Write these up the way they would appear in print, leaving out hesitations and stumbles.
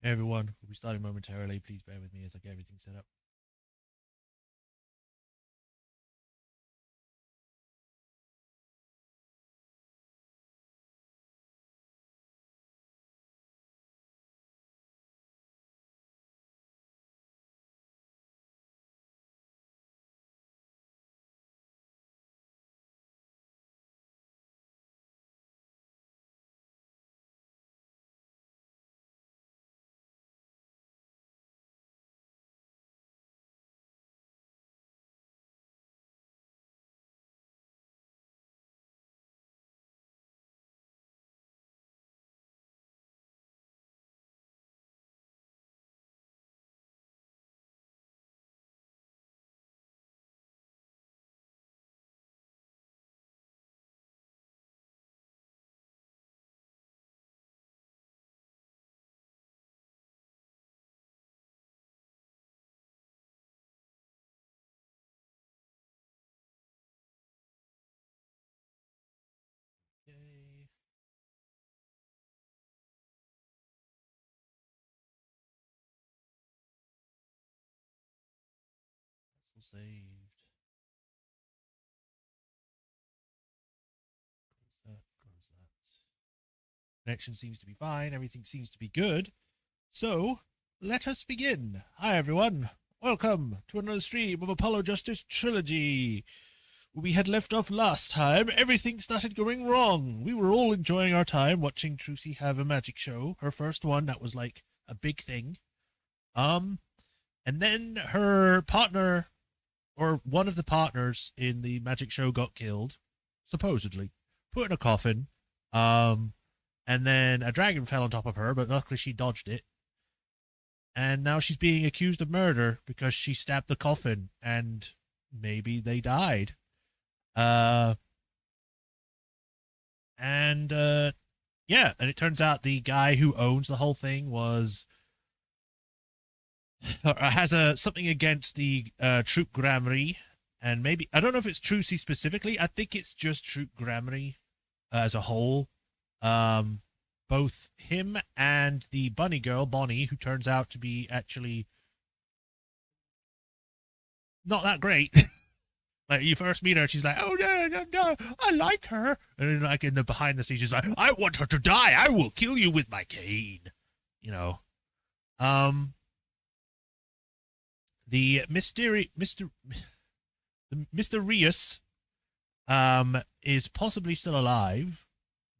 Hey everyone, we'll be starting momentarily. Please bear with me as I get everything set up. Yay. That's all saved. Close that. Connection seems to be fine. Everything seems to be good. So, let us begin. Hi everyone. Welcome to another stream of Apollo Justice Trilogy. We had left off last time. Everything started going wrong. We were all enjoying our time watching Trucy have a magic show. Her first one, that was like a big thing. And then her partner, or one of the partners in the magic show, got killed, supposedly, put in a coffin. And then a dragon fell on top of her, but luckily she dodged it. And now she's being accused of murder because she stabbed the coffin, and maybe they died. Yeah, and it turns out the guy who owns the whole thing has something against the Troop Gramarye, and maybe I don't know if it's Trucy specifically. I think it's just Troop Gramarye as a whole. Both him and the bunny girl Bonnie, who turns out to be actually not that great. Like, you first meet her, she's like, "Oh no, I like her," and then, like, in the behind the scenes, she's like, "I want her to die. I will kill you with my cane." You know, the mysterious is possibly still alive,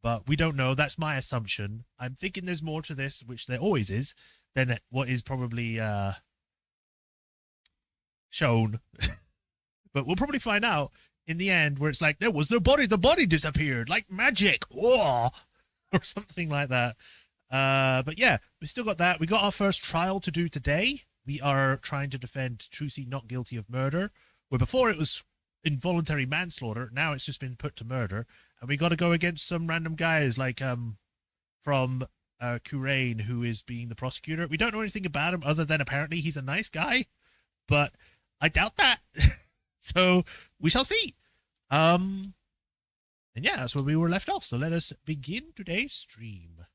but we don't know. That's my assumption. I'm thinking there's more to this, which there always is, than what is probably shown. But we'll probably find out in the end, where it's like, there was the body disappeared like magic, or something like that. But yeah, we still got that. We got our first trial to do today. We are trying to defend Trucy not guilty of murder, where before it was involuntary manslaughter. Now it's just been put to murder, and we got to go against some random guys like from Khu'rain, who is being the prosecutor. We don't know anything about him other than apparently he's a nice guy, but I doubt that. So we shall see. And yeah, that's where we were left off. So let us begin today's stream.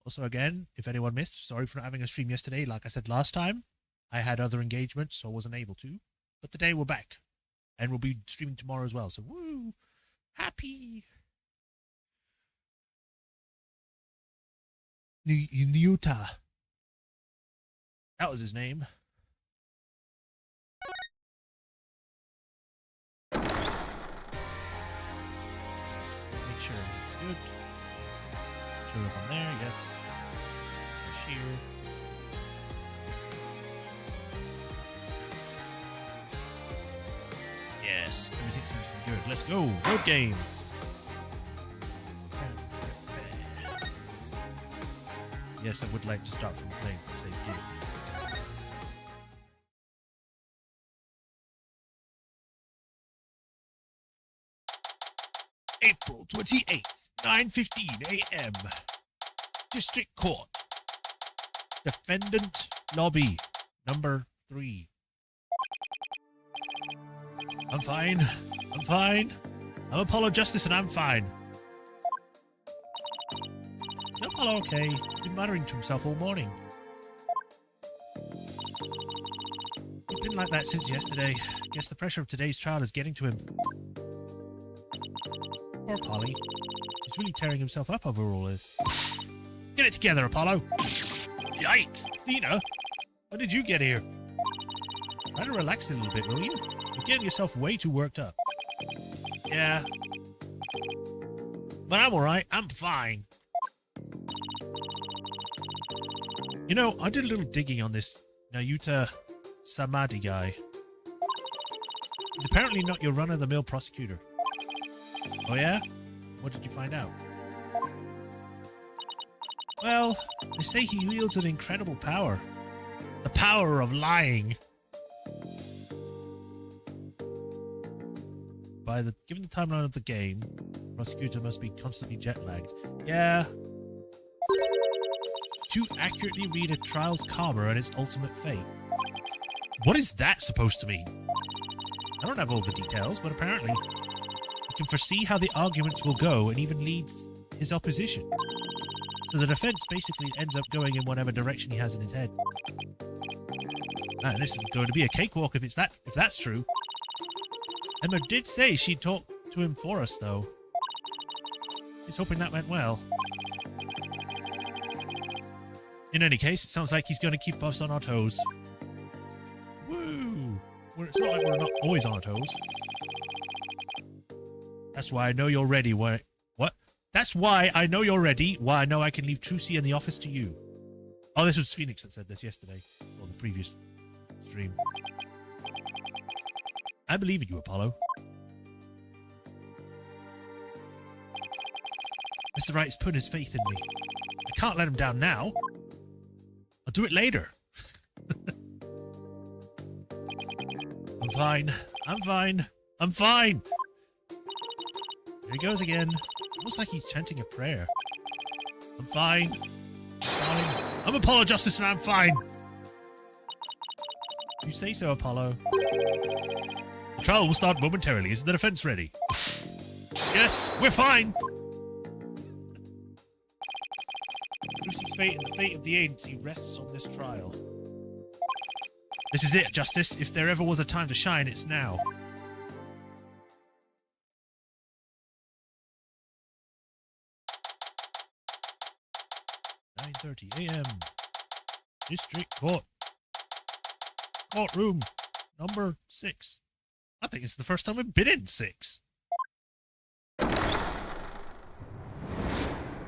Also, again, if anyone missed, sorry for not having a stream yesterday. Like I said last time, I had other engagements, so I wasn't able to. But today we're back, and we'll be streaming tomorrow as well. So woo, happy. Utah. That was his name. Make sure it's good. Show it up on there, yes. Sheer. Yes, everything seems to be good. Let's go. Road game. Yes, I would like to start from playing from save game. April 28th, 9:15 a.m. District Court. Defendant Lobby, number 3. I'm fine. I'm fine. I'm Apollo Justice and I'm fine. Is Apollo okay? He's been muttering to himself all morning. He's been like that since yesterday. Guess the pressure of today's trial is getting to him. Poor Polly. He's really tearing himself up over all this. Get it together, Apollo! Yikes! Athena! When did you get here? Try to relax a little bit, will you? You're getting yourself way too worked up. Yeah. But I'm alright. I'm fine. You know, I did a little digging on this Nayuta Samadhi guy. He's apparently not your run-of-the-mill prosecutor. Oh yeah? What did you find out? Well, they say he wields an incredible power. The power of lying. Given the timeline of the game, the prosecutor must be constantly jet-lagged. Yeah. To accurately read a trial's karma and its ultimate fate. What is that supposed to mean? I don't have all the details, but apparently he can foresee how the arguments will go and even leads his opposition. So the defense basically ends up going in whatever direction he has in his head. Man, this is going to be a cakewalk if that's true. Emma did say she'd talk to him for us, though. He's hoping that went well. In any case, it sounds like he's going to keep us on our toes. Woo! It's not like we're not always on our toes. That's why I know you're ready. What? That's why I know you're ready. Why I know I can leave Trucy in the office to you. Oh, this was Phoenix that said this yesterday. Or the previous stream. I believe in you, Apollo. Mr. Wright is putting his faith in me. I can't let him down now. I'll do it later. I'm fine. I'm fine. I'm fine. There he goes again. It's almost like he's chanting a prayer. I'm fine. I'm fine. I'm Apollo Justice and I'm fine. You say so, Apollo. The trial will start momentarily. Is the defense ready? Yes, we're fine. Lucy's fate and the fate of the agency rests on this trial. This is it, Justice. If there ever was a time to shine, it's now. (9:30 a.m.) District Court. Courtroom number 6. I think it's the first time we've been in 6.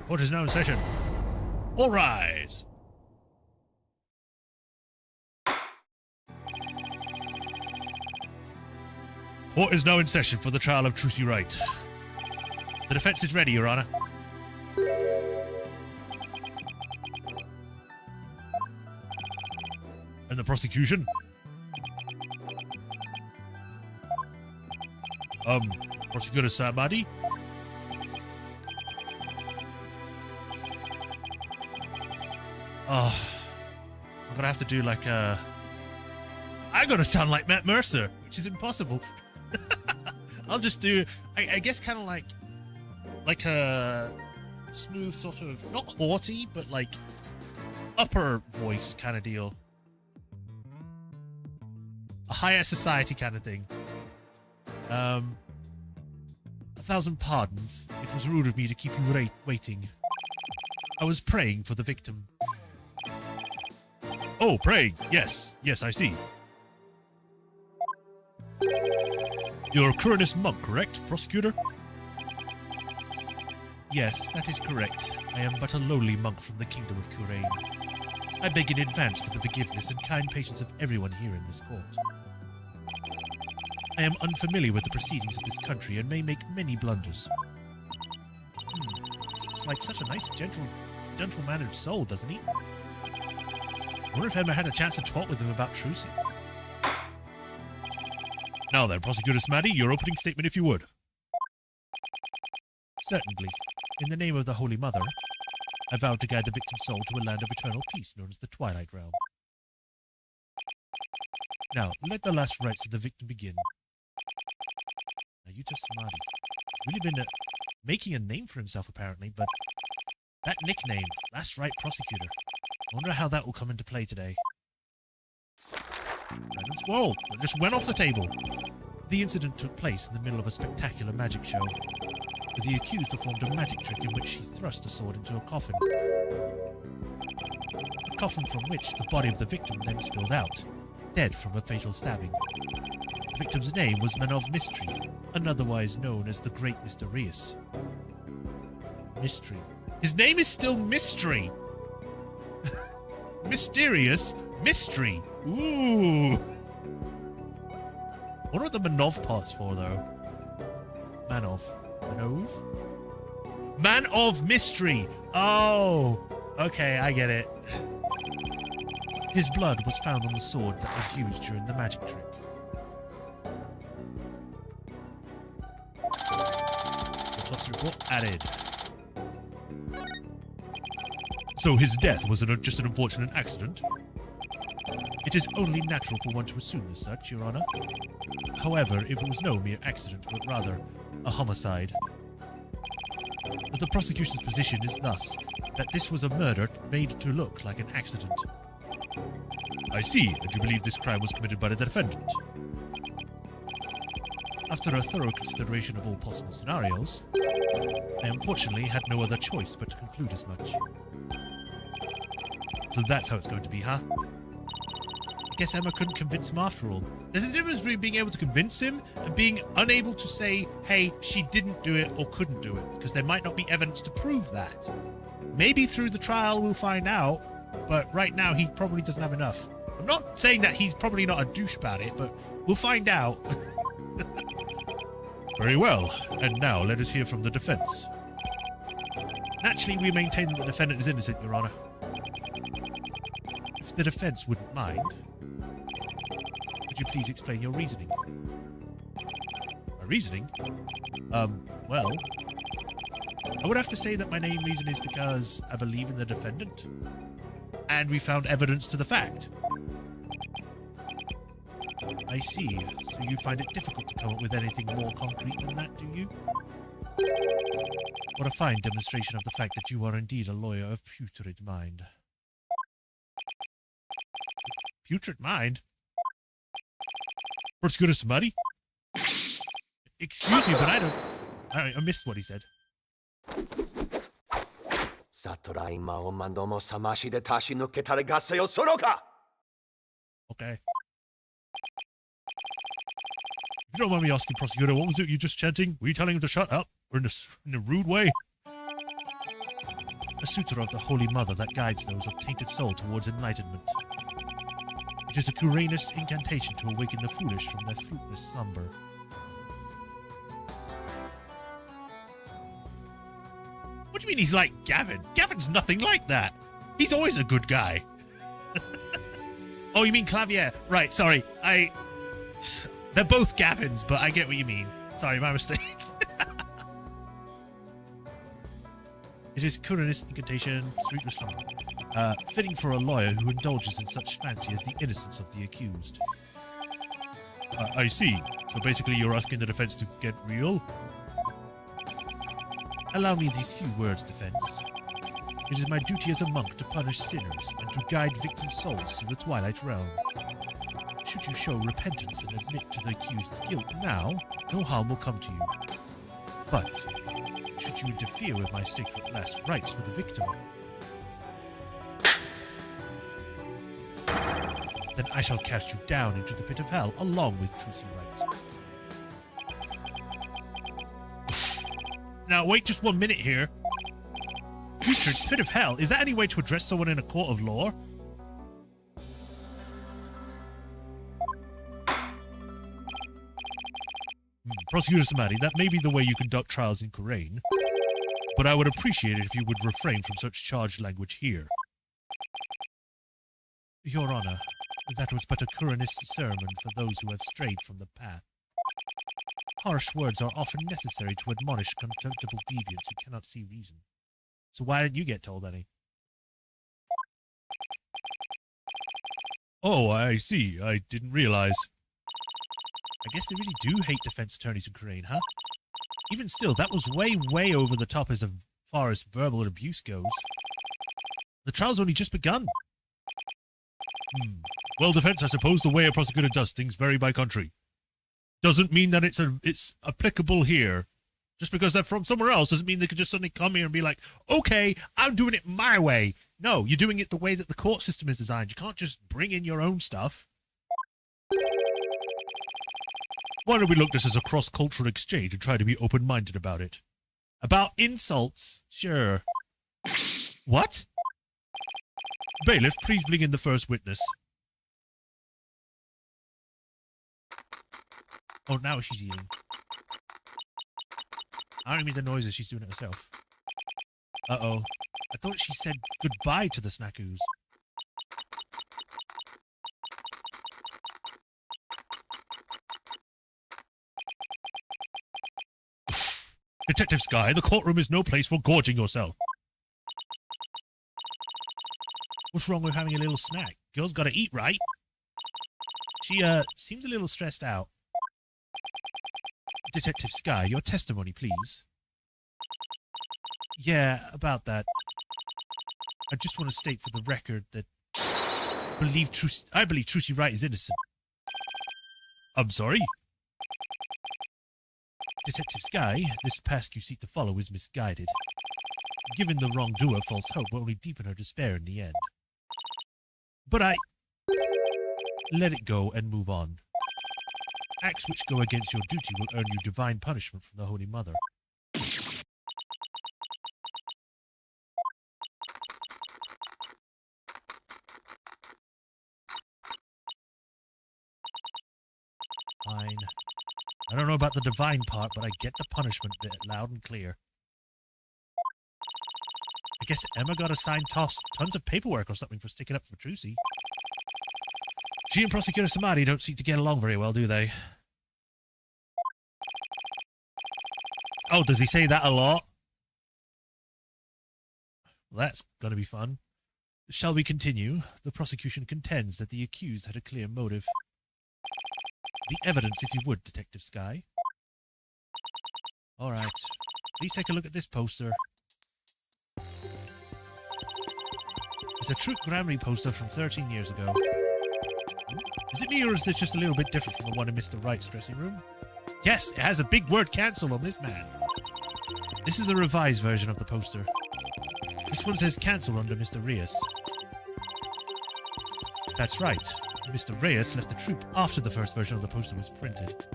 Court is now in session. All rise. Court is now in session for the trial of Trucy Wright. The defense is ready, Your Honor. And the prosecution? Prosecutor Samadhi? Oh, I'm gonna have to do like a... I'm gonna sound like Matt Mercer, which is impossible. I'll just do, I guess, kind of like a smooth sort of, not haughty, but like upper voice kind of deal. A higher society kind of thing. 1,000 pardons. It was rude of me to keep you waiting. I was praying for the victim. Oh, praying. Yes. Yes, I see. You're a Khu'rain monk, correct, prosecutor? Yes, that is correct. I am but a lowly monk from the kingdom of Khu'rain. I beg in advance for the forgiveness and kind patience of everyone here in this court. I am unfamiliar with the proceedings of this country and may make many blunders. Seems like such a nice, gentle-mannered soul, doesn't he? I wonder if Emma had a chance to talk with him about Trucy. Now then, Prosecutor Smaddy, your opening statement if you would. Certainly. In the name of the Holy Mother, I vow to guide the victim's soul to a land of eternal peace known as the Twilight Realm. Now, let the last rites of the victim begin. Yuta Samadhi. He's really been making a name for himself, apparently, but that nickname, Last Right Prosecutor, I wonder how that will come into play today. Random squirrel! It just went off the table. The incident took place in the middle of a spectacular magic show. The accused performed a magic trick in which she thrust a sword into a coffin. A coffin from which the body of the victim then spilled out, dead from a fatal stabbing. The victim's name was Man of Mystery, and otherwise known as the Great Mysterious. Mystery. His name is still Mystery! Mysterious Mystery! Ooh! What are the Manov parts for, though? Manov? Man of Mystery! Oh! Okay, I get it. His blood was found on the sword that was used during the magic trick. Autopsy report added. So his death was just an unfortunate accident? It is only natural for one to assume as such, Your Honor. However, if it was no mere accident, but rather a homicide. But the prosecution's position is thus, that this was a murder made to look like an accident. I see, and you believe this crime was committed by the defendant. After a thorough consideration of all possible scenarios, I unfortunately had no other choice but to conclude as much. So that's how it's going to be, huh? I guess Emma couldn't convince him after all. There's a difference between being able to convince him and being unable to say, hey, she didn't do it or couldn't do it, because there might not be evidence to prove that. Maybe through the trial we'll find out, but right now he probably doesn't have enough. I'm not saying that he's probably not a douche about it, but we'll find out. Very well, and now let us hear from the defense. Naturally, we maintain that the defendant is innocent, Your Honor. If the defense wouldn't mind, would you please explain your reasoning? My reasoning? Well, I would have to say that my main reason is because I believe in the defendant, and we found evidence to the fact. I see. So you find it difficult to come up with anything more concrete than that, do you? What a fine demonstration of the fact that you are indeed a lawyer of putrid mind. Putrid mind? Prosecutor Samadhi? Excuse me, but I missed what he said. Okay. If you don't mind me asking, Prosecutor, what was it you just chanting? Were you telling him to shut up? Or in a rude way? A suitor of the Holy Mother that guides those of tainted soul towards enlightenment. It is a Khu'rainist incantation to awaken the foolish from their fruitless slumber. What do you mean he's like Gavin? Gavin's nothing like that. He's always a good guy. Oh, you mean Clavier? Right, sorry. They're both Gavins, but I get what you mean. Sorry, my mistake. It is Khu'rainist incantation, fruitless slumber. Fitting for a lawyer who indulges in such fancy as the innocence of the accused. I see. So basically you're asking the defense to get real? Allow me these few words, defense. It is my duty as a monk to punish sinners and to guide victim souls to the Twilight Realm. Should you show repentance and admit to the accused's guilt now, no harm will come to you. But, should you interfere with my sacred last rites for the victim, then I shall cast you down into the pit of hell along with Trucy Right. Now, wait just 1 minute here. Future pit of hell? Is that any way to address someone in a court of law? Prosecutor Samadhi, that may be the way you conduct trials in Khu'rain, but I would appreciate it if you would refrain from such charged language here. Your Honor, that was but a Khu'rainist sermon for those who have strayed from the path. Harsh words are often necessary to admonish contemptible deviants who cannot see reason. So why didn't you get told any? Oh, I see. I didn't realize. I guess they really do hate defense attorneys in Khu'rain, huh? Even still, that was way, way over the top as far as verbal abuse goes. The trial's only just begun. Well, defense, I suppose the way a prosecutor does things vary by country. Doesn't mean that it's applicable here. Just because they're from somewhere else doesn't mean they could just suddenly come here and be like, okay, I'm doing it my way. No, you're doing it the way that the court system is designed. You can't just bring in your own stuff. Why don't we look at this as a cross-cultural exchange and try to be open-minded about it? About insults? Sure. What? Bailiff, please bring in the first witness. Oh, now she's eating. I don't mean the noises, she's doing it herself. Uh-oh. I thought she said goodbye to the snackoos. Detective Sky, the courtroom is no place for gorging yourself. What's wrong with having a little snack? Girl's gotta eat, right? She, seems a little stressed out. Detective Sky, your testimony, please. Yeah, about that. I just want to state for the record that I believe Trucy Wright is innocent. I'm sorry? Detective Sky, this path you seek to follow is misguided. Giving the wrongdoer false hope will only deepen her despair in the end. But let it go and move on. Acts which go against your duty will earn you divine punishment from the Holy Mother. Fine. I don't know about the divine part, but I get the punishment bit loud and clear. I guess Emma got assigned tons of paperwork or something for sticking up for Trucy. She and Prosecutor Samadi don't seem to get along very well, do they? Oh, does he say that a lot? Well, that's going to be fun. Shall we continue? The prosecution contends that the accused had a clear motive. The evidence, if you would, Detective Sky. All right. Please take a look at this poster. It's a Troop Grammy poster from 13 years ago. Is it me, or is this just a little bit different from the one in Mr. Wright's dressing room? Yes, it has a big word cancel on this man. This is a revised version of the poster. This one says cancel under Mr. Reyes. That's right. Mr. Reyes left the troop after the first version of the poster was printed.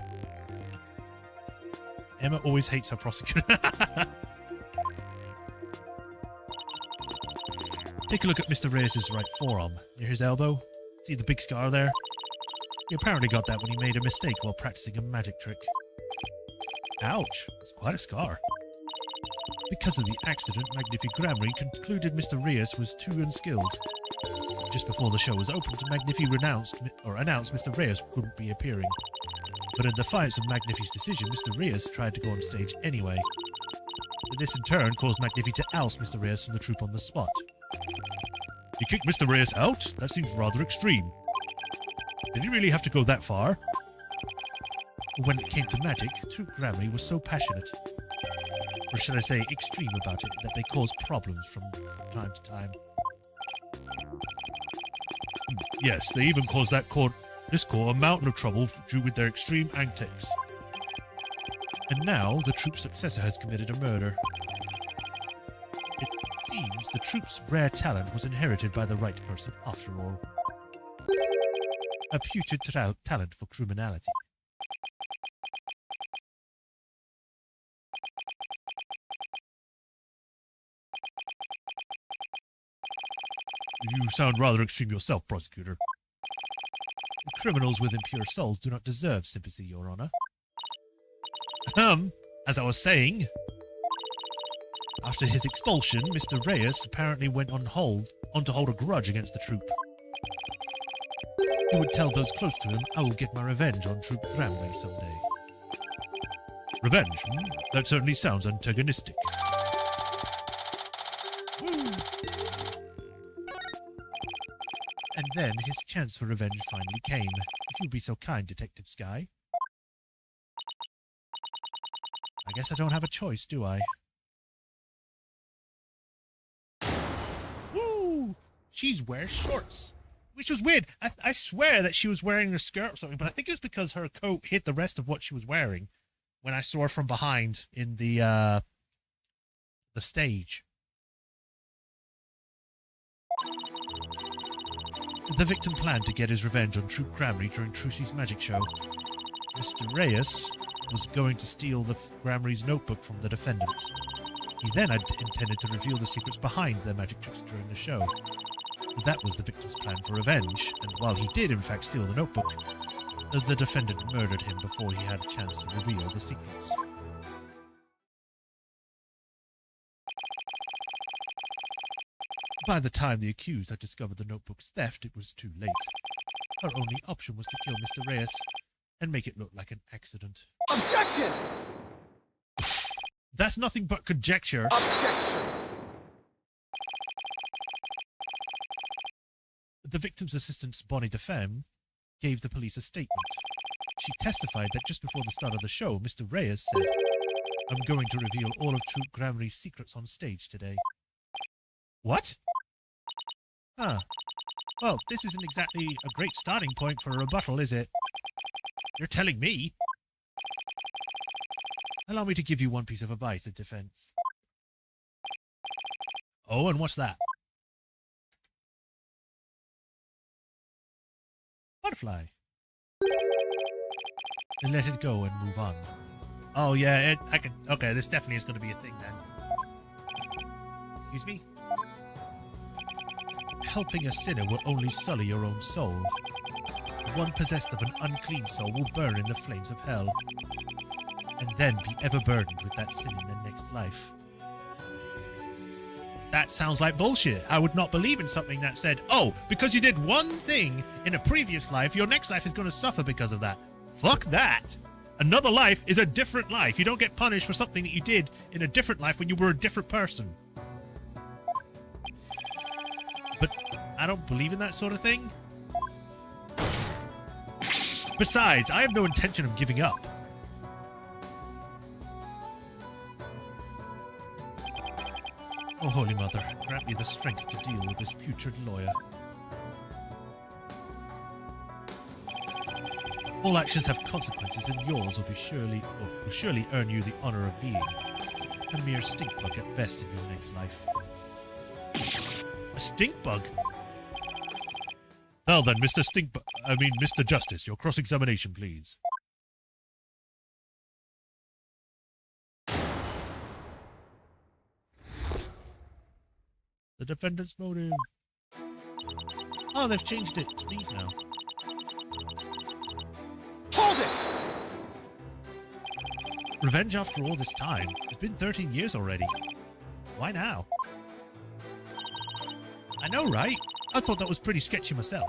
Emma always hates her prosecutor. Take a look at Mr. Reyes' right forearm, near his elbow. See the big scar there? He apparently got that when he made a mistake while practicing a magic trick. Ouch, it's quite a scar. Because of the accident, Magnifi Gramry concluded Mr. Reyes was too unskilled. Just before the show was opened, Magnifi announced Mr. Reyes wouldn't be appearing. But in defiance of Magnifi's decision, Mr. Reyes tried to go on stage anyway. This in turn caused Magnifi to oust Mr. Reyes from the troupe on the spot. He kicked Mr. Reyes out? That seems rather extreme. Did he really have to go that far? When it came to magic, Troop Grammy was so passionate, or should I say extreme about it, that they caused problems from time to time. Yes, they even caused this corps a mountain of trouble due with their extreme antics. And now the troop's successor has committed a murder. It seems the troop's rare talent was inherited by the right person after all. A putrid talent for criminality. You sound rather extreme yourself, prosecutor. Criminals with impure souls do not deserve sympathy, Your Honor. As I was saying, after his expulsion, Mr. Reyes apparently went on to hold a grudge against the troop. He would tell those close to him, I will get my revenge on Troop Gramley someday. Revenge? That certainly sounds antagonistic. And then his chance for revenge finally came. If you'll be so kind, Detective Sky. guess I don't have a choice, do I? Woo! She's wearing shorts. Which was weird. I swear that she was wearing a skirt or something, but I think it was because her coat hit the rest of what she was wearing when I saw her from behind in the stage. The victim planned to get his revenge on Troop Gramry during Trucy's magic show. Mr. Reyes was going to steal the Gramry's notebook from the defendant. He then had intended to reveal the secrets behind their magic tricks during the show. That was the victim's plan for revenge, and while he did in fact steal the notebook, the defendant murdered him before he had a chance to reveal the secrets. By the time the accused had discovered the notebook's theft, it was too late. Her only option was to kill Mr. Reyes and make it look like an accident. Objection! That's nothing but conjecture. Objection! The victim's assistant, Bonnie DeFemme, gave the police a statement. She testified that just before the start of the show, Mr. Reyes said, "I'm going to reveal all of Troop Gramry's secrets on stage today." What? Huh. Well, this isn't exactly a great starting point for a rebuttal, is it? You're telling me? Allow me to give you one piece of advice in defense. Oh, and what's that? Butterfly. And let it go and move on. Oh yeah, I can. Okay, this definitely is going to be a thing then. Excuse me. Helping a sinner will only sully your own soul. One possessed of an unclean soul will burn in the flames of hell, and then be ever burdened with that sin in their next life. That sounds like bullshit. I would not believe in something that said, oh, because you did one thing in a previous life, your next life is going to suffer because of that. Fuck that. Another life is a different life. You don't get punished for something that you did in a different life when you were a different person. But I don't believe in that sort of thing. Besides, I have no intention of giving up. Oh, Holy Mother, grant me the strength to deal with this putrid lawyer. All actions have consequences, and yours will surely earn you the honor of being a mere stink bug at best in your next life. A stink bug? Well then, Mr. Justice, your cross-examination, please. The defendant's motive. Oh, they've changed it to these now. Hold it! Revenge after all this time? It's been 13 years already. Why now? I know, right? I thought that was pretty sketchy myself.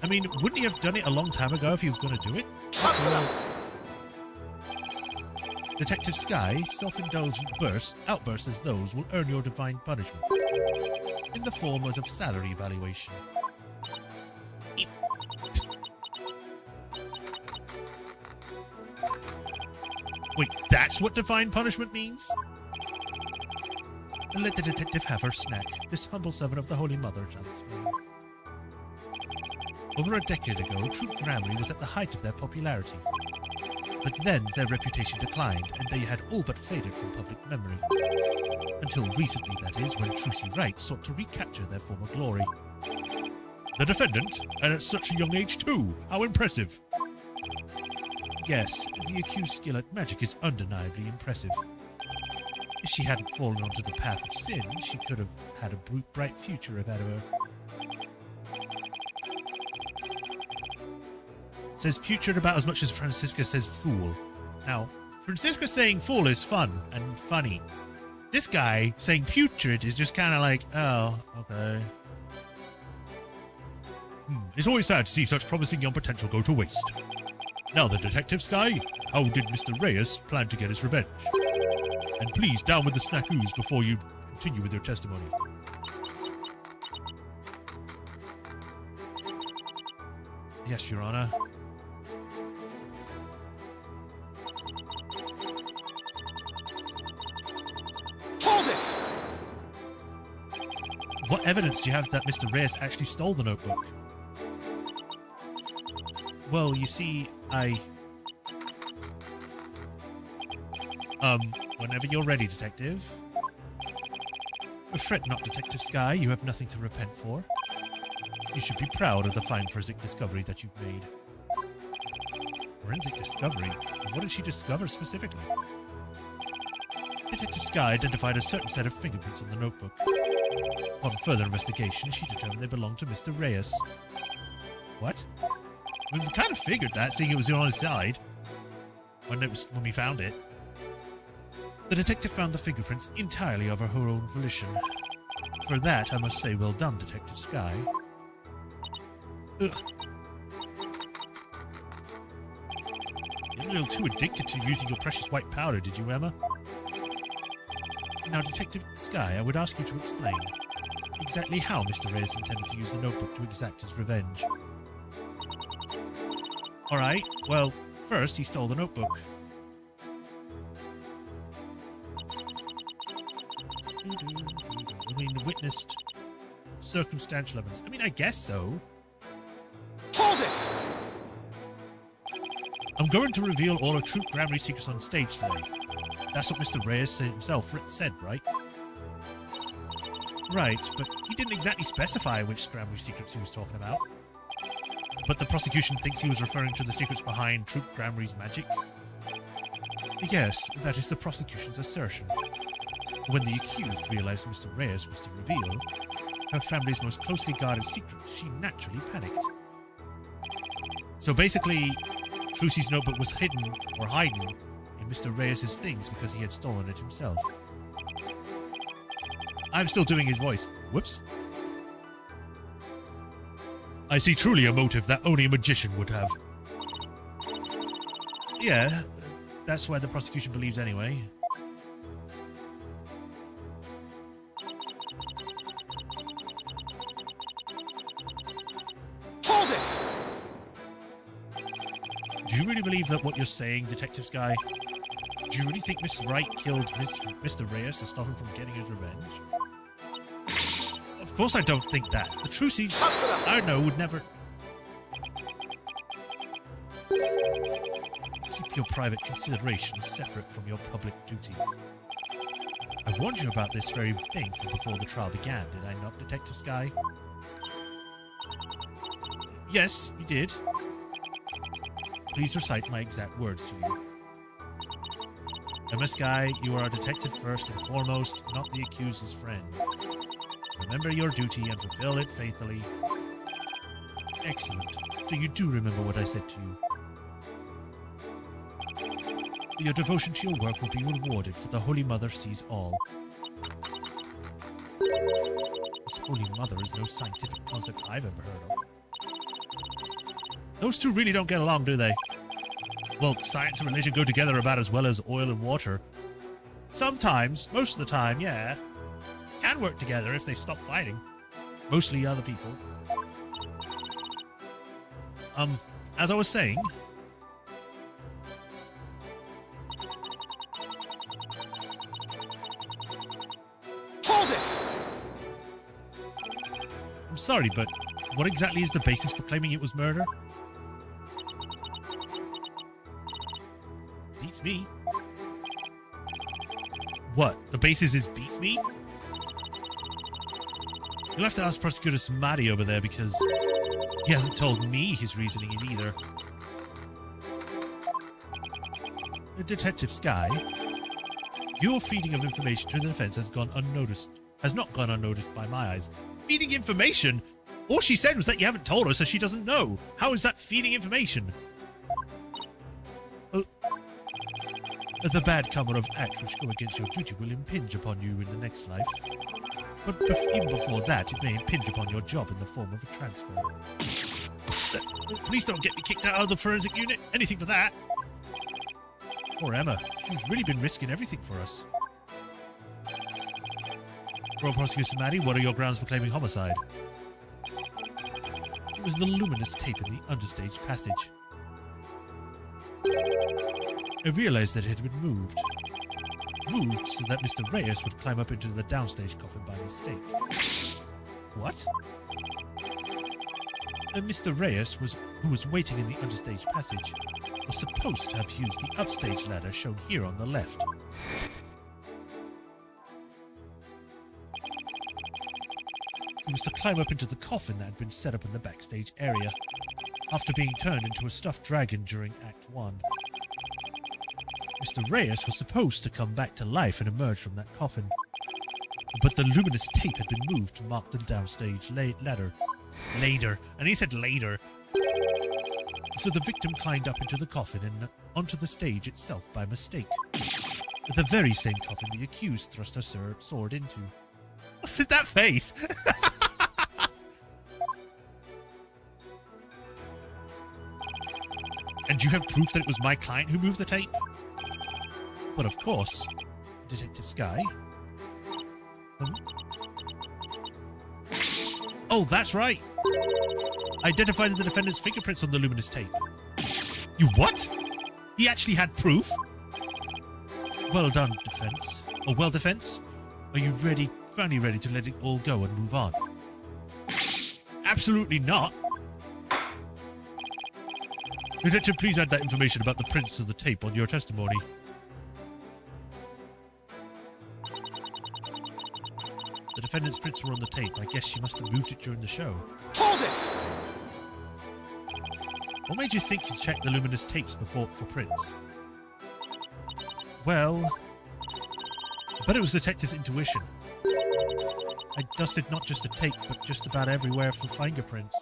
I mean, wouldn't he have done it a long time ago if he was going to do it? Detective Sky, self-indulgent outbursts as those will earn your divine punishment in the form of salary evaluation. Wait, that's what divine punishment means? And let the detective have her snack. This humble servant of the Holy Mother shall explain. Over a decade ago, Troop Gramry was at the height of their popularity. But then their reputation declined, and they had all but faded from public memory. Until recently, that is, when Trucy Wright sought to recapture their former glory. The defendant? And at such a young age too! How impressive! Yes, the accused's skill at magic is undeniably impressive. If she hadn't fallen onto the path of sin, she could have had a bright future ahead of her. Says putrid about as much as Francisca says fool. Now, Francisca saying fool is fun and funny. This guy saying putrid is just kind of like, oh, okay. It's always sad to see such promising young potential go to waste. Now the detective, Sky, how did Mr. Reyes plan to get his revenge? And please, down with the snackoos before you continue with your testimony. Yes, Your Honor. What evidence do you have that Mr. Reyes actually stole the notebook? Well, you see, whenever you're ready, Detective. Fret not, Detective Sky, you have nothing to repent for. You should be proud of the fine forensic discovery that you've made. Forensic discovery? What did she discover specifically? Detective Sky identified a certain set of fingerprints on the notebook. Upon further investigation, she determined they belonged to Mr. Reyes. What? I mean, we kind of figured that, seeing it was on his side when we found it. The detective found the fingerprints entirely of her own volition. For that, I must say well done, Detective Sky. Ugh. You're a little too addicted to using your precious white powder, did you, Emma? Now, Detective Sky, I would ask you to explain exactly how Mr. Reyes intended to use the notebook to exact his revenge. Alright, well, first he stole the notebook. I mean, witnessed circumstantial evidence. I mean, I guess so. Hold it! I'm going to reveal all of Troop Grammary secrets on stage today. That's what Mr. Reyes himself said, right? Right, but he didn't exactly specify which Grammary secrets he was talking about. But the prosecution thinks he was referring to the secrets behind Troop Grammary's magic. Yes, that is the prosecution's assertion. When the accused realized Mr. Reyes was to reveal her family's most closely guarded secret, she naturally panicked. So basically, Trucy's notebook was hidden or hiding in Mr. Reyes' things because he had stolen it himself. I'm still doing his voice. Whoops. I see truly a motive that only a magician would have. Yeah, that's why the prosecution believes anyway. Hold it! Do you really believe that what you're saying, Detective Sky? Do you really think Miss Wright killed Mr. Reyes to stop him from getting his revenge? Of course I don't think that. The Trucy, I know, would never... Keep your private considerations separate from your public duty. I warned you about this very thing from before the trial began, did I not, Detective Sky? Yes, you did. Please recite my exact words to you. Emma Sky, you are a detective first and foremost, not the accused's friend. Remember your duty and fulfill it faithfully. Excellent. So you do remember what I said to you. Your devotion to your work will be rewarded, for the Holy Mother sees all. This Holy Mother is no scientific concept I've ever heard of. Those two really don't get along, do they? Well, science and religion go together about as well as oil and water. Sometimes, most of the time, yeah. Can work together if they stop fighting. Mostly other people. As I was saying... Hold it! I'm sorry, but what exactly is the basis for claiming it was murder? Beats me. What? The basis is beats me? You'll have to ask Prosecutor Samadi over there because he hasn't told me his reasoning is either. Detective Sky, your feeding of information to the defense has not gone unnoticed by my eyes. Feeding information? All she said was that you haven't told her, so she doesn't know. How is that feeding information? The bad karma of acts which go against your duty will impinge upon you in the next life. But even before that, it may impinge upon your job in the form of a transfer. Please don't get me kicked out of the forensic unit. Anything but that. Poor Emma. She's really been risking everything for us. Royal Prosecutor Maddie, what are your grounds for claiming homicide? It was the luminous tape in the understage passage. I realized that it had been moved. Moved so that Mr. Reyes would climb up into the downstage coffin by mistake. What? Mr. Reyes, who was waiting in the understage passage, was supposed to have used the upstage ladder shown here on the left. He was to climb up into the coffin that had been set up in the backstage area, after being turned into a stuffed dragon during Act 1. Mr. Reyes was supposed to come back to life and emerge from that coffin, but the luminous tape had been moved to mark the downstage ladder. Later. And he said later. So the victim climbed up into the coffin and onto the stage itself by mistake. The very same coffin the accused thrust her sword into. What's in that face? And you have proof that it was my client who moved the tape? But of course, Detective Sky. Oh, that's right. Identified the defendant's fingerprints on the luminous tape. You what? He actually had proof? Well done, defense. Oh, well, defense. Are you finally ready to let it all go and move on? Absolutely not. Detective, please add that information about the prints of the tape on your testimony. The defendant's prints were on the tape. I guess she must have moved it during the show. Hold it! What made you think you checked the luminous tapes before for prints? Well, I bet it was the detective's intuition. I dusted not just the tape, but just about everywhere for fingerprints.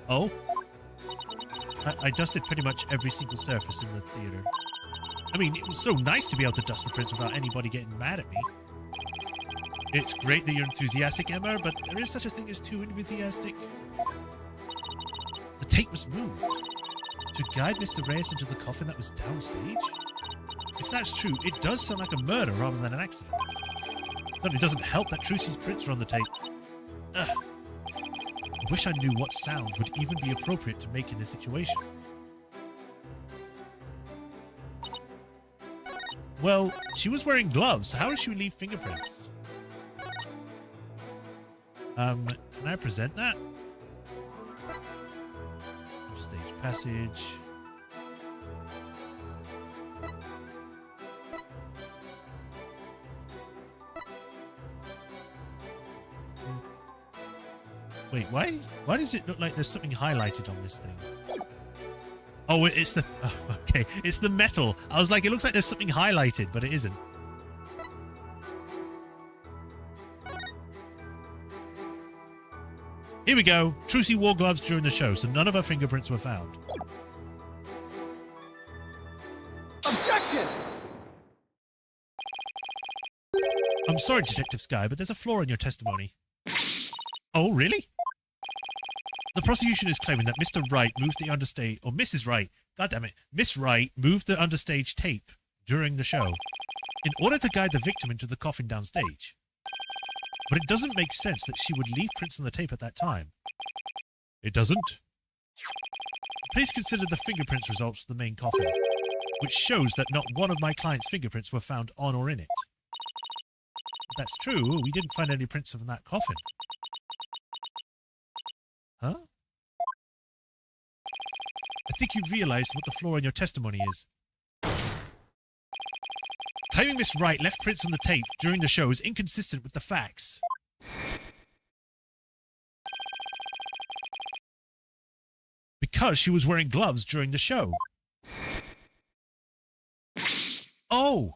Oh? I dusted pretty much every single surface in the theater. I mean, it was so nice to be able to dust the prints without anybody getting mad at me. It's great that you're enthusiastic, Emma, but there is such a thing as too enthusiastic. The tape was moved to guide Mr. Reyes into the coffin that was downstage. If that's true, it does sound like a murder rather than an accident. Certainly doesn't help that Trucy's prints are on the tape. Ugh. I wish I knew what sound would even be appropriate to make in this situation. Well, she was wearing gloves, so how does she leave fingerprints? Can I present that? Stage passage. Wait, why does it look like there's something highlighted on this thing? Oh, it's the... Oh, okay, it's the metal. I was like, it looks like there's something highlighted, but it isn't. Here we go. Trucy wore gloves during the show, so none of her fingerprints were found. Objection! I'm sorry, Detective Sky, but there's a flaw in your testimony. Oh, really? The prosecution is claiming that Mr. Wright moved the understage... Or Mrs. Wright. God damn it. Miss Wright moved the understage tape during the show in order to guide the victim into the coffin downstage. But it doesn't make sense that she would leave prints on the tape at that time. It doesn't? Please consider the fingerprints results of the main coffin, which shows that not one of my client's fingerprints were found on or in it. If that's true, we didn't find any prints of that coffin. Huh? I think you've realized what the flaw in your testimony is. Claiming Miss Wright left prints on the tape during the show is inconsistent with the facts. Because she was wearing gloves during the show. Oh!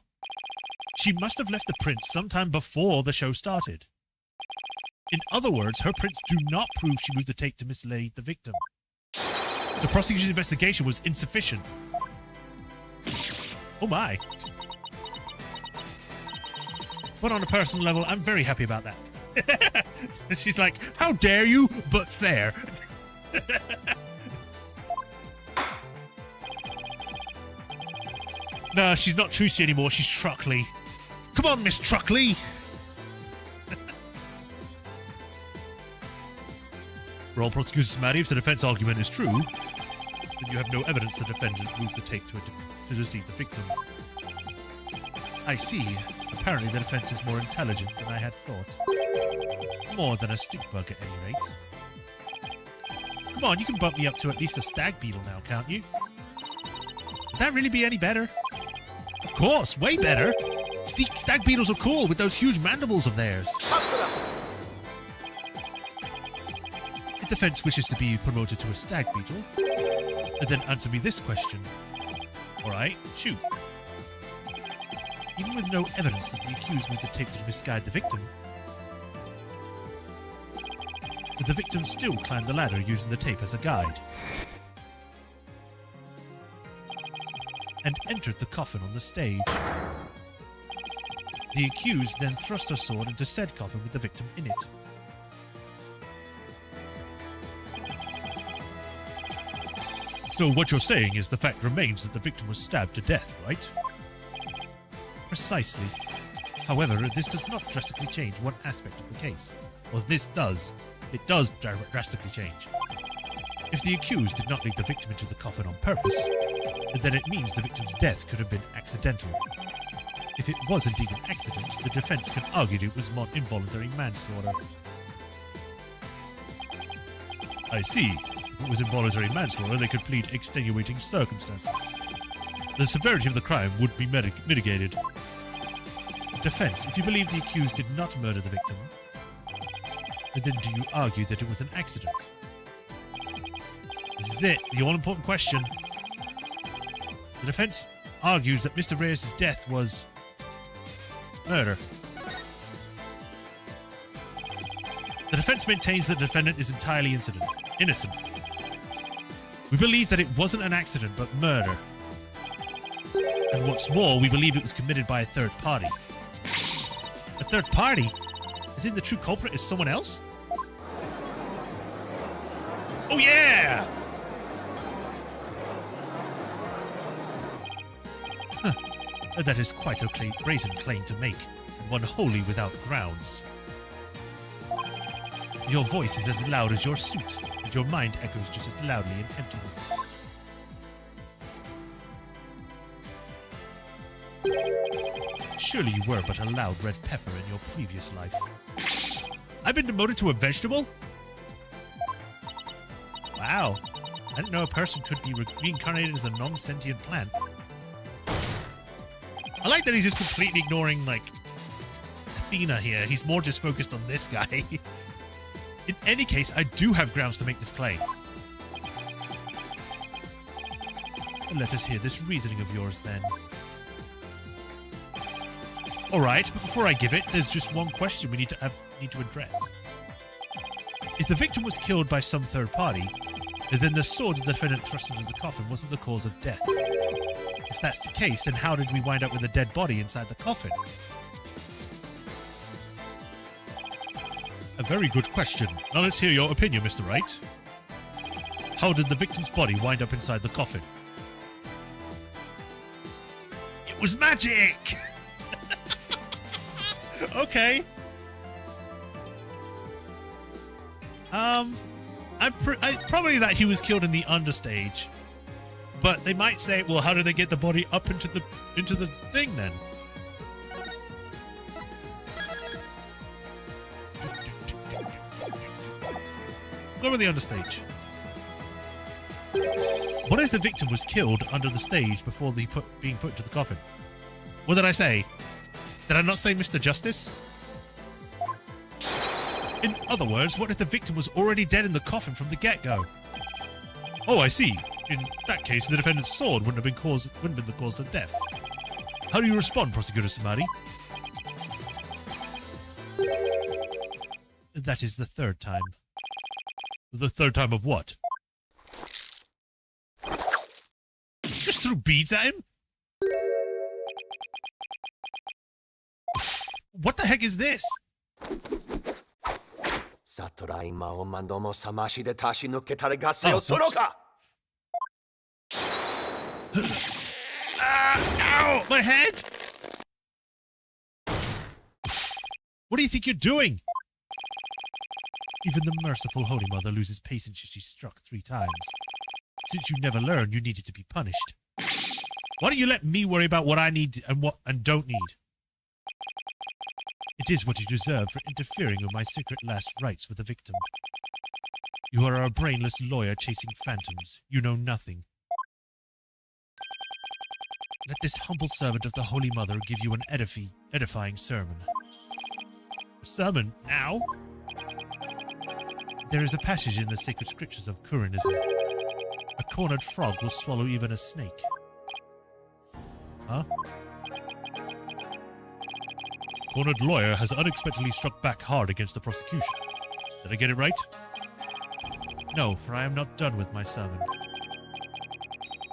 She must have left the prints sometime before the show started. In other words, her prints do not prove she moved the tape to mislead the victim. The prosecution's investigation was insufficient. Oh my. But on a personal level, I'm very happy about that. She's like, how dare you, but fair. No, she's not Trucy anymore, she's Truckley. Come on, Miss Truckley. For all prosecutors matter, if the defense argument is true, then you have no evidence the defendant moved the tape to deceive the victim. I see. Apparently the defense is more intelligent than I had thought. More than a stick bug at any rate. Come on, you can bump me up to at least a stag beetle now, can't you? Would that really be any better? Of course, way better. Stag beetles are cool with those huge mandibles of theirs. If the fence wishes to be promoted to a stag beetle, then answer me this question. Alright, shoot. Even with no evidence that the accused used the tape to misguide the victim still climbed the ladder using the tape as a guide. And entered the coffin on the stage. The accused then thrust her sword into said coffin with the victim in it. So what you're saying is the fact remains that the victim was stabbed to death, right? Precisely. However, this does not drastically change one aspect of the case. Well, it does drastically change. If the accused did not lead the victim into the coffin on purpose, then it means the victim's death could have been accidental. If it was indeed an accident, the defense can argue it was involuntary manslaughter. I see. If it was involuntary manslaughter, they could plead extenuating circumstances. The severity of the crime would be mitigated. Defense, if you believe the accused did not murder the victim, then do you argue that it was an accident? This is it, the all-important question. The defense argues that Mr. Reyes' death was murder. The defense maintains that the defendant is entirely innocent. We believe that it wasn't an accident, but murder. And what's more, we believe it was committed by a third party. A third party? As in the true culprit is someone else? Oh yeah! Huh. That is quite a brazen claim to make, and one wholly without grounds. Your voice is as loud as your suit, and your mind echoes just as loudly in emptiness. Surely you were but a loud red pepper in your previous life. I've been demoted to a vegetable? Wow. I didn't know a person could be reincarnated as a non-sentient plant. I like that he's just completely ignoring, like, Athena here. He's more just focused on this guy. In any case, I do have grounds to make this claim. Let us hear this reasoning of yours, then. Alright, but before I give it, there's just one question we need to address. If the victim was killed by some third party, then the sword the defendant thrust into the coffin wasn't the cause of death. If that's the case, then how did we wind up with a dead body inside the coffin? A very good question. Now let's hear your opinion, Mr. Wright. How did the victim's body wind up inside the coffin? It was magic! Okay. It's probably that he was killed in the understage. But they might say, well, how did they get the body up into the thing then? Lower the understage. What if the victim was killed under the stage before being put into the coffin? What did I say? Did I not say Mr. Justice? In other words, what if the victim was already dead in the coffin from the get-go? Oh, I see. In that case, the defendant's sword wouldn't have been the cause of death. How do you respond, Prosecutor Samadi? That is the third time. The third time of what? Just threw beads at him? What the heck is this? Ow! My head! What do you think you're doing? Even the merciful Holy Mother loses patience if she's struck 3 times. Since you never learned, you needed to be punished. Why don't you let me worry about what I need and what and don't need? It is what you deserve for interfering with my secret last rites with the victim. You are a brainless lawyer chasing phantoms. You know nothing. Let this humble servant of the Holy Mother give you an edifying sermon. A sermon? Now? There is a passage in the sacred scriptures of Khu'rainism. A cornered frog will swallow even a snake. Huh? Cornered lawyer has unexpectedly struck back hard against the prosecution. Did I get it right? No, for I am not done with my sermon.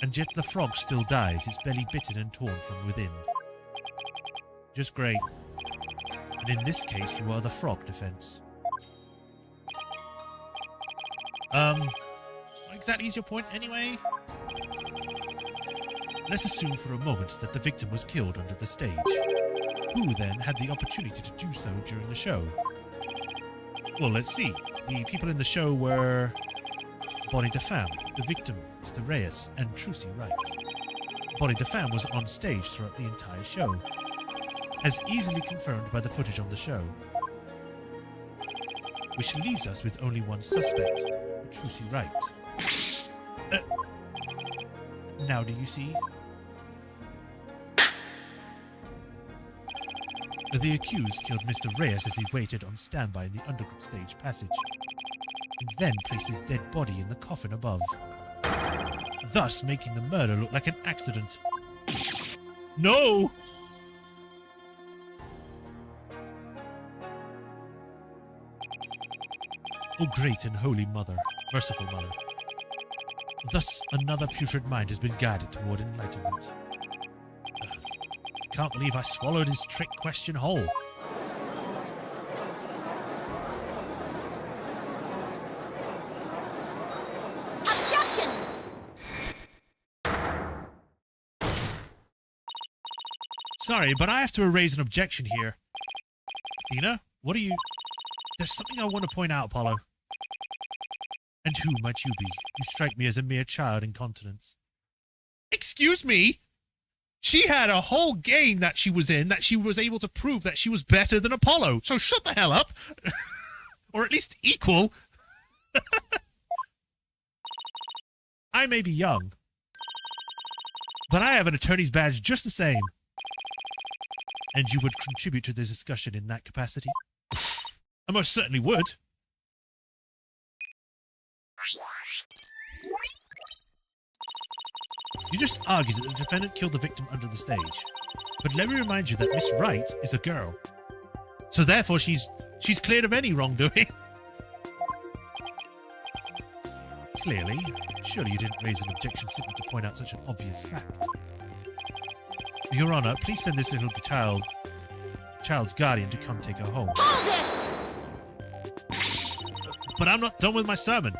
And yet the frog still dies, its belly bitten and torn from within. Just great. And in this case, you are the frog defense. What exactly is your point anyway? Let's assume for a moment that the victim was killed under the stage. Who then had the opportunity to do so during the show? Well, let's see. The people in the show were Bonnie DeFam, the victim, Mr. Reyes, and Trucy Wright. Bonnie DeFam was on stage throughout the entire show, as easily confirmed by the footage on the show. Which leaves us with only one suspect, Trucy Wright. Now do you see? The accused killed Mr. Reyes as he waited on standby in the underground stage passage, and then placed his dead body in the coffin above, thus making the murder look like an accident. No! O great and holy Mother, merciful Mother, thus another putrid mind has been guided toward enlightenment. I can't believe I swallowed his trick question whole. Objection! Sorry, but I have to raise an objection here. Athena, what are you... There's something I want to point out, Apollo. And who might you be? You strike me as a mere child in continence. Excuse me? She had a whole game that she was in that she was able to prove that she was better than Apollo. So shut the hell up. Or at least equal. I may be young, but I have an attorney's badge just the same. And you would contribute to the discussion in that capacity? I most certainly would. You just argued that the defendant killed the victim under the stage. But let me remind you that Miss Wright is a girl. So therefore she's cleared of any wrongdoing. Clearly. Surely you didn't raise an objection simply to point out such an obvious fact. Your Honor, please send this little child's guardian to come take her home. Hold it! But I'm not done with my sermon.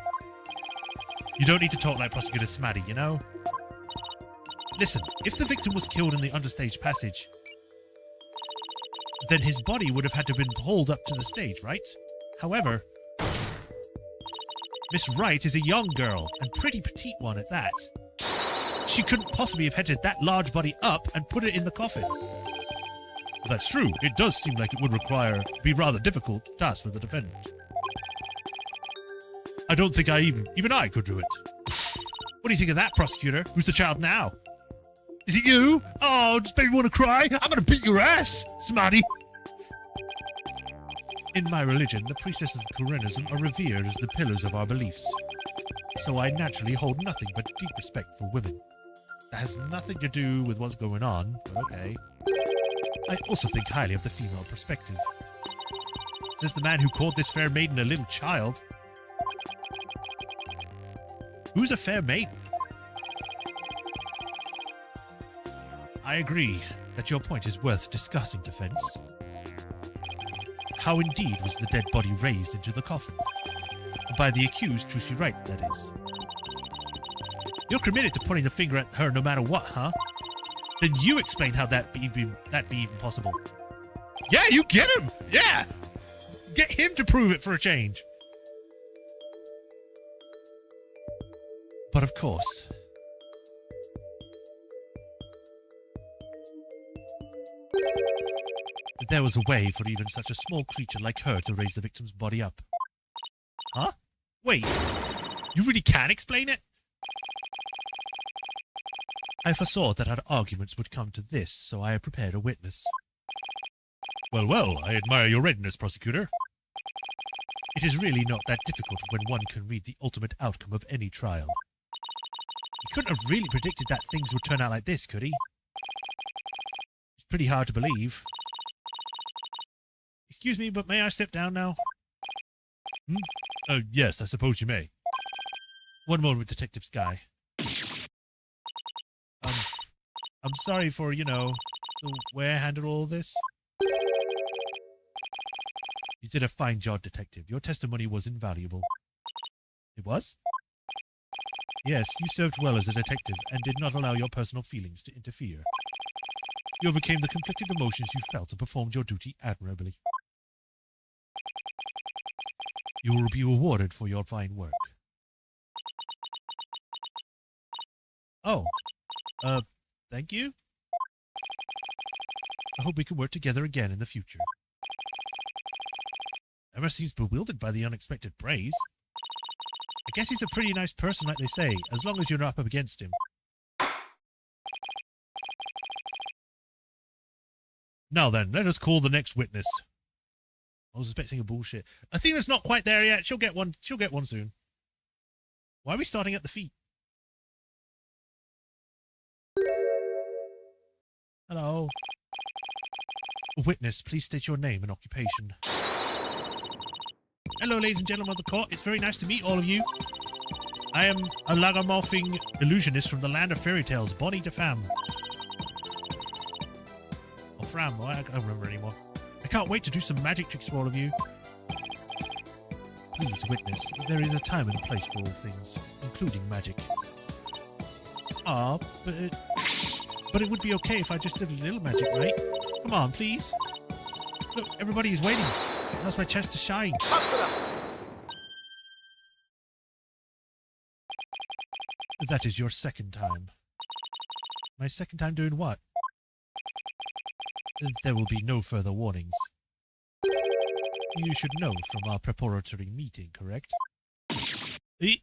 You don't need to talk like Prosecutor Smaddy, you know? Listen, if the victim was killed in the understage passage, then his body would have had to have been hauled up to the stage, right? However, Miss Wright is a young girl, and pretty petite one at that. She couldn't possibly have headed that large body up and put it in the coffin. That's true. It does seem like it would be rather difficult task for the defendant. I don't think even I could do it. What do you think of that, prosecutor? Who's the child now? Is it you? Oh, does baby want to cry? I'm gonna beat your ass, Smarty. In my religion, the priestesses of Khu'rainism are revered as the pillars of our beliefs. So I naturally hold nothing but deep respect for women. That has nothing to do with what's going on, but okay. I also think highly of the female perspective. Says the man who called this fair maiden a little child. Who's a fair maiden? I agree that your point is worth discussing, defense. How indeed was the dead body raised into the coffin? By the accused, Trucy Wright, that is. You're committed to pointing the finger at her no matter what, huh? Then you explain how that be even possible. Yeah, you get him! Yeah! Get him to prove it for a change. But of course, there was a way for even such a small creature like her to raise the victim's body up. Huh? Wait, you really can explain it? I foresaw that our arguments would come to this, so I have prepared a witness. Well, well, I admire your readiness, prosecutor. It is really not that difficult when one can read the ultimate outcome of any trial. He couldn't have really predicted that things would turn out like this, could he? It's pretty hard to believe. Excuse me, but may I step down now? Yes, I suppose you may. One moment, Detective Sky. I'm sorry for, the way I handled all this. You did a fine job, Detective. Your testimony was invaluable. It was? Yes, you served well as a detective and did not allow your personal feelings to interfere. You overcame the conflicted emotions you felt and performed your duty admirably. You will be rewarded for your fine work. Oh, thank you. I hope we can work together again in the future. Emma seems bewildered by the unexpected praise. I guess he's a pretty nice person, like they say, as long as you're not up against him. Now then, let us call the next witness. I was expecting a bullshit. Athena's not quite there yet. She'll get one. She'll get one soon. Why are we starting at the feet? Hello. Witness, please state your name and occupation. Hello, ladies and gentlemen of the court. It's very nice to meet all of you. I am a lagamorphing illusionist from the land of fairy tales, Bonnie de Femme. Or Fram, I don't remember anymore. I can't wait to do some magic tricks for all of you. Please, witness, there is a time and place for all things, including magic. Ah, but it would be okay if I just did a little magic, right? Come on, please. Look, everybody is waiting. Now's my chance to shine. Talk to them. That is your second time. My second time doing what? There will be no further warnings. You should know from our preparatory meeting, correct? Is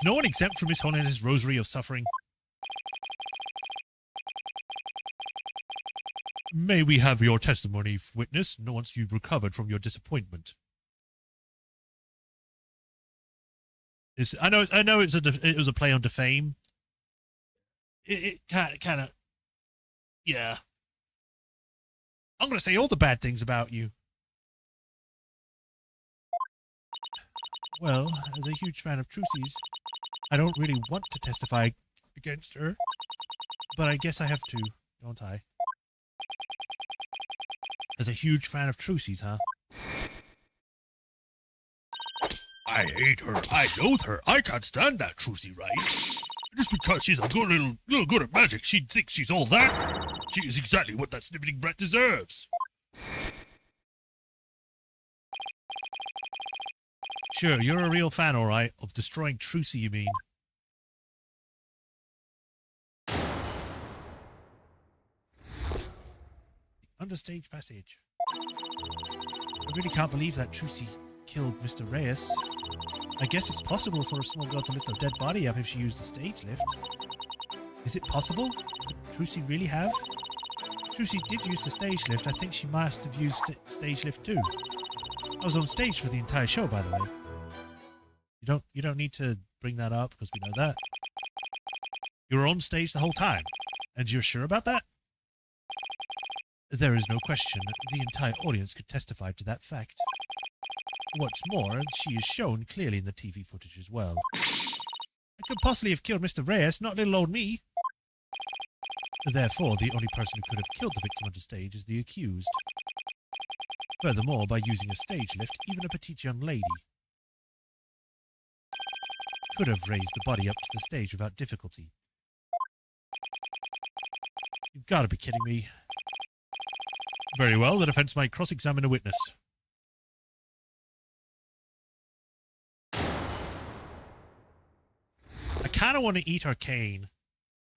no one exempt from His Holiness' rosary of suffering? May we have your testimony, witness, once you've recovered from your disappointment? I know it was a play on defame. It kind of, yeah. I'm going to say all the bad things about you. Well, as a huge fan of Trucy's, I don't really want to testify against her, but I guess I have to, don't I? As a huge fan of Trucy's, huh? I hate her. I loathe her. I can't stand that Trucy, right? Just because she's a good little good at magic, she thinks she's all that. She is exactly what that sniveling brat deserves. Sure, you're a real fan, all right, of destroying Trucy, you mean? Understage passage. I really can't believe that Trucy killed Mr. Reyes. I guess it's possible for a small girl to lift a dead body up if she used a stage lift. Is it possible? Could Trucy really have? Trucy did use the stage lift. I think she must have used stage lift too. I was on stage for the entire show, by the way. You don't need to bring that up because we know that. You were on stage the whole time, and you're sure about that? There is no question. The entire audience could testify to that fact. What's more, she is shown clearly in the TV footage as well. I could possibly have killed Mr. Reyes, not little old me. Therefore, the only person who could have killed the victim on the stage is the accused. Furthermore, by using a stage lift, even a petite young lady could have raised the body up to the stage without difficulty. You've got to be kidding me. Very well, the defense might cross-examine a witness. I kind of want to eat arcane.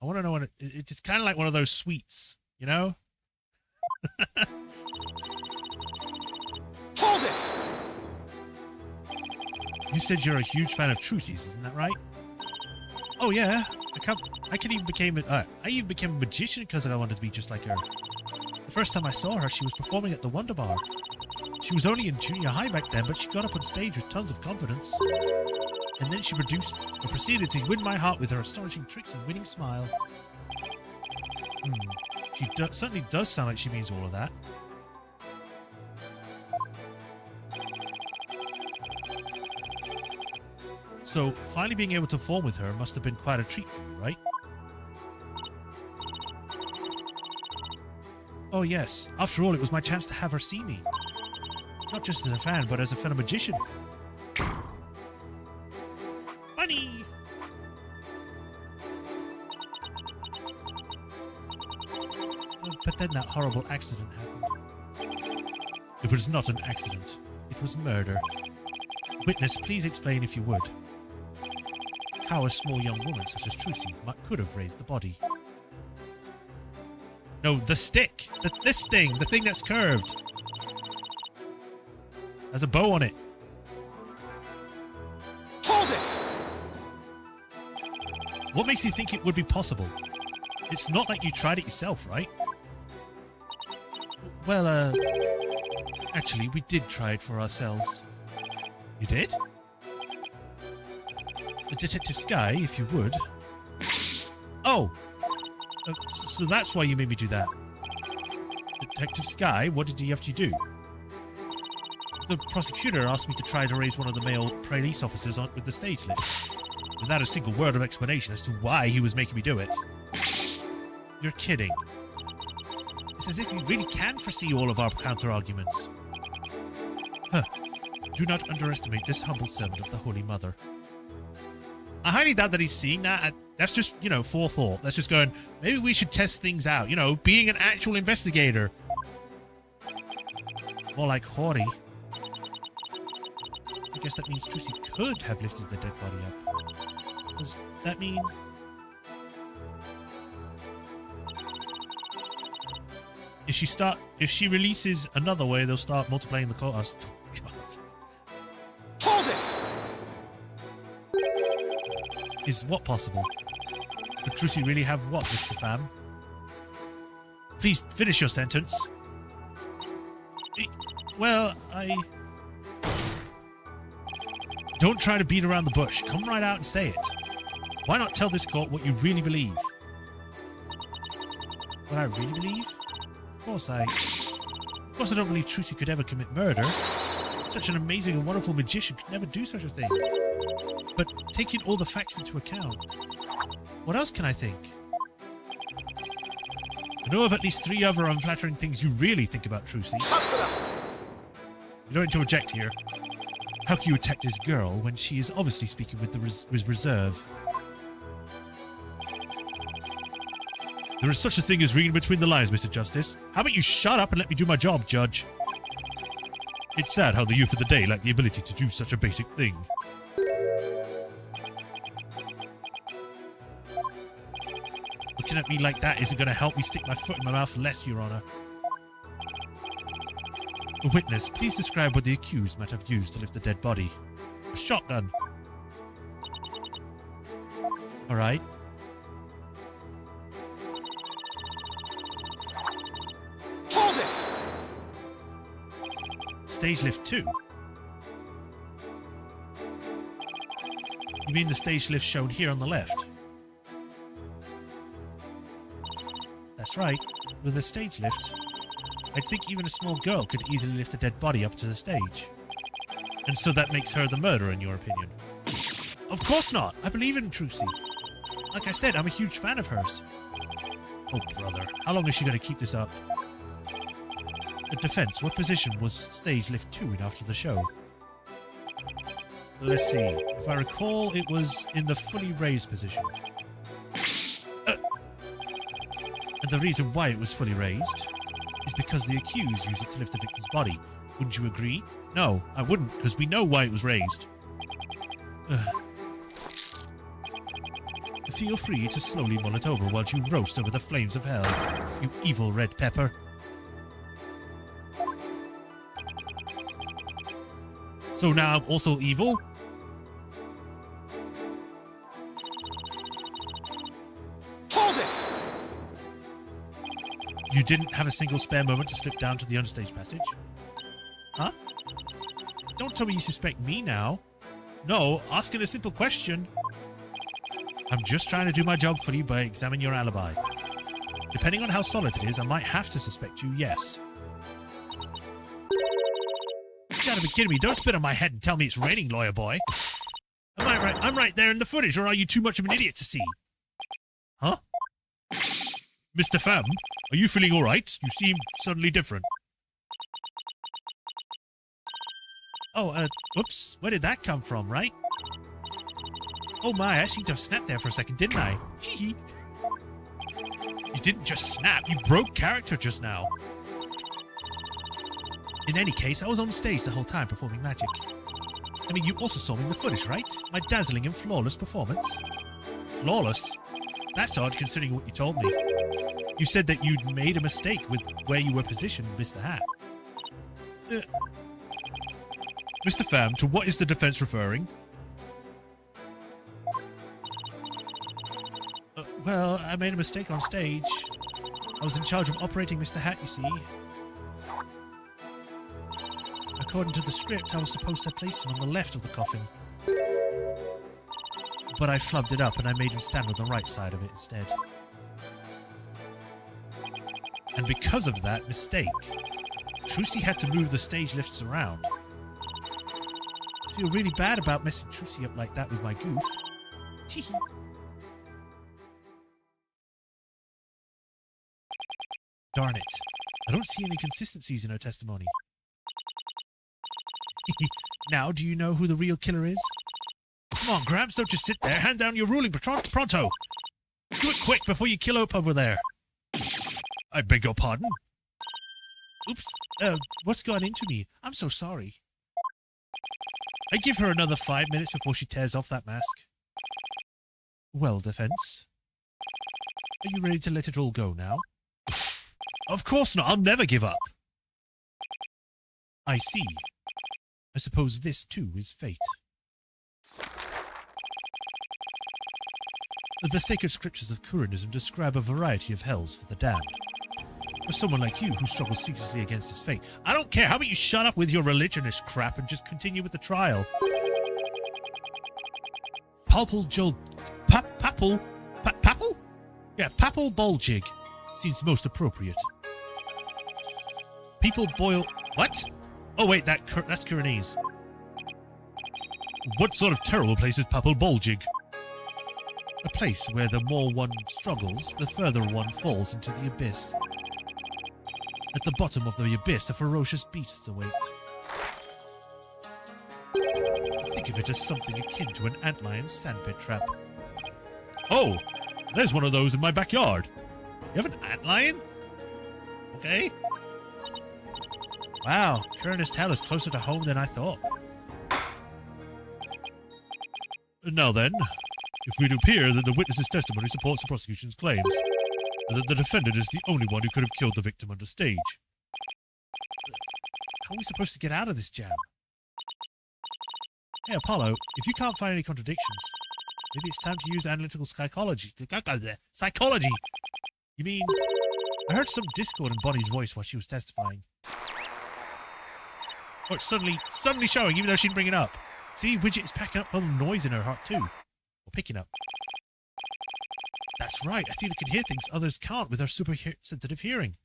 I want to know what it's kind of like one of those sweets, you know? Hold it! You said you're a huge fan of Trucy's, isn't that right? Oh yeah, I even became a magician because I wanted to be just like her. The first time I saw her, she was performing at the Wonder Bar. She was only in junior high back then, but she got up on stage with tons of confidence. And then she proceeded to win my heart with her astonishing tricks and winning smile. She certainly does sound like she means all of that. So, finally being able to perform with her must have been quite a treat for you, right? Oh yes, after all, it was my chance to have her see me. Not just as a fan, but as a fellow magician. Funny! But then that horrible accident happened. It was not an accident. It was murder. Witness, please explain if you would. How a small young woman such as Trucy could have raised the body. No, the stick! This thing! The thing that's curved! Has a bow on it. Hold it! What makes you think it would be possible? It's not like you tried it yourself, right? Well, actually, we did try it for ourselves. You did? Detective Sky, if you would. Oh! So that's why you made me do that. Detective Sky, what did he have to do? The prosecutor asked me to try to raise one of the male police officers on with the stage lift, without a single word of explanation as to why he was making me do it. You're kidding. It's as if you really can foresee all of our counter-arguments. Huh. Do not underestimate this humble servant of the Holy Mother. I highly doubt that he's seeing that. That's just, forethought. That's just going, maybe we should test things out. Being an actual investigator. More like Hori. I guess that means Trucy could have lifted the dead body up. Does that mean... If she releases another way, they'll start multiplying the quotas. Hold it! Is what possible? Could Trucy really have what, Mr. Pham? Please finish your sentence. Well, Don't try to beat around the bush. Come right out and say it. Why not tell this court what you really believe? What I really believe? Of course I don't believe Trucy could ever commit murder. Such an amazing and wonderful magician could never do such a thing. But taking all the facts into account, what else can I think? I know of at least 3 other unflattering things you really think about Trucy. You don't need to object here. How can you attack this girl when she is obviously speaking with reserve? There is such a thing as reading between the lines, Mr. Justice. How about you shut up and let me do my job, Judge? It's sad how the youth of the day lack the ability to do such a basic thing. Looking at me like that isn't going to help me stick my foot in my mouth less, Your Honor. A witness, please describe what the accused might have used to lift the dead body. A shotgun. All right. Hold it! Stage lift 2. You mean the stage lift shown here on the left? That's right. With a stage lift, I'd think even a small girl could easily lift a dead body up to the stage. And so that makes her the murderer, in your opinion? Of course not! I believe in Trucy. Like I said, I'm a huge fan of hers. Oh, brother. How long is she going to keep this up? The defense, what position was stage lift 2 in after the show? Let's see. If I recall, it was in the fully raised position. And the reason why it was fully raised is because the accused used it to lift the victim's body. Wouldn't you agree? No, I wouldn't, because we know why it was raised. Feel free to slowly mull it over while you roast over the flames of hell, you evil red pepper. So now I'm also evil? Hold it! You didn't have a single spare moment to slip down to the unstage passage? Huh? Don't tell me you suspect me now. No, asking a simple question. I'm just trying to do my job for you by examining your alibi. Depending on how solid it is, I might have to suspect you, yes. You gotta be kidding me. Don't spit on my head and tell me it's raining, lawyer boy. Am I right? I'm right there in the footage, or are you too much of an idiot to see? Huh? Mr. Pham, are you feeling alright? You seem suddenly different. Oh, whoops. Where did that come from, right? Oh my, I seem to have snapped there for a second, didn't I? You didn't just snap, you broke character just now. In any case, I was on stage the whole time performing magic. I mean, you also saw me in the footage, right? My dazzling and flawless performance. Flawless? That's odd considering what you told me. You said that you'd made a mistake with where you were positioned, Mr. Hat. Mr. Pham, to what is the defense referring? Well, I made a mistake on stage. I was in charge of operating Mr. Hat, you see. According to the script, I was supposed to place him on the left of the coffin. But I flubbed it up and I made him stand on the right side of it instead. And because of that mistake, Trucy had to move the stage lifts around. I feel really bad about messing Trucy up like that with my goof. Teehee. Darn it. I don't see any consistencies in her testimony. Now, do you know who the real killer is? Come on, Gramps, don't just sit there. Hand down your ruling pronto. Do it quick before you kill Ope over there. I beg your pardon? Oops. What's gone into me? I'm so sorry. I give her another 5 minutes before she tears off that mask. Well, defense. Are you ready to let it all go now? Of course not. I'll never give up. I see. I suppose this, too, is fate. The sacred scriptures of Khu'rainism describe a variety of hells for the damned. For someone like you who struggles ceaselessly against his fate, I don't care. How about you shut up with your religionist crap and just continue with the trial? Papal Boljig seems most appropriate. People boil... What? Oh, wait, that's Khu'rainese. What sort of terrible place is Papal Boljig? A place where the more one struggles, the further one falls into the abyss. At the bottom of the abyss, the ferocious beasts await. Think of it as something akin to an antlion sandpit trap. Oh, there's one of those in my backyard. You have an antlion? Okay. Wow, Khu'rainist hell is closer to home than I thought. Now then, if it would appear that the witness's testimony supports the prosecution's claims, and that the defendant is the only one who could have killed the victim under stage. How are we supposed to get out of this jam? Hey, Apollo, if you can't find any contradictions, maybe it's time to use analytical psychology. Psychology! You mean... I heard some discord in Bonnie's voice while she was testifying. Oh, it's suddenly showing, even though she didn't bring it up. See, Widget is packing up a little noise in her heart, too. Or picking up. That's right, Athena can hear things others can't with her super sensitive hearing.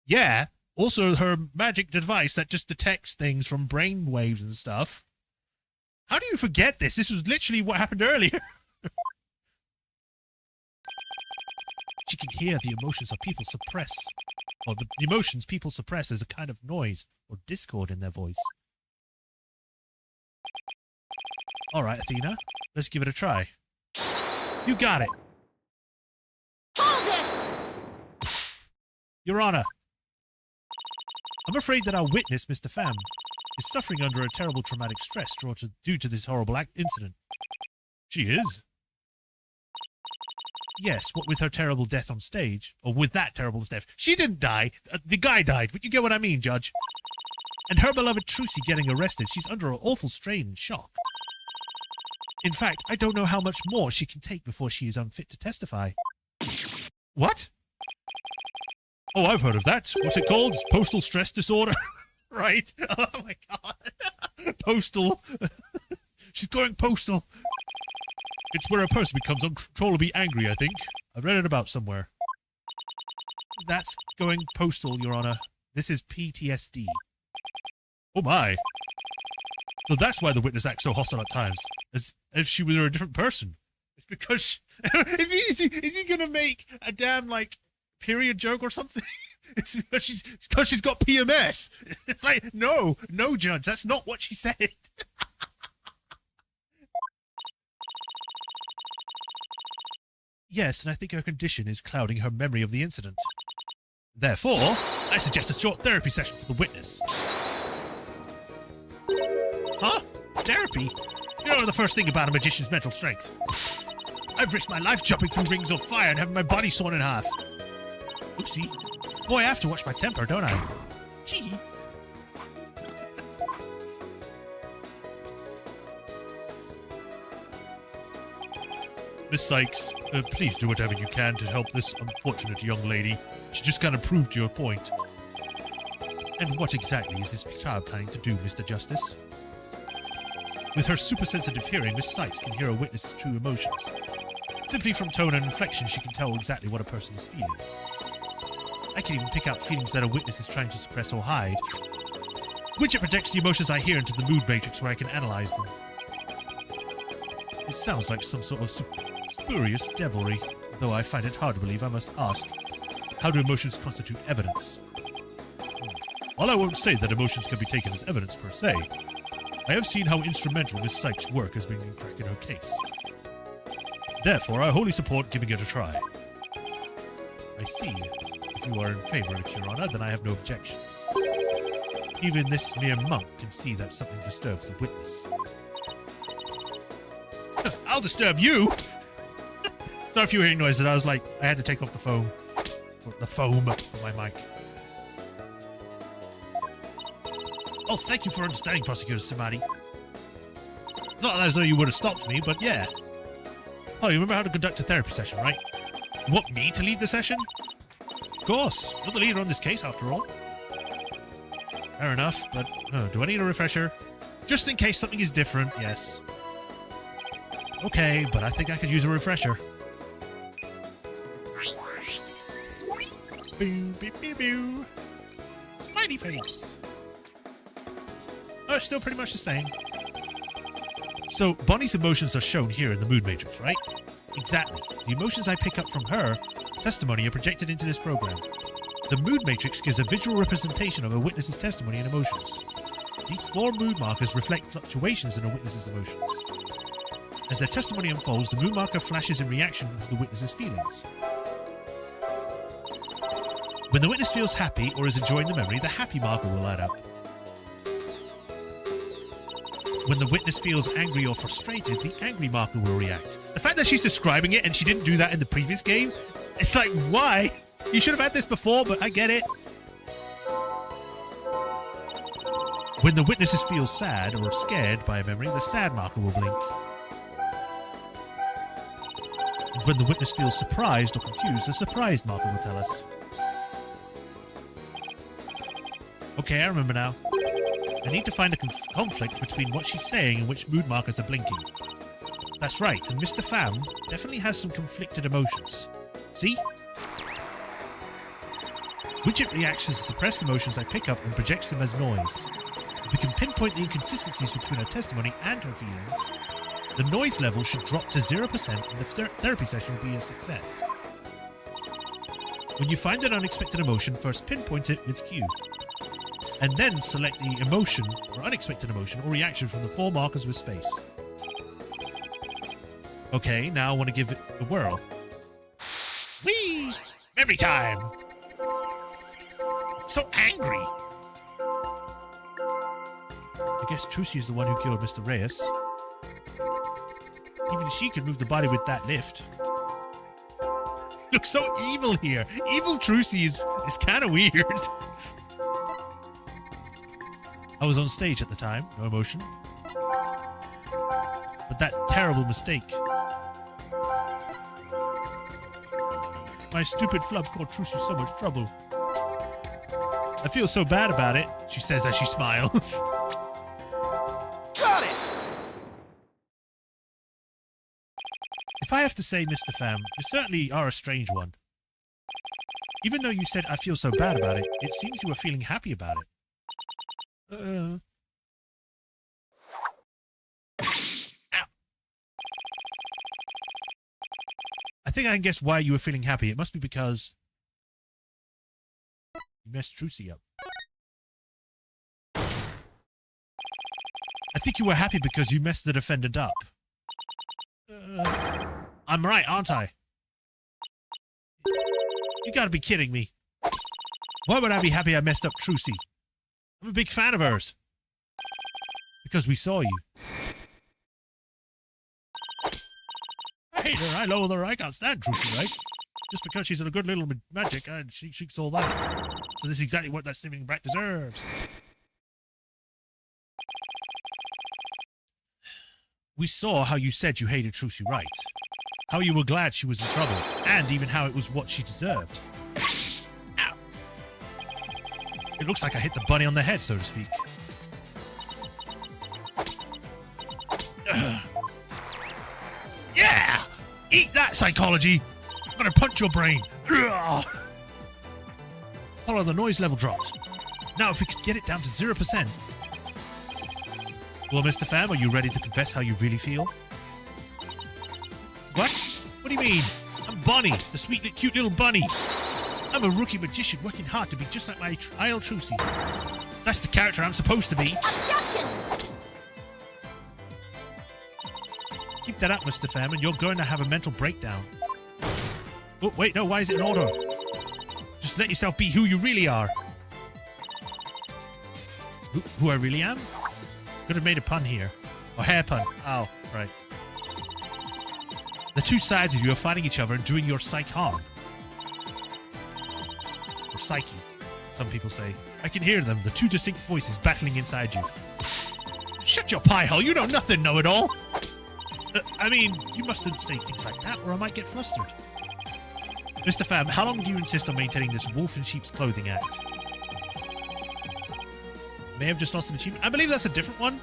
Yeah, also her magic device that just detects things from brain waves and stuff. How do you forget this? This was literally what happened earlier. She can hear the emotions of people suppress, or the emotions people suppress as a kind of noise or discord in their voice. All right, Athena, let's give it a try. You got it. Hold it! Your Honor, I'm afraid that our witness, Mr. Pham, is suffering under a terrible traumatic stress due to this horrible incident. She is? Yes, what with her terrible death on stage, or with that terrible death. She didn't die. The guy died, but you get what I mean, Judge. And her beloved Trucy getting arrested, she's under an awful strain and shock. In fact, I don't know how much more she can take before she is unfit to testify. What? Oh, I've heard of that. What's it called? Postal stress disorder? Right. Oh my god. Postal. She's going postal. It's where a person becomes uncontrollably angry, I think. I've read it about somewhere. That's going postal, Your Honor. This is PTSD. Oh my. So that's why the witness acts so hostile at times, as if she were a different person. It's because... is he gonna make a damn, like, period joke or something? It's because she's got PMS. Like, no, Judge, that's not what she said. Yes, and I think her condition is clouding her memory of the incident. Therefore, I suggest a short therapy session for the witness. Huh? Therapy? You know the first thing about a magician's mental strength. I've risked my life jumping through rings of fire and having my body sawn in half. Oopsie. Boy, I have to watch my temper, don't I? Gee. Miss Sykes, please do whatever you can to help this unfortunate young lady. She just kind of proved your point. And what exactly is this child planning to do, Mr. Justice? With her super-sensitive hearing, Miss Sykes can hear a witness's true emotions. Simply from tone and inflection, she can tell exactly what a person is feeling. I can even pick out feelings that a witness is trying to suppress or hide, which it projects the emotions I hear into the mood matrix where I can analyze them. It sounds like some sort of spurious devilry, though I find it hard to believe I must ask, how do emotions constitute evidence? While I won't say that emotions can be taken as evidence per se, I have seen how instrumental Miss Sykes' work has been in cracking her case. Therefore, I wholly support giving it a try. I see. If you are in favor of it, Your Honor, then I have no objections. Even this mere monk can see that something disturbs the witness. I'll disturb you! Sorry if you were hearing noises. I was like, I had to take off the foam. Or the foam for my mic. Oh, thank you for understanding, Prosecutor Samadi. Not as though you would have stopped me, but yeah. Oh, you remember how to conduct a therapy session, right? You want me to lead the session? Of course. You're the leader on this case, after all. Fair enough, but do I need a refresher? Just in case something is different, yes. Okay, but I think I could use a refresher. Boo, boo, boo, boo. Smiley face. Oh, it's still pretty much the same. So, Bonnie's emotions are shown here in the mood matrix, right? Exactly. The emotions I pick up from her testimony are projected into this program. The mood matrix gives a visual representation of a witness's testimony and emotions. These 4 mood markers reflect fluctuations in a witness's emotions. As their testimony unfolds, the mood marker flashes in reaction to the witness's feelings. When the witness feels happy or is enjoying the memory, the happy marker will light up. When the witness feels angry or frustrated, the angry marker will react. The fact that she's describing it and she didn't do that in the previous game, it's like, why? You should have had this before, but I get it. When the witness feels sad or scared by a memory, the sad marker will blink. And when the witness feels surprised or confused, the surprised marker will tell us. Okay, I remember now. I need to find a conflict between what she's saying and which mood markers are blinking. That's right, and Mr. Pham definitely has some conflicted emotions. See? Widget reactions to suppressed emotions I pick up and projects them as noise. If we can pinpoint the inconsistencies between her testimony and her feelings, the noise level should drop to 0% and the therapy session will be a success. When you find an unexpected emotion, first pinpoint it with Q. And then select the emotion, or unexpected emotion, or reaction from the 4 markers with space. Okay, now I want to give it a whirl. Whee! Memory time! So angry! I guess Trucy is the one who killed Mr. Reyes. Even she could move the body with that lift. Looks so evil here. Evil Trucy is kind of weird. I was on stage at the time, no emotion. But that terrible mistake. My stupid flub caused Trucy so much trouble. I feel so bad about it, she says as she smiles. Got it! If I have to say, Mr. Pham, you certainly are a strange one. Even though you said I feel so bad about it, it seems you were feeling happy about it. Ow. I think I can guess why you were feeling happy. It must be because you messed Trucy up. I think you were happy because you messed the defendant up. I'm right, aren't I? You gotta be kidding me. Why would I be happy I messed up Trucy? I'm a big fan of hers. Because we saw you. I hate her, I loathe her, I can't stand Trucy, right? Just because she's a good little magic, and she's all that. So this is exactly what that sniveling brat deserves. We saw how you said you hated Trucy, right? How you were glad she was in trouble, and even how it was what she deserved. Ow. It looks like I hit the bunny on the head, so to speak. Ugh. Yeah! Eat that, psychology! I'm gonna punch your brain! Ugh. Follow, the noise level dropped. Now if we could get it down to 0%. Well, Mr. Pham, are you ready to confess how you really feel? What? What do you mean? I'm Bonnie, the sweet, cute little bunny. I'm a rookie magician working hard to be just like my idol Trucy. That's the character I'm supposed to be. Objection! Keep that up, Mr. Pham, and you're going to have a mental breakdown. Oh, wait, no, why is it in order? Just let yourself be who you really are. Who I really am? Could have made a pun here. Or hair pun. Oh, right. The two sides of you are fighting each other and doing your psych harm. Or psyche, some people say. I can hear them, the two distinct voices battling inside you. Shut your pie hole, you know nothing, know-it-all! I mean, you mustn't say things like that, or I might get flustered. Mr. Pham, how long do you insist on maintaining this wolf in sheep's clothing act? May have just lost an achievement. I believe that's a different one.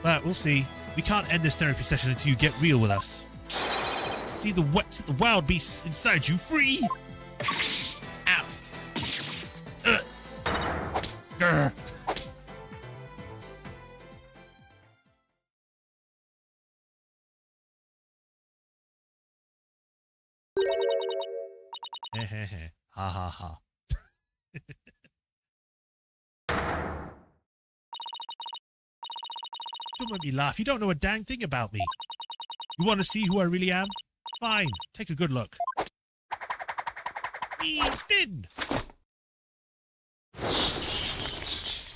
But we'll see. We can't end this therapy session until you get real with us. Set the wild beasts inside you free. Ow. Grr. Ha ha ha. Don't make me laugh. You don't know a dang thing about me. You want to see who I really am? Fine. Take a good look. Me spin.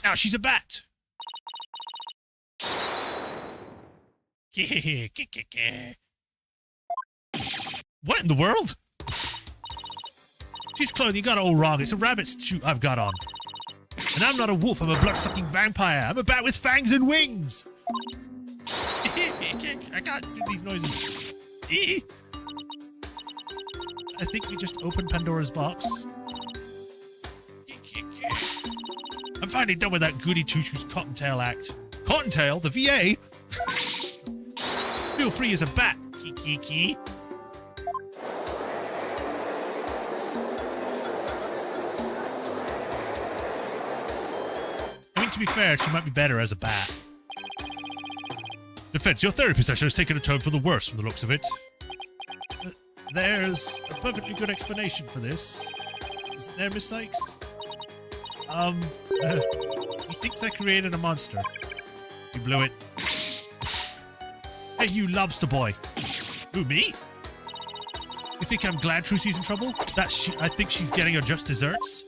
Now she's a bat. What in the world? She's clothing, you got it all wrong. It's a rabbit's shoot I've got on. And I'm not a wolf, I'm a blood-sucking vampire. I'm a bat with fangs and wings. I can't do these noises. I think we just opened Pandora's box. I'm finally done with that goody two-shoes cottontail act. Cottontail? The VA? Feel free as a bat, kiki. I mean, to be fair, she might be better as a bat. Defense, your therapy session has taken a turn for the worse from the looks of it. There's a perfectly good explanation for this. Isn't there, Miss Sykes? He thinks I created a monster. You blew it. Hey, you lobster boy. Who, me? You think I'm glad Trucy's in trouble? I think she's getting her just desserts?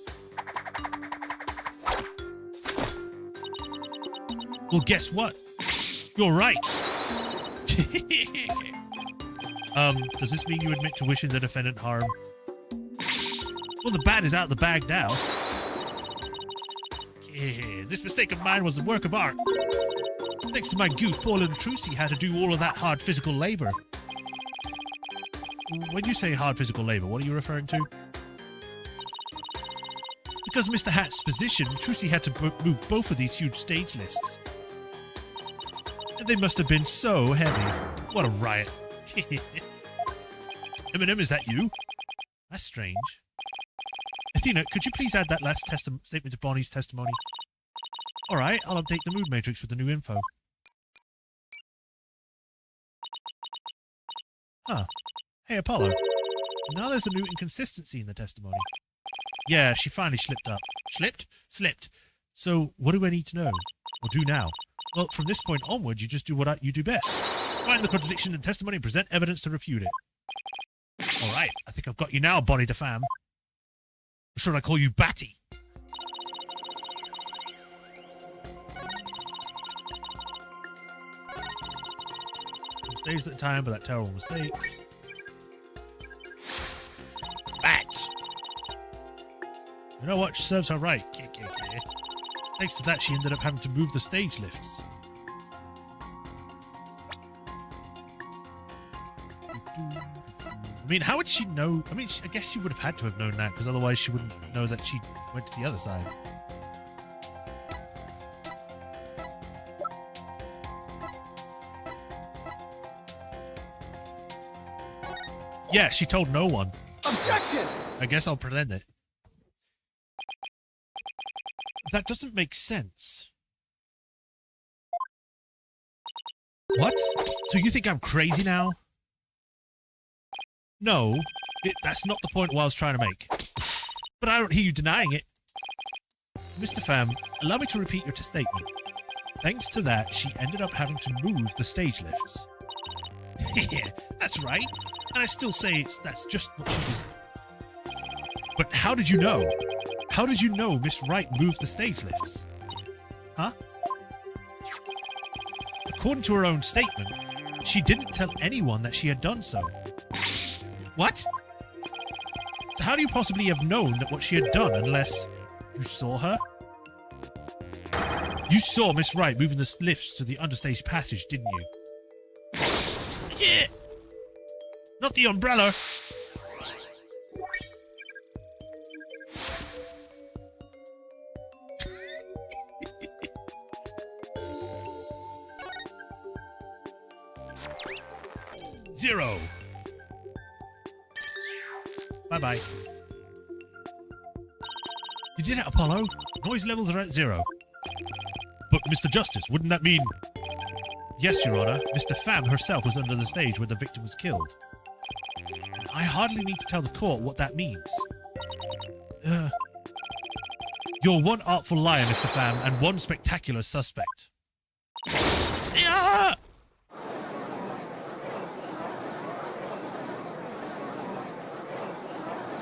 Well, guess what? You're right. Does this mean you admit to wishing the defendant harm? Well, the bat is out of the bag now. This mistake of mine was a work of art. Thanks to my goof, poor little Trucy had to do all of that hard physical labor. When you say hard physical labor, what are you referring to? Because of Mr. Hat's position, Trucy had to move both of these huge stage lifts. And they must have been so heavy. What a riot. Eminem, is that you? That's strange. Athena, could you please add that last statement to Bonnie's testimony? Alright, I'll update the mood matrix with the new info. Huh. Hey, Apollo. Now there's a new inconsistency in the testimony. Yeah, she finally slipped up. Slipped? Slipped. So, what do I need to know? Or do now? Well, from this point onward, you just do what you do best. Find the contradiction in the testimony and present evidence to refute it. Alright, I think I've got you now, Bonnie DeFam. Or should I call you Batty? One stage at a time, but that terrible mistake. Bat! You know what? She serves her right. Thanks to that, she ended up having to move the stage lifts. I mean, how would she know? I mean, I guess she would have had to have known that, because otherwise she wouldn't know that she went to the other side. Yeah, she told no one. Objection! I guess I'll pretend it. That doesn't make sense. What? So you think I'm crazy now? No, that's not the point what I was trying to make. But I don't hear you denying it. Mr. Pham, allow me to repeat your statement. Thanks to that, she ended up having to move the stage lifts. Yeah, that's right. And I still say that's just what she does. But how did you know? How did you know Miss Wright moved the stage lifts? Huh? According to her own statement, she didn't tell anyone that she had done so. What? So how do you possibly have known that what she had done unless you saw her? You saw Miss Wright moving the lifts to the understage passage, didn't you? Yeah! Not the umbrella! Zero! Bye-bye. You did it, Apollo. Noise levels are at 0. But, Mr. Justice, wouldn't that mean... Yes, Your Honor. Mr. Pham herself was under the stage where the victim was killed. I hardly need to tell the court what that means. You're one artful liar, Mr. Pham, and one spectacular suspect. Yeah!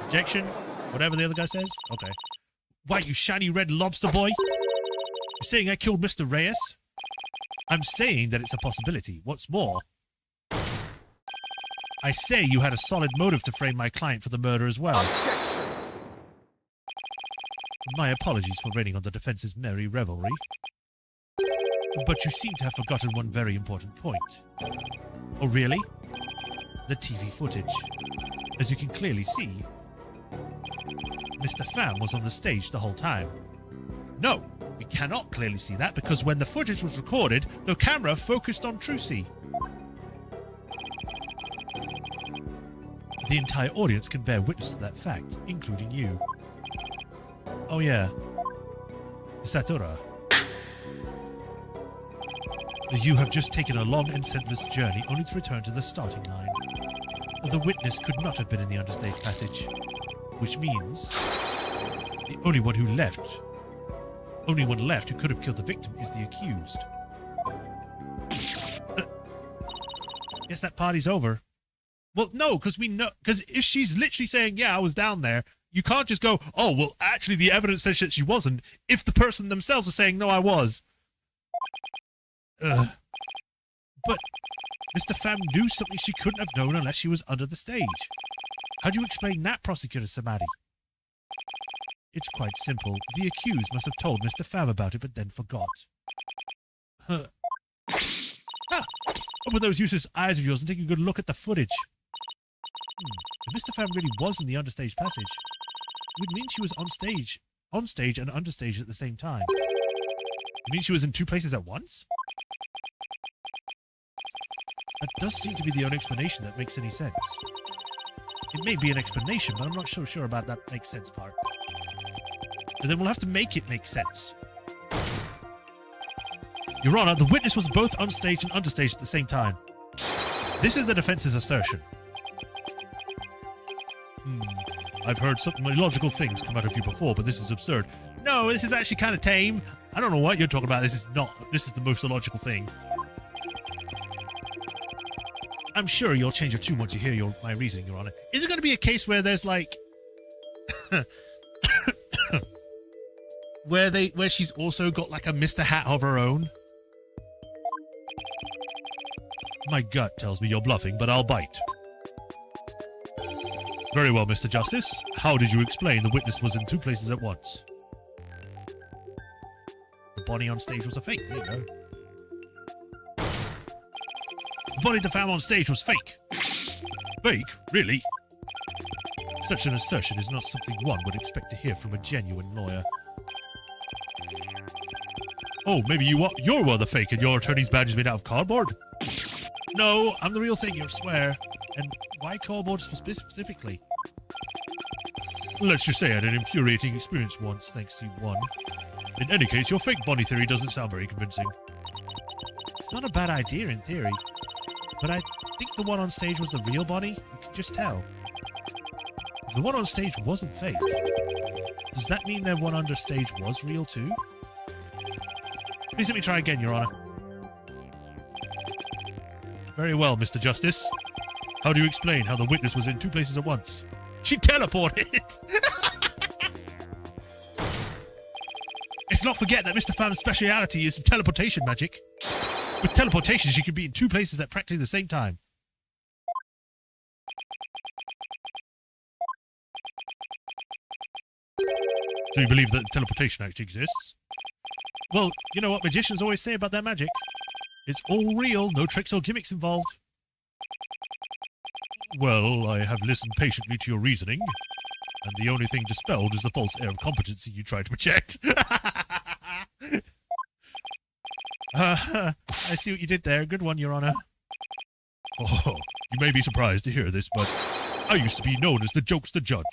Objection? Whatever the other guy says? Okay. Why, you shiny red lobster boy? You're saying I killed Mr. Reyes? I'm saying that it's a possibility. What's more, I say you had a solid motive to frame my client for the murder as well. Objection! My apologies for raining on the defense's merry revelry. But you seem to have forgotten one very important point. Oh, really? The TV footage. As you can clearly see, Mr. Pham was on the stage the whole time. No, we cannot clearly see that because when the footage was recorded, the camera focused on Trucy. The entire audience can bear witness to that fact, including you. Oh yeah, Satora. You have just taken a long and senseless journey only to return to the starting line. The witness could not have been in the understage passage, which means the only one left who could have killed the victim is the accused. Guess that party's over. Well, no, because we know, because if she's literally saying, yeah, I was down there, you can't just go, oh, well, actually the evidence says that she wasn't, if the person themselves are saying, no, I was. But Mr. Pham knew something she couldn't have known unless she was under the stage. How do you explain that, Prosecutor Samadhi? It's quite simple. The accused must have told Mr. Pham about it, but then forgot. Huh. Ah! Open those useless eyes of yours and take a good look at the footage. If Mr. Pham really was in the understage passage, it would mean she was on stage and understage at the same time. It means she was in two places at once? That does seem to be the only explanation that makes any sense. It may be an explanation, but I'm not so sure about that makes sense part. So then we'll have to make it make sense. Your Honor, the witness was both onstage and understage at the same time. This is the defense's assertion. I've heard some illogical things come out of you before, but this is absurd. No, this is actually kind of tame. I don't know what you're talking about. This is the most illogical thing. I'm sure you'll change your tune once you hear my reasoning, Your Honor. Is it going to be a case where there's like... where she's also got like a Mr. Hat of her own? My gut tells me you're bluffing, but I'll bite. Very well, Mr. Justice. How did you explain the witness was in two places at once? The body on stage was a fake. There you go. The body they found on stage was fake. Fake? Really? Such an assertion is not something one would expect to hear from a genuine lawyer. Oh, maybe you're the fake and your attorney's badge is made out of cardboard? No, I'm the real thing, you swear. And why cardboard specifically? Let's just say I had an infuriating experience once, thanks to one. In any case, your fake Bonnie theory doesn't sound very convincing. It's not a bad idea in theory, but I think the one on stage was the real Bonnie. You can just tell. If the one on stage wasn't fake, does that mean their one under stage was real too? Please let me try again, Your Honor. Very well, Mr. Justice. How do you explain how the witness was in two places at once? She teleported! Let's not forget that Mr. Pham's speciality is teleportation magic. With teleportation, she can be in two places at practically the same time. So you believe that teleportation actually exists? Well, you know what magicians always say about their magic. It's all real, no tricks or gimmicks involved. Well, I have listened patiently to your reasoning, and the only thing dispelled is the false air of competency you try to project. I see what you did there. Good one, Your Honor. Oh, you may be surprised to hear this, but I used to be known as the jokester judge.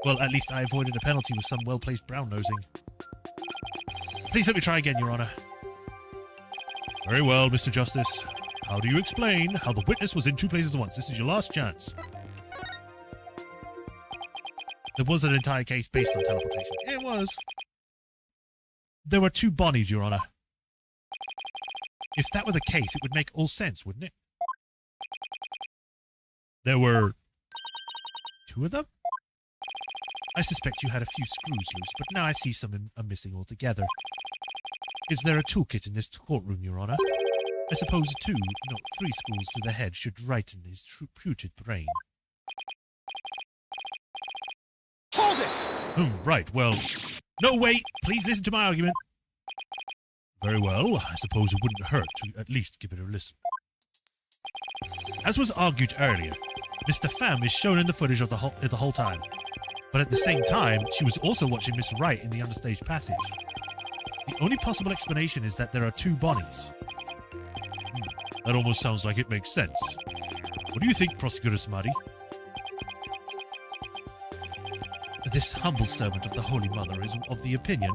Well, at least I avoided a penalty with some well-placed brown-nosing. Please let me try again, Your Honor. Very well, Mr. Justice. How do you explain how the witness was in two places at once? This is your last chance. There was an entire case based on teleportation. It was. There were two Bonnies, Your Honor. If that were the case, it would make all sense, wouldn't it? There were two of them? I suspect you had a few screws loose, but now I see some are missing altogether. Is there a toolkit in this courtroom, Your Honor? I suppose 2, not 3 schools to the head should righten his putrid brain. Hold it! Right, well... No, wait! Please listen to my argument. Very well, I suppose it wouldn't hurt to at least give it a listen. As was argued earlier, Mr. Pham is shown in the footage of the whole time. But at the same time, she was also watching Miss Wright in the understage passage. The only possible explanation is that there are two Bonnies. That almost sounds like it makes sense. What do you think, Prosecutor Samadhi? This humble servant of the Holy Mother is of the opinion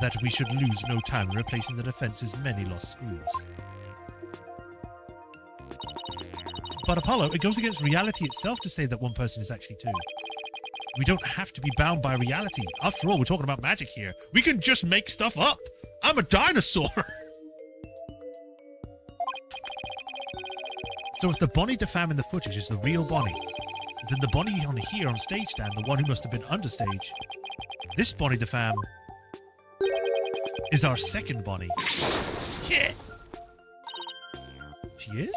that we should lose no time in replacing the defense's many lost screws. But Apollo, it goes against reality itself to say that one person is actually two. We don't have to be bound by reality. After all, we're talking about magic here. We can just make stuff up. I'm a dinosaur. So if the Bonnie de Pham in the footage is the real Bonnie, then the Bonnie on here on stage stand, the one who must have been understage, this Bonnie de Pham is our second Bonnie. Yeah. She is?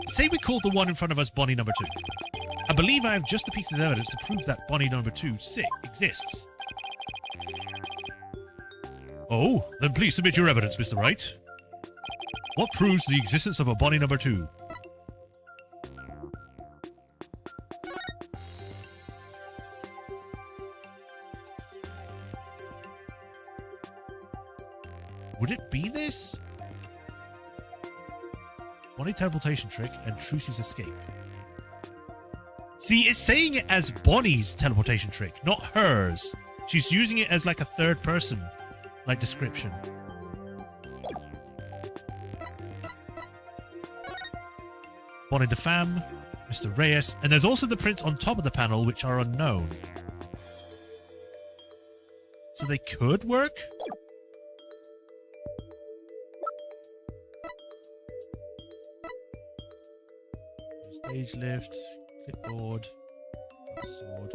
Say we called the one in front of us Bonnie number 2. I believe I have just a piece of evidence to prove that Bonnie number 2 exists. Oh, then please submit your evidence, Mr. Wright. What proves the existence of a Bonnie number 2? Would it be this? Bonnie teleportation trick and Trucy's escape. See, it's saying it as Bonnie's teleportation trick, not hers. She's using it as like a third person, like description. Bonnie de Femme, Mr. Reyes, and there's also the prints on top of the panel which are unknown. So they could work? Stage lift, clipboard, sword.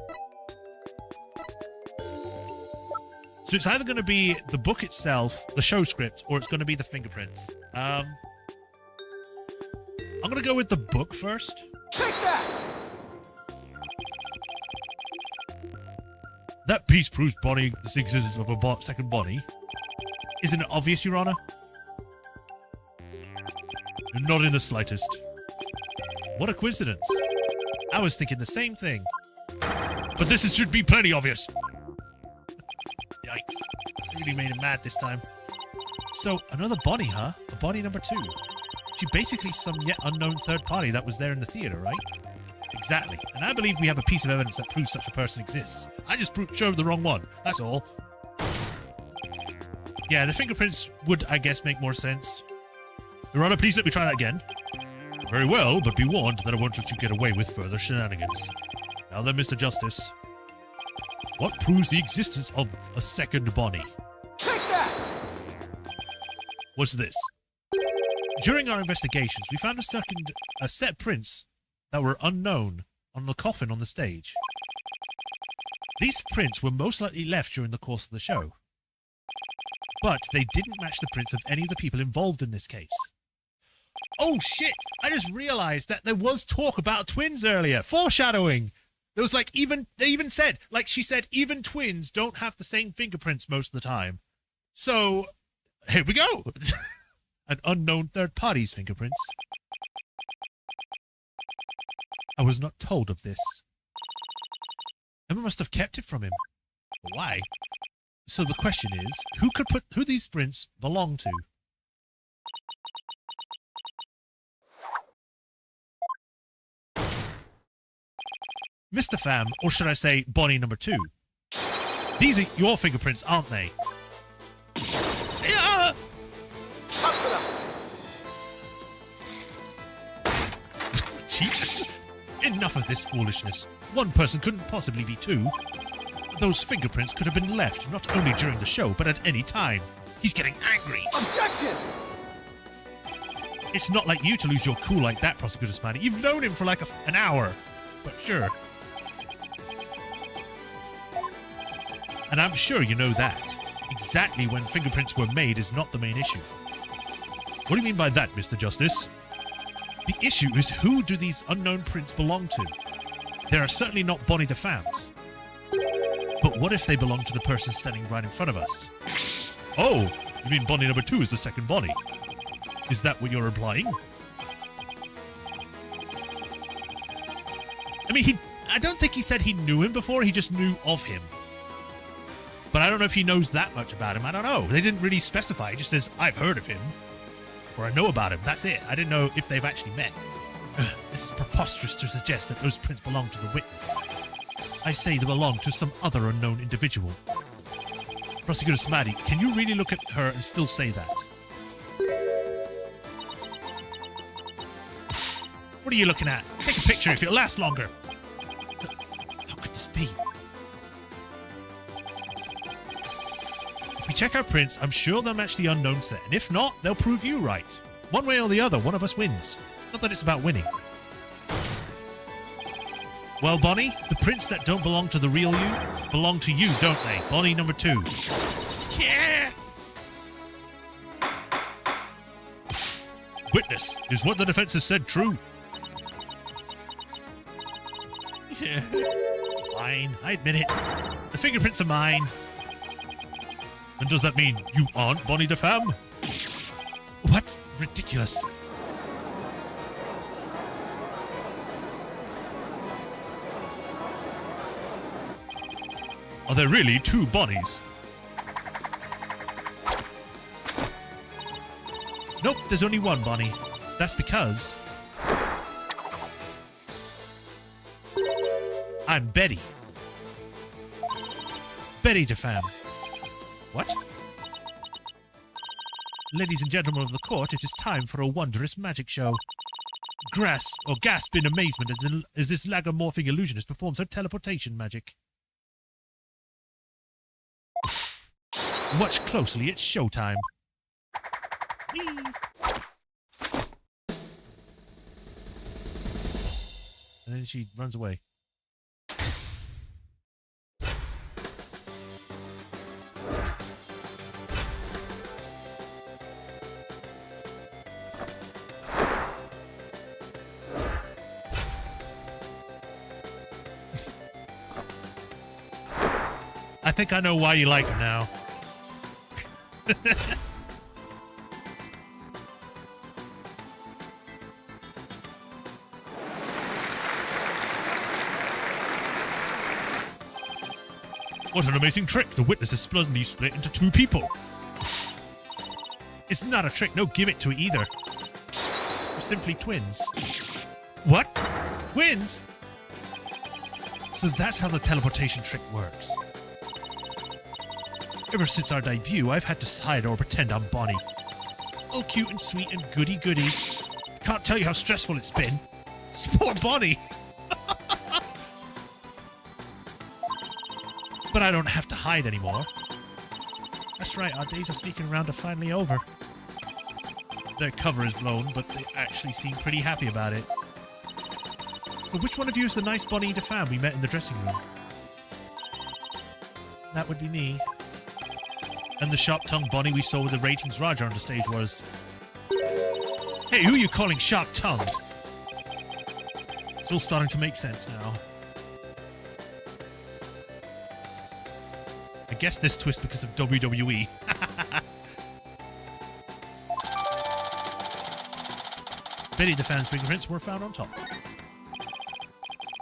So it's either going to be the book itself, the show script, or it's going to be the fingerprints. I'm going to go with the book first. Take that! That piece proves Bonnie the existence of a second Bonnie. Isn't it obvious, Your Honor? Not in the slightest. What a coincidence. I was thinking the same thing. But this should be plenty obvious. Yikes. Really made him mad this time. So, another Bonnie, huh? A Bonnie number 2. She basically some yet unknown third party that was there in the theater, right? Exactly. And I believe we have a piece of evidence that proves such a person exists. I just showed the wrong one. That's all. Yeah, the fingerprints would, I guess, make more sense. Your Honor, please let me try that again. Very well, but be warned that I won't let you get away with further shenanigans. Now then, Mr. Justice. What proves the existence of a second Bonnie? Take that! What's this? During our investigations, we found a set of prints that were unknown on the coffin on the stage. These prints were most likely left during the course of the show. But they didn't match the prints of any of the people involved in this case. Oh shit! I just realized that there was talk about twins earlier. Foreshadowing! There was like they even said, like she said, even twins don't have the same fingerprints most of the time. So, here we go! An unknown third party's fingerprints. I was not told of this. Emma must have kept it from him. But why? So the question is, who these prints belong to? Mr. Pham, or should I say Bonnie number 2? These are your fingerprints, aren't they? Yeah! Shut to them! Jesus! Enough of this foolishness. One person couldn't possibly be 2. Those fingerprints could have been left not only during the show, but at any time. He's getting angry. Objection! It's not like you to lose your cool like that, Prosecutor Smitey. You've known him for like an hour. But sure. And I'm sure you know that. Exactly when fingerprints were made is not the main issue. What do you mean by that, Mr. Justice? The issue is who do these unknown prints belong to? They are certainly not Bonnie de Fam's. But what if they belong to the person standing right in front of us? Oh, you mean Bonnie number 2 is the second Bonnie? Is that what you're implying? I mean, I don't think he said he knew him before, he just knew of him. But I don't know if he knows that much about him. I don't know. They didn't really specify. He just says, I've heard of him. Or I know about him. That's it. I didn't know if they've actually met. This is preposterous to suggest that those prints belong to the witness. I say they belong to some other unknown individual. Prosecutor Smitey, can you really look at her and still say that? What are you looking at? Take a picture if it'll last longer. How could this be? If we check our prints, I'm sure they'll match the unknown set. And if not, they'll prove you right. One way or the other, one of us wins. Not that it's about winning. Well, Bonnie, the prints that don't belong to the real you belong to you, don't they? Bonnie number 2. Yeah! Witness, is what the defense has said true? Fine, I admit it. The fingerprints are mine. And does that mean you aren't Bonnie DeFam? What? Ridiculous. Are there really two Bonnies? Nope, there's only one Bonnie. That's because I'm Betty. Betty DeFam. What? Ladies and gentlemen of the court, it is time for a wondrous magic show. Gasp in amazement as this lagomorphing illusionist performs her teleportation magic. Watch closely, it's showtime. Whee! And then she runs away. I think I know why you like her now. What an amazing trick! The witness is suddenly split into two people. It's not a trick, no gimmick to it either. We're simply twins. What? Twins? So that's how the teleportation trick works. Ever since our debut, I've had to hide or pretend I'm Bonnie. All cute and sweet and goody-goody. Can't tell you how stressful it's been. Poor Bonnie! But I don't have to hide anymore. That's right, our days of sneaking around are finally over. Their cover is blown, but they actually seem pretty happy about it. So which one of you is the nice Bonnie DeFam we met in the dressing room? That would be me. And the sharp-tongued Bonnie we saw with the ratings Roger on the stage was... Hey, who are you calling sharp-tongued? It's all starting to make sense now. I guess this twist because of WWE. Betty DeFam's fingerprints were found on top.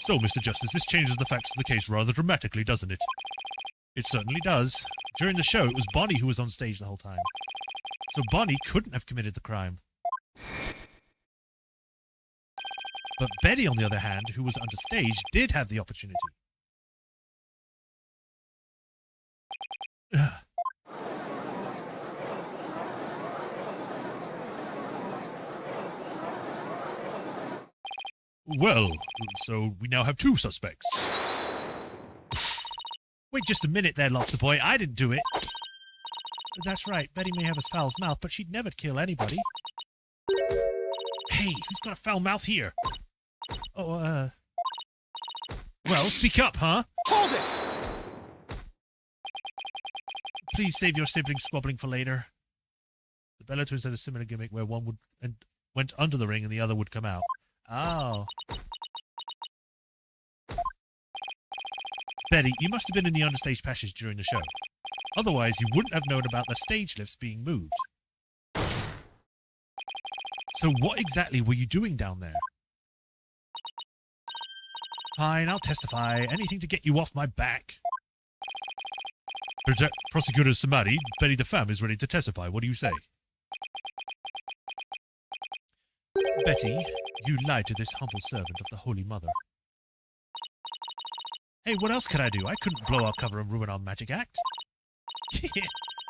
So, Mr. Justice, this changes the facts of the case rather dramatically, doesn't it? It certainly does. During the show, it was Bonnie who was on stage the whole time. So Bonnie couldn't have committed the crime. But Betty, on the other hand, who was under stage, did have the opportunity. Well, so we now have two suspects. Wait just a minute there, Lobster Boy. I didn't do it. That's right. Betty may have a foul mouth, but she'd never kill anybody. Hey, who's got a foul mouth here? Oh, Well, speak up, huh? Hold it! Please save your sibling squabbling for later. The Bella twins had a similar gimmick where one went under the ring and the other would come out. Oh. Betty, you must have been in the understage passage during the show. Otherwise, you wouldn't have known about the stage lifts being moved. So what exactly were you doing down there? Fine, I'll testify. Anything to get you off my back. Prosecutor Samadi, Betty DeFam is ready to testify. What do you say? Betty, you lied to this humble servant of the Holy Mother. Hey, what else could I do? I couldn't blow our cover and ruin our magic act.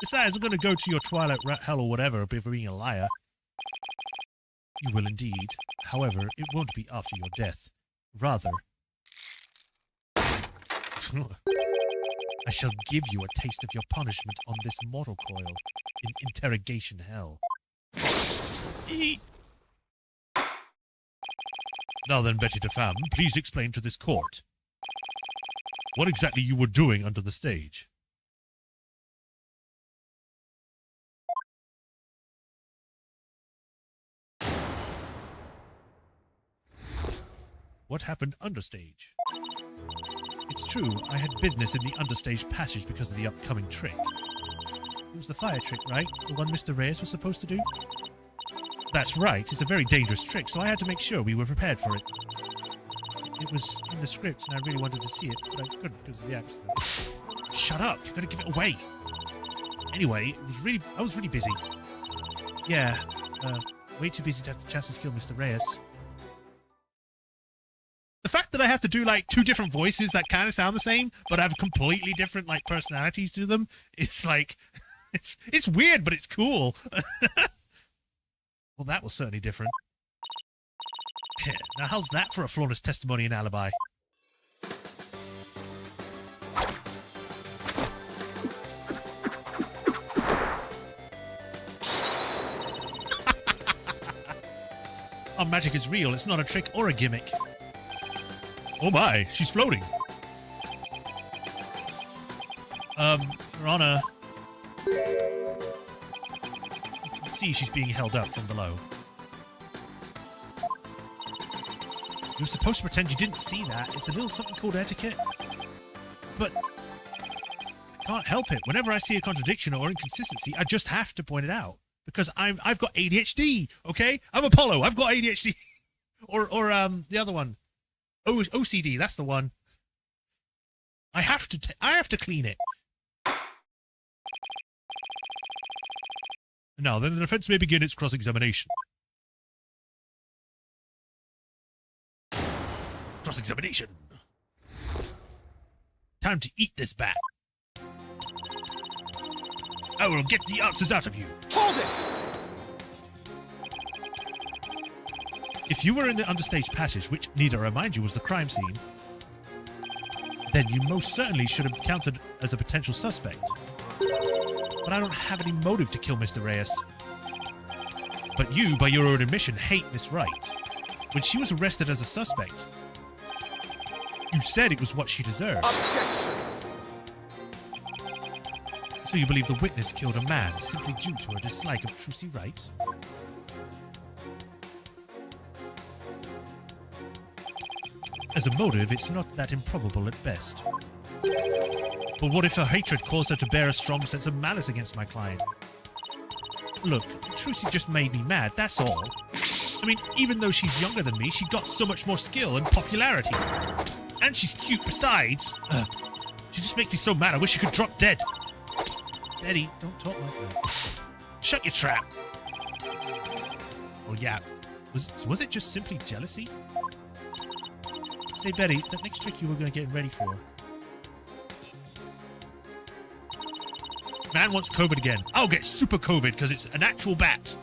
Besides, I'm going to go to your Twilight Hell or whatever for being a liar. You will indeed. However, it won't be after your death. Rather, I shall give you a taste of your punishment on this mortal coil in interrogation hell. Now then, Betty DeFam, please explain to this court what exactly you were doing under the stage. What happened understage? It's true, I had business in the understage passage because of the upcoming trick. It was the fire trick, right? The one Mr. Reyes was supposed to do? That's right, it's a very dangerous trick, so I had to make sure we were prepared for it. It was in the script, and I really wanted to see it, but I couldn't because of the accident. Shut up! You've got to give it away! Anyway, I was really busy. Yeah, way too busy to have the chance to kill Mr. Reyes. The fact that I have to do, like, two different voices that kind of sound the same, but have completely different, like, personalities to them, it's like... It's weird, but it's cool. Well, that was certainly different. Now, how's that for a flawless testimony and alibi? Our magic is real. It's not a trick or a gimmick. Oh my, she's floating. Your Honor. You can see she's being held up from below. You're supposed to pretend you didn't see that. It's a little something called etiquette. But I can't help it. Whenever I see a contradiction or inconsistency, I just have to point it out. Because I've got ADHD, okay? I'm Apollo. I've got ADHD. or the other one. OCD, that's the one. I have to clean it. Now, then the defense may begin its cross-examination. Cross-examination. Time to eat this bat. I will get the answers out of you. Hold it! If you were in the understage passage, which, need I remind you, was the crime scene, then you most certainly should have counted as a potential suspect. But I don't have any motive to kill Mr. Reyes. But you, by your own admission, hate Miss Wright. When she was arrested as a suspect, you said it was what she deserved. Objection! So you believe the witness killed a man simply due to her dislike of Trucy Wright? As a motive, it's not that improbable at best. But what if her hatred caused her to bear a strong sense of malice against my client? Look, Trucy just made me mad, that's all. I mean, even though she's younger than me, she got so much more skill and popularity. And she's cute besides. She just makes me so mad, I wish she could drop dead. Betty, don't talk like that. Shut your trap. Oh yeah, was it just simply jealousy? Say, Betty, that next trick you were going to get ready for. Man wants COVID again. I'll get super COVID because it's an actual bat.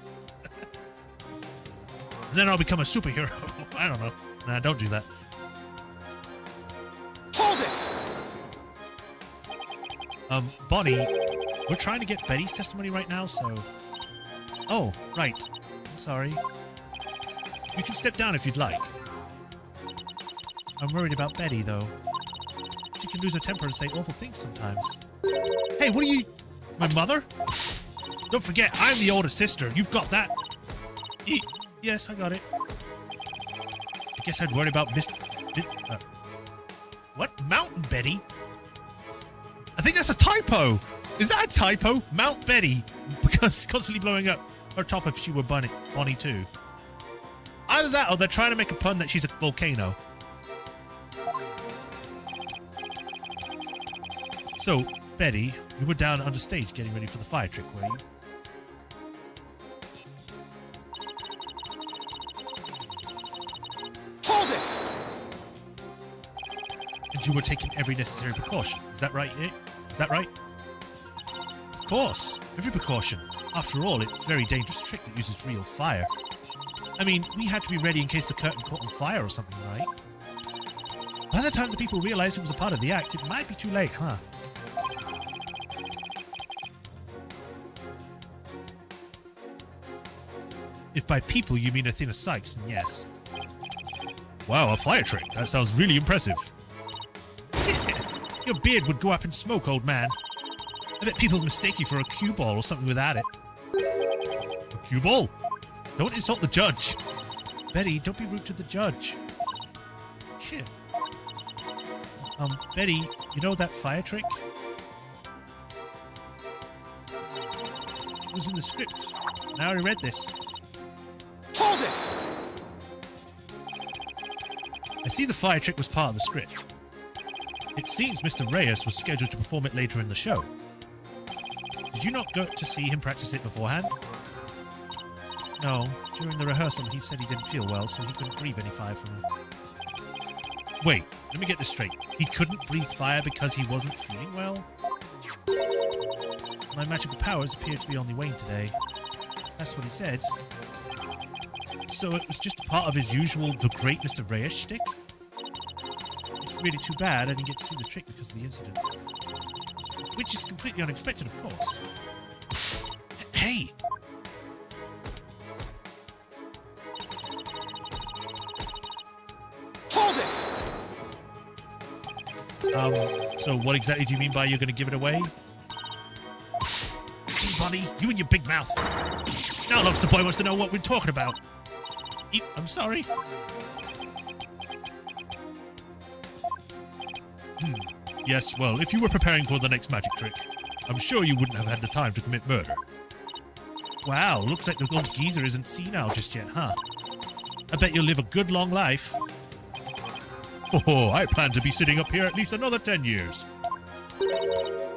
And then I'll become a superhero. I don't know. Nah, don't do that. Hold it! Bonnie, we're trying to get Betty's testimony right now, so... Oh, right. I'm sorry. You can step down if you'd like. I'm worried about Betty, though. She can lose her temper and say awful things sometimes. Hey, what are you... My mother? Don't forget, I'm the older sister. You've got that. Yes, I got it. I guess I'd worry about what? Mountain Betty? I think that's a typo. Is that a typo? Mount Betty. Because constantly blowing up her top if she were Bonnie too. Either that or they're trying to make a pun that she's a volcano. So, Betty, you were down under stage getting ready for the fire trick, were you? Hold it! And you were taking every necessary precaution. Is that right, eh? Is that right? Of course. Every precaution. After all, it's a very dangerous trick that uses real fire. I mean, we had to be ready in case the curtain caught on fire or something, right? By the time the people realized it was a part of the act, it might be too late, huh? If by people you mean Athena Sykes, then yes. Wow, a fire trick. That sounds really impressive. Your beard would go up in smoke, old man. I bet people mistake you for a cue ball or something without it. A cue ball? Don't insult the judge. Betty, don't be rude to the judge. Shit. Betty, you know that fire trick? It was in the script. And I already read this. Hold it! I see the fire trick was part of the script. It seems Mr. Reyes was scheduled to perform it later in the show. Did you not go to see him practice it beforehand? No. During the rehearsal, he said he didn't feel well, so he couldn't breathe any fire from him. Wait, let me get this straight. He couldn't breathe fire because he wasn't feeling well? My magical powers appear to be on the wane today. That's what he said. So it was just part of his usual The Great Mr. Reyes shtick? It's really too bad I didn't get to see the trick because of the incident. Which is completely unexpected, of course. Hey! Hold it! So what exactly do you mean by you're going to give it away? See, Bonnie, you and your big mouth. Now Lobster Boy wants to know what we're talking about. I'm sorry. Yes, well, if you were preparing for the next magic trick, I'm sure you wouldn't have had the time to commit murder. Wow, looks like the old geezer isn't senile just yet, huh? I bet you'll live a good long life. Oh, I plan to be sitting up here at least another 10 years.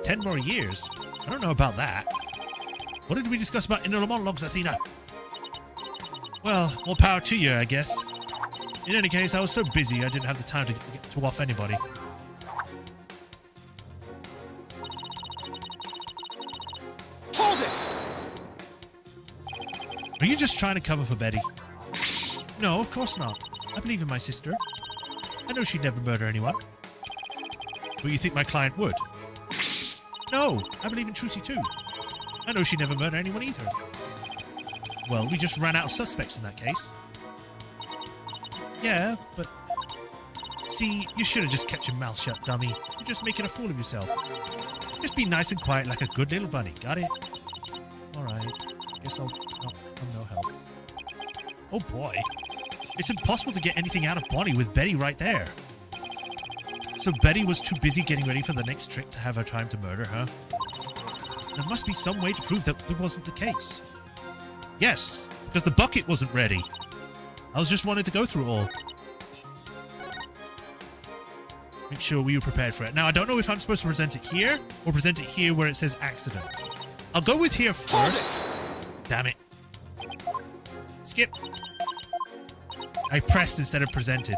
10 more years? I don't know about that. What did we discuss about inner monologues, Athena? Well, more power to you, I guess. In any case, I was so busy I didn't have the time to get to off anybody. Hold it! Are you just trying to cover for Betty? No, of course not. I believe in my sister. I know she'd never murder anyone. But you think my client would? No, I believe in Trucy too. I know she'd never murder anyone either. Well, we just ran out of suspects in that case. Yeah, but... See, you should have just kept your mouth shut, dummy. You're just making a fool of yourself. Just be nice and quiet like a good little bunny, got it? Alright, guess I'm no help. Oh boy. It's impossible to get anything out of Bonnie with Betty right there. So Betty was too busy getting ready for the next trick to have her time to murder her. There must be some way to prove that it wasn't the case. Yes, because the bucket wasn't ready. I was just wanting to go through it all. Make sure we were prepared for it. Now, I don't know if I'm supposed to present it here or present it here where it says accident. I'll go with here first. Damn it. Skip. I pressed instead of presented.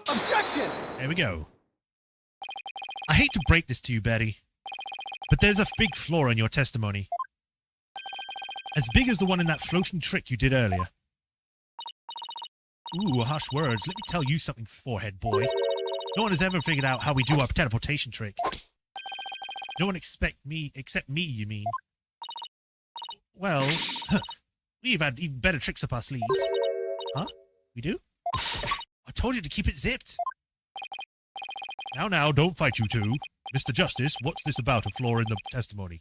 Objection! There we go. I hate to break this to you, Betty, but there's a big flaw in your testimony. As big as the one in that floating trick you did earlier. Ooh, harsh words. Let me tell you something, forehead boy. No one has ever figured out how we do our teleportation trick. No one except me, you mean. Well, we've had even better tricks up our sleeves. Huh? We do? I told you to keep it zipped. Now, don't fight, you two. Mr. Justice, what's this about a flaw in the testimony?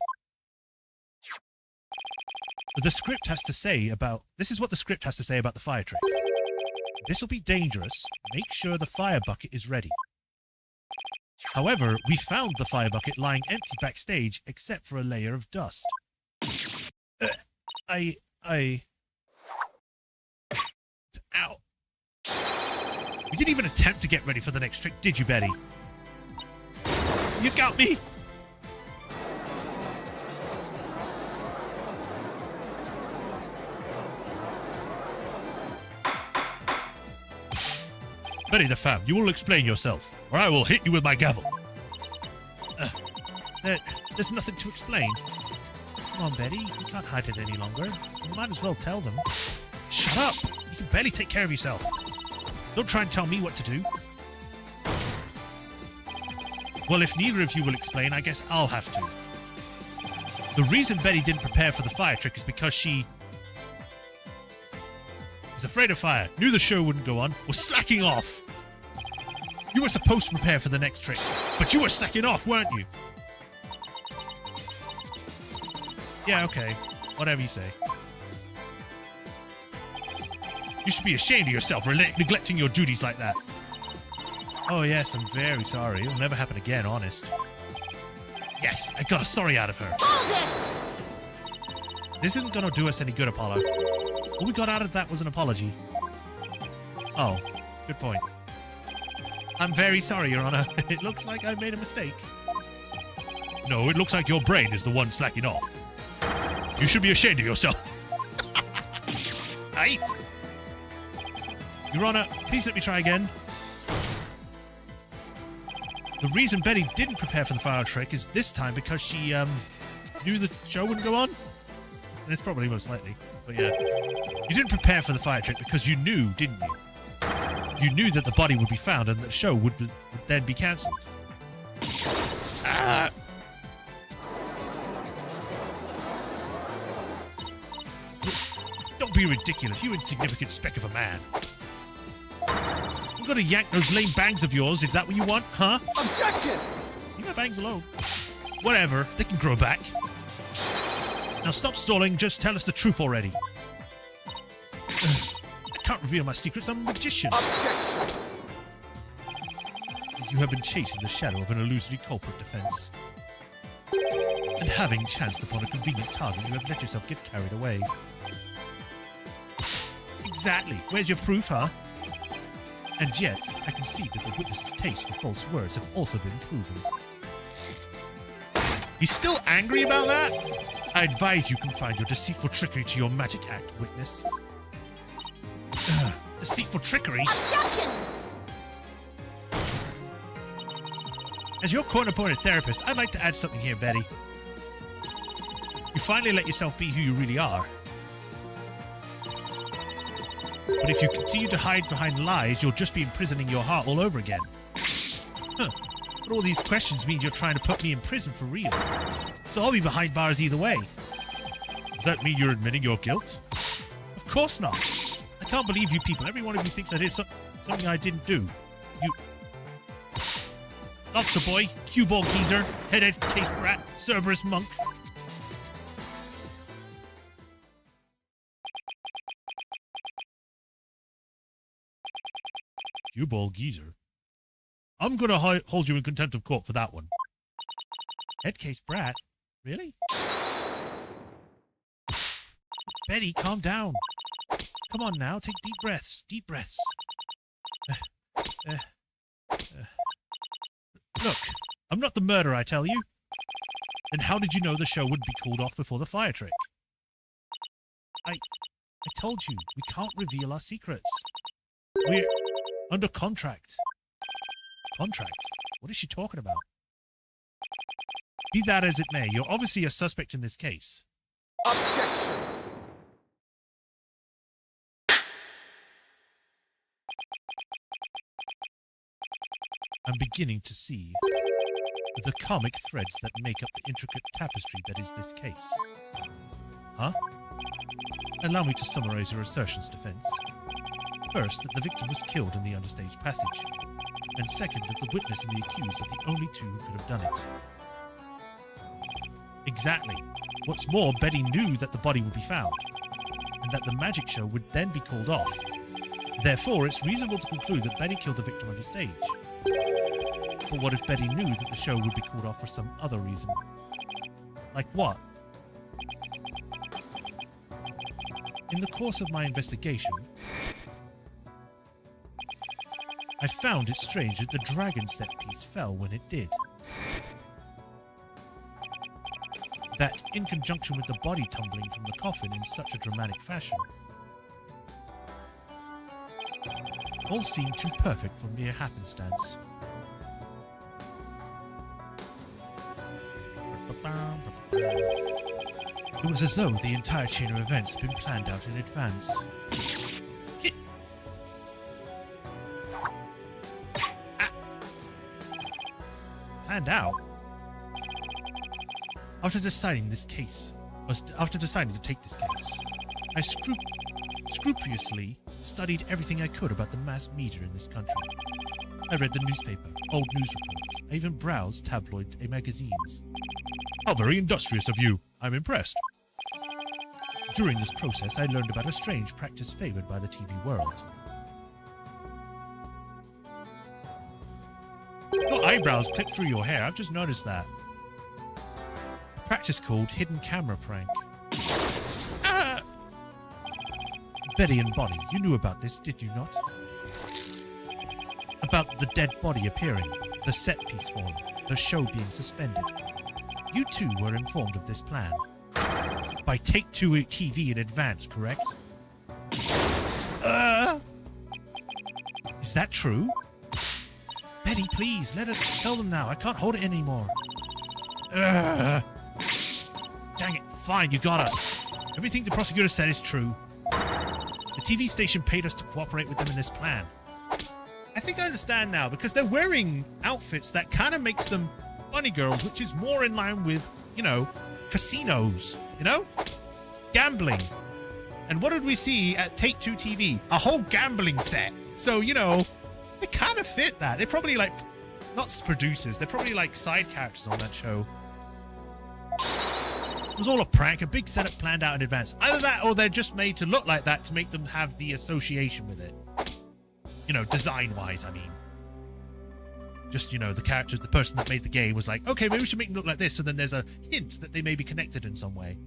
The script has to say about... This is what the script has to say about the fire trick. This will be dangerous. Make sure the fire bucket is ready. However, we found the fire bucket lying empty backstage except for a layer of dust. Ow. You didn't even attempt to get ready for the next trick, did you, Betty? You got me! Betty the Fam, you will explain yourself, or I will hit you with my gavel. There's nothing to explain. Come on, Betty, you can't hide it any longer. You might as well tell them. Shut up! You can barely take care of yourself. Don't try and tell me what to do. Well, if neither of you will explain, I guess I'll have to. The reason Betty didn't prepare for the fire trick is because she was afraid of fire, knew the show wouldn't go on, was slacking off. You were supposed to prepare for the next trick, but you were slacking off, weren't you? Yeah, okay. Whatever you say. You should be ashamed of yourself for neglecting your duties like that. Oh, yes, I'm very sorry. It'll never happen again, honest. Yes, I got a sorry out of her. Hold it! This isn't going to do us any good, Apollo. All we got out of that was an apology. Oh, good point. I'm very sorry, Your Honor. It looks like I made a mistake. No, it looks like your brain is the one slacking off. You should be ashamed of yourself. Nice. Your Honor, please let me try again. The reason Betty didn't prepare for the fire trick is this time because she, knew the show wouldn't go on. That's probably most likely, but yeah. You didn't prepare for the fire trick because you knew, didn't you? You knew that the body would be found and that the show would then be cancelled. Don't be ridiculous, you insignificant speck of a man. I'm gonna yank those lame bangs of yours. Is that what you want, huh? Objection! Leave my bangs alone. Whatever, they can grow back. Now stop stalling, just tell us the truth already. I can't reveal my secrets, I'm a magician. Objection! You have been chasing the shadow of an illusory culprit defense. And having chanced upon a convenient target, you have let yourself get carried away. Exactly. Where's your proof, huh? And yet, I can see that the witness's taste for false words have also been proven. He's still angry about that? I advise you confine your deceitful trickery to your magic act, witness. Deceitful trickery? Objection! As your court-appointed therapist, I'd like to add something here, Betty. You finally let yourself be who you really are. But if you continue to hide behind lies, you'll just be imprisoning your heart all over again. Huh. But all these questions mean you're trying to put me in prison for real. So I'll be behind bars either way. Does that mean you're admitting your guilt? Of course not. I can't believe you people. Every one of you thinks I did something I didn't do. You... Lobster boy, cue ball geezer, headed case brat, Cerberus monk. Cue ball geezer? I'm gonna hold you in contempt of court for that one. Head case brat? Really? Betty, calm down. Come on now, take deep breaths. Deep breaths. Look, I'm not the murderer, I tell you. Then how did you know the show would be called off before the fire trick? I told you, we can't reveal our secrets. We're under contract. Contract? What is she talking about? Be that as it may, you're obviously a suspect in this case. Objection! I'm beginning to see the comic threads that make up the intricate tapestry that is this case. Huh? Allow me to summarize your assertions, defense. First, that the victim was killed in the understage passage. And second, that the witness and the accused are the only two who could have done it. Exactly. What's more, Betty knew that the body would be found, and that the magic show would then be called off. Therefore, it's reasonable to conclude that Betty killed the victim on the stage. But what if Betty knew that the show would be called off for some other reason? Like what? In the course of my investigation, I found it strange that the dragon set piece fell when it did. That, in conjunction with the body tumbling from the coffin in such a dramatic fashion, all seemed too perfect for mere happenstance. It was as though the entire chain of events had been planned out in advance. Planned out? After deciding to take this case, I scrupulously studied everything I could about the mass media in this country. I read the newspaper, old news reports. I even browsed tabloid magazines. How very industrious of you. I'm impressed. During this process, I learned about a strange practice favored by the TV world. Your eyebrows clip through your hair. I've just noticed that. A practice called hidden camera prank. Betty and Bonnie, you knew about this, did you not? About the dead body appearing, the set piece falling, the show being suspended. You too were informed of this plan. By Take-Two TV in advance, correct? Is that true? Betty, please, let us tell them now. I can't hold it anymore. Dang it. Fine, you got us. Everything the prosecutor said is true. The TV station paid us to cooperate with them in this plan. I think I understand now, because they're wearing outfits that kind of makes them bunny girls, which is more in line with, you know, casinos, you know? Gambling. And what did we see at Take-Two TV? A whole gambling set. So, you know, they kind of fit that. They're probably like, not producers, they're probably like side characters on that show. It was all a prank, a big setup planned out in advance. Either that or they're just made to look like that to make them have the association with it. You know, design-wise, I mean. Just, you know, the characters, the person that made the game was like, okay, maybe we should make them look like this, so then there's a hint that they may be connected in some way.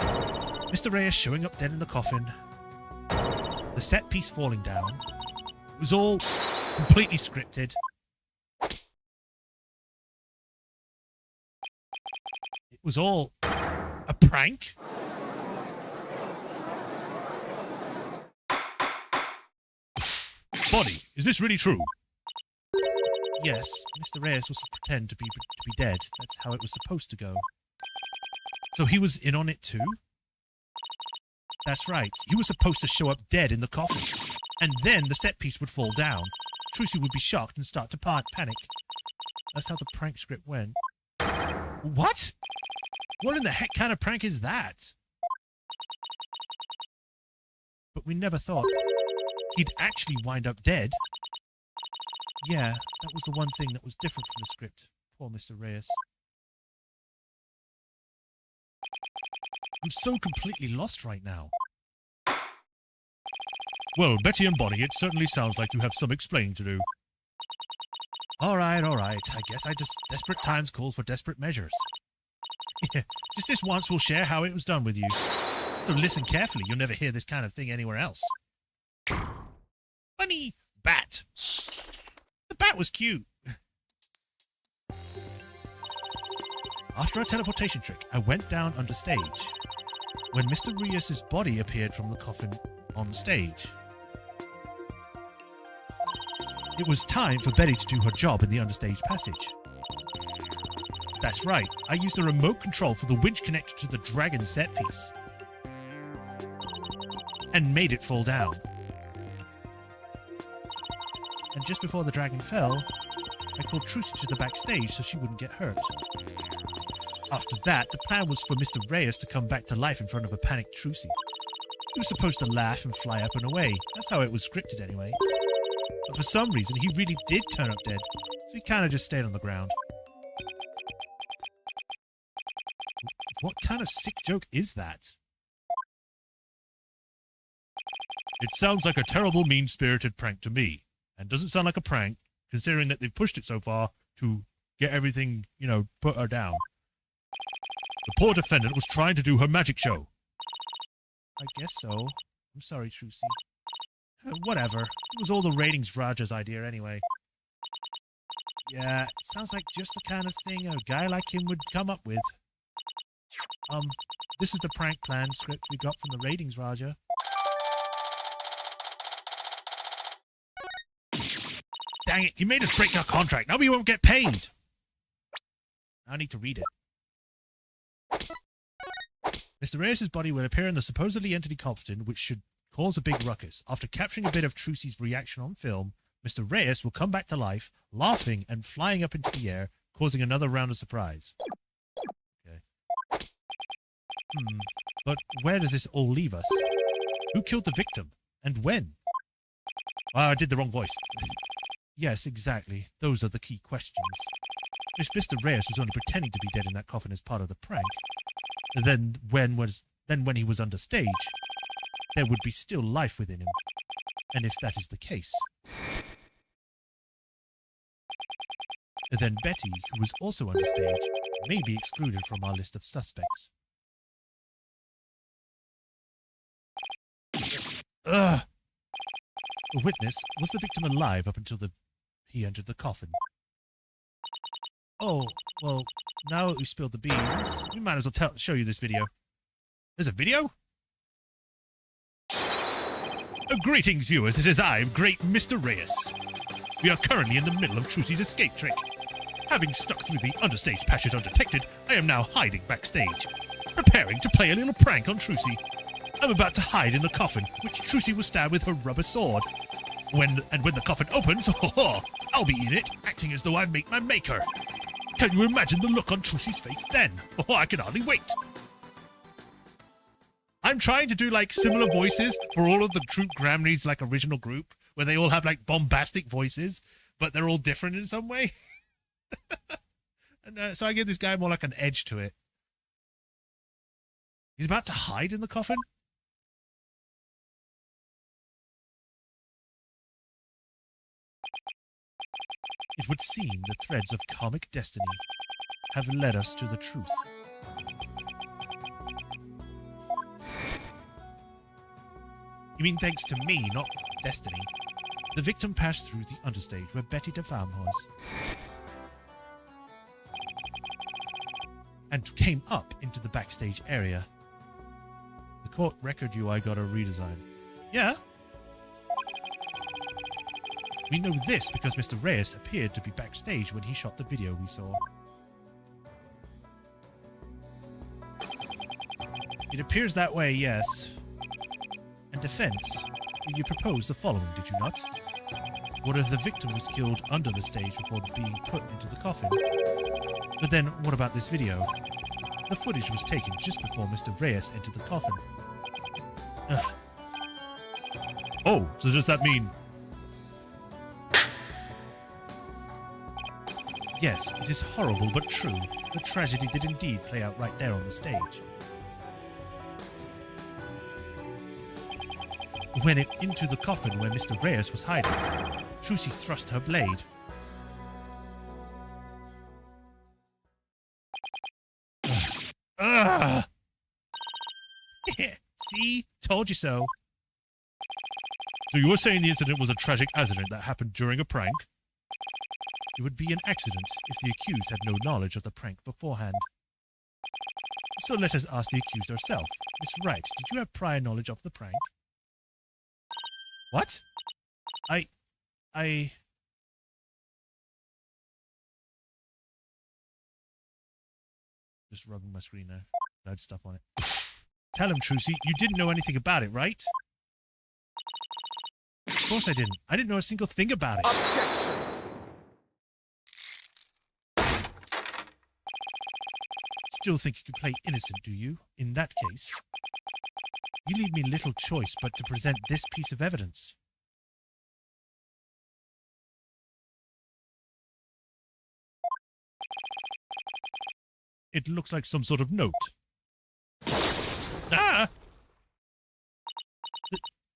Mr. Reyes showing up dead in the coffin. The set piece falling down. It was all completely scripted. It was all a prank. Bonnie, is this really true? Yes, Mr. Reyes was to pretend to be dead. That's how it was supposed to go. So he was in on it too? That's right. He was supposed to show up dead in the coffin. And then the set piece would fall down. Trucy would be shocked and start to panic. That's how the prank script went. What? What in the heck kind of prank is that? But we never thought he'd actually wind up dead. Yeah, that was the one thing that was different from the script. Poor Mr. Reyes. I'm so completely lost right now. Well, Betty and Bonnie, it certainly sounds like you have some explaining to do. All right. I guess desperate times calls for desperate measures. Yeah, just this once we'll share how it was done with you. So listen carefully, you'll never hear this kind of thing anywhere else. Funny bat. The bat was cute. After a teleportation trick, I went down under stage. When Mr. Reyes' body appeared from the coffin on stage. It was time for Betty to do her job in the understage passage. That's right, I used a remote control for the winch connected to the dragon set piece. And made it fall down. And just before the dragon fell, I called Trucy to the backstage so she wouldn't get hurt. After that, the plan was for Mr. Reyes to come back to life in front of a panicked Trucy. He was supposed to laugh and fly up and away. That's how it was scripted anyway. But for some reason, he really did turn up dead, so he kind of just stayed on the ground. What kind of sick joke is that? It sounds like a terrible, mean-spirited prank to me. And doesn't sound like a prank, considering that they've pushed it so far to get everything, you know, put her down. The poor defendant was trying to do her magic show. I guess so. I'm sorry, Trucy. Whatever. It was all the ratings Raja's idea anyway. Yeah, it sounds like just the kind of thing a guy like him would come up with. This is the prank plan script we got from the ratings, Raja. Dang it, you made us break our contract. Now we won't get paid. I need to read it. Mr. Reyes' body will appear in the supposedly empty coffin, which should cause a big ruckus. After capturing a bit of Trucy's reaction on film, Mr. Reyes will come back to life, laughing and flying up into the air, causing another round of surprise. Okay. But where does this all leave us? Who killed the victim? And when? I did the wrong voice. Yes, exactly. Those are the key questions. If Mr. Reyes was only pretending to be dead in that coffin as part of the prank, Then when he was under stage, there would be still life within him. And if that is the case, then Betty, who was also under stage, may be excluded from our list of suspects. Ugh! A witness, was the victim alive up until he entered the coffin? Oh, well, now that we spilled the beans, we might as well show you this video. There's a video? Greetings, viewers. It is I, great Mr. Reyes. We are currently in the middle of Trucy's escape trick. Having stuck through the understage passage undetected, I am now hiding backstage, preparing to play a little prank on Trucy. I'm about to hide in the coffin, which Trucy was stabbed with her rubber sword. When the coffin opens, I'll be in it, acting as though I make my maker. Can you imagine the look on Trucy's face then? I can hardly wait. I'm trying to do like similar voices for all of the Troop Gramneys like original group, where they all have like bombastic voices, but they're all different in some way. And so I give this guy more like an edge to it. He's about to hide in the coffin? It would seem the threads of comic destiny have led us to the truth. You mean thanks to me, not destiny? The victim passed through the understage where Betty de Femme was, and came up into the backstage area. The court record UI got a redesign. Yeah? We know this because Mr. Reyes appeared to be backstage when he shot the video we saw. It appears that way, yes. And defense, you proposed the following, did you not? What if the victim was killed under the stage before being put into the coffin? But then, what about this video? The footage was taken just before Mr. Reyes entered the coffin. Ugh. Oh, so does that mean... Yes, it is horrible but true. The tragedy did indeed play out right there on the stage. When it into the coffin where Mr. Reyes was hiding, Trucy thrust her blade. Ugh. See? Told you so. So you were saying the incident was a tragic accident that happened during a prank? It would be an accident if the accused had no knowledge of the prank beforehand. So let us ask the accused herself. Miss Wright, did you have prior knowledge of the prank? What? I... Just rubbing my screen now. Loud stuff on it. Tell him, Trucy, you didn't know anything about it, right? Of course I didn't. I didn't know a single thing about it. Objection. Still think you can play innocent, do you? In that case, you leave me little choice but to present this piece of evidence. It looks like some sort of note. Ah!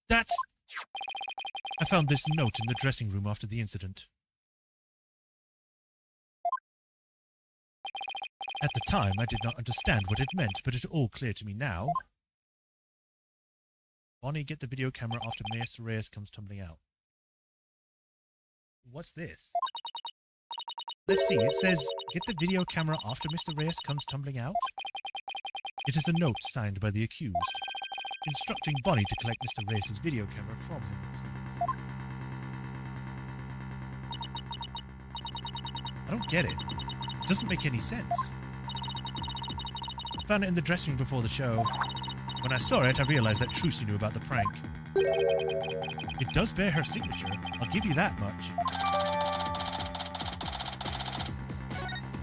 That's... I found this note in the dressing room after the incident. At the time, I did not understand what it meant, but it's all clear to me now. Bonnie, get the video camera after Mr. Reyes comes tumbling out. What's this? Let's see, it says, get the video camera after Mr. Reyes comes tumbling out. It is a note signed by the accused, instructing Bonnie to collect Mr. Reyes' video camera from him. I don't get it. It doesn't make any sense. I found it in the dressing room before the show. When I saw it, I realized that Trucy knew about the prank. It does bear her signature, I'll give you that much.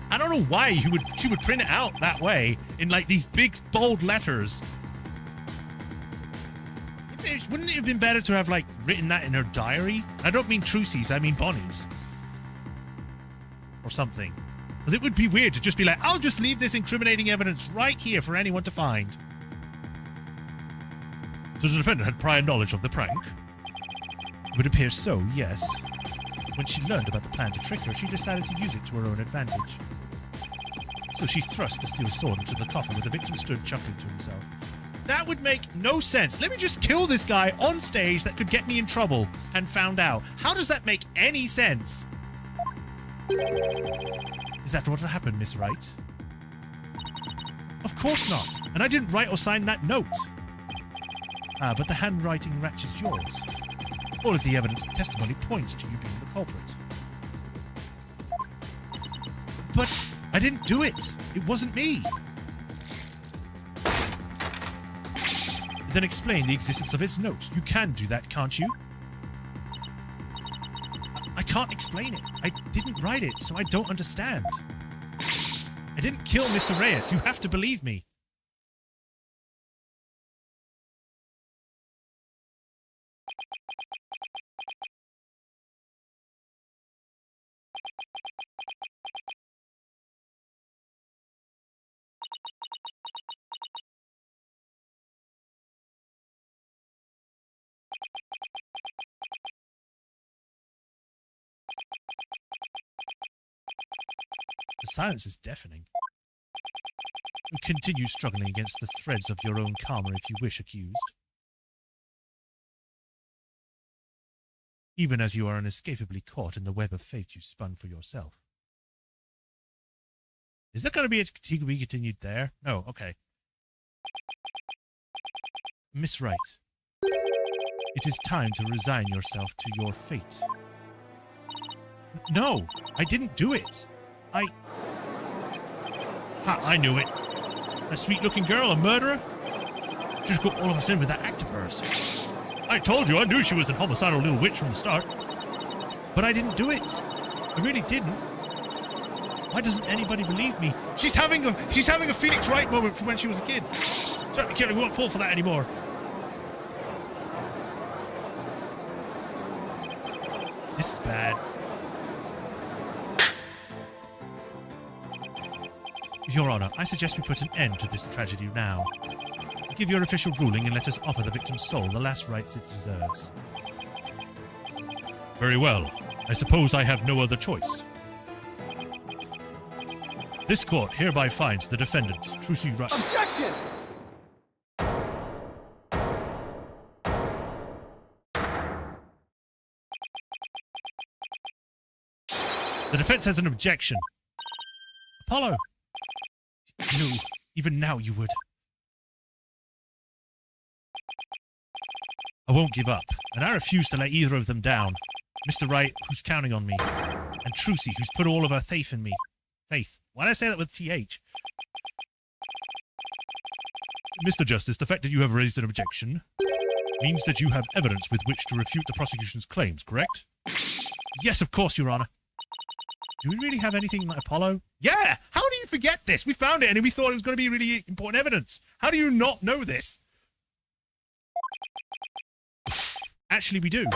I don't know why she would print it out that way in like these big bold letters. Wouldn't it have been better to have like written that in her diary? I don't mean Trucy's, I mean Bonnie's. Or something. Because it would be weird to just be like, I'll just leave this incriminating evidence right here for anyone to find. So the defendant had prior knowledge of the prank? It would appear so, yes. When she learned about the plan to trick her, she decided to use it to her own advantage. So she thrust the steel sword into the coffin where the victim stood chuckling to himself. That would make no sense. Let me just kill this guy on stage that could get me in trouble and found out. How does that make any sense? Is that what happened, Miss Wright? Of course not. And I didn't write or sign that note. Ah, but the handwriting matches yours. All of the evidence and testimony points to you being the culprit. But I didn't do it. It wasn't me. Then explain the existence of his note. You can do that, can't you? I can't explain it. I didn't write it, so I don't understand. I didn't kill Mr. Reyes. You have to believe me. The silence is deafening. You continue struggling against the threads of your own karma if you wish, accused. Even as you are inescapably caught in the web of fate you spun for yourself. Is that going to be to be continued there? No, okay. Miss Wright, it is time to resign yourself to your fate. No, I didn't do it. I knew it. That sweet-looking girl, a murderer? Just got all of us in with that act of hers. I told you, I knew she was a homicidal little witch from the start. But I didn't do it. I really didn't. Why doesn't anybody believe me? She's having a Phoenix Wright moment from when she was a kid. Certainly Kelly won't fall for that anymore. This is bad. Your Honor, I suggest we put an end to this tragedy now. Give your official ruling and let us offer the victim's soul the last rites it deserves. Very well. I suppose I have no other choice. This court hereby finds the defendant, Trilogy. Objection! The defense has an objection. Apollo! You, even now you would. I won't give up, and I refuse to let either of them down. Mr. Wright, who's counting on me, and Trilogy, who's put all of her faith in me. Faith. Why did I say that with TH? Mr. Justice, the fact that you have raised an objection means that you have evidence with which to refute the prosecution's claims, correct? Yes, of course, Your Honor. Do we really have anything like Apollo? Yeah! How do you forget this? We found it and we thought it was going to be really important evidence. How do you not know this? Actually, we do.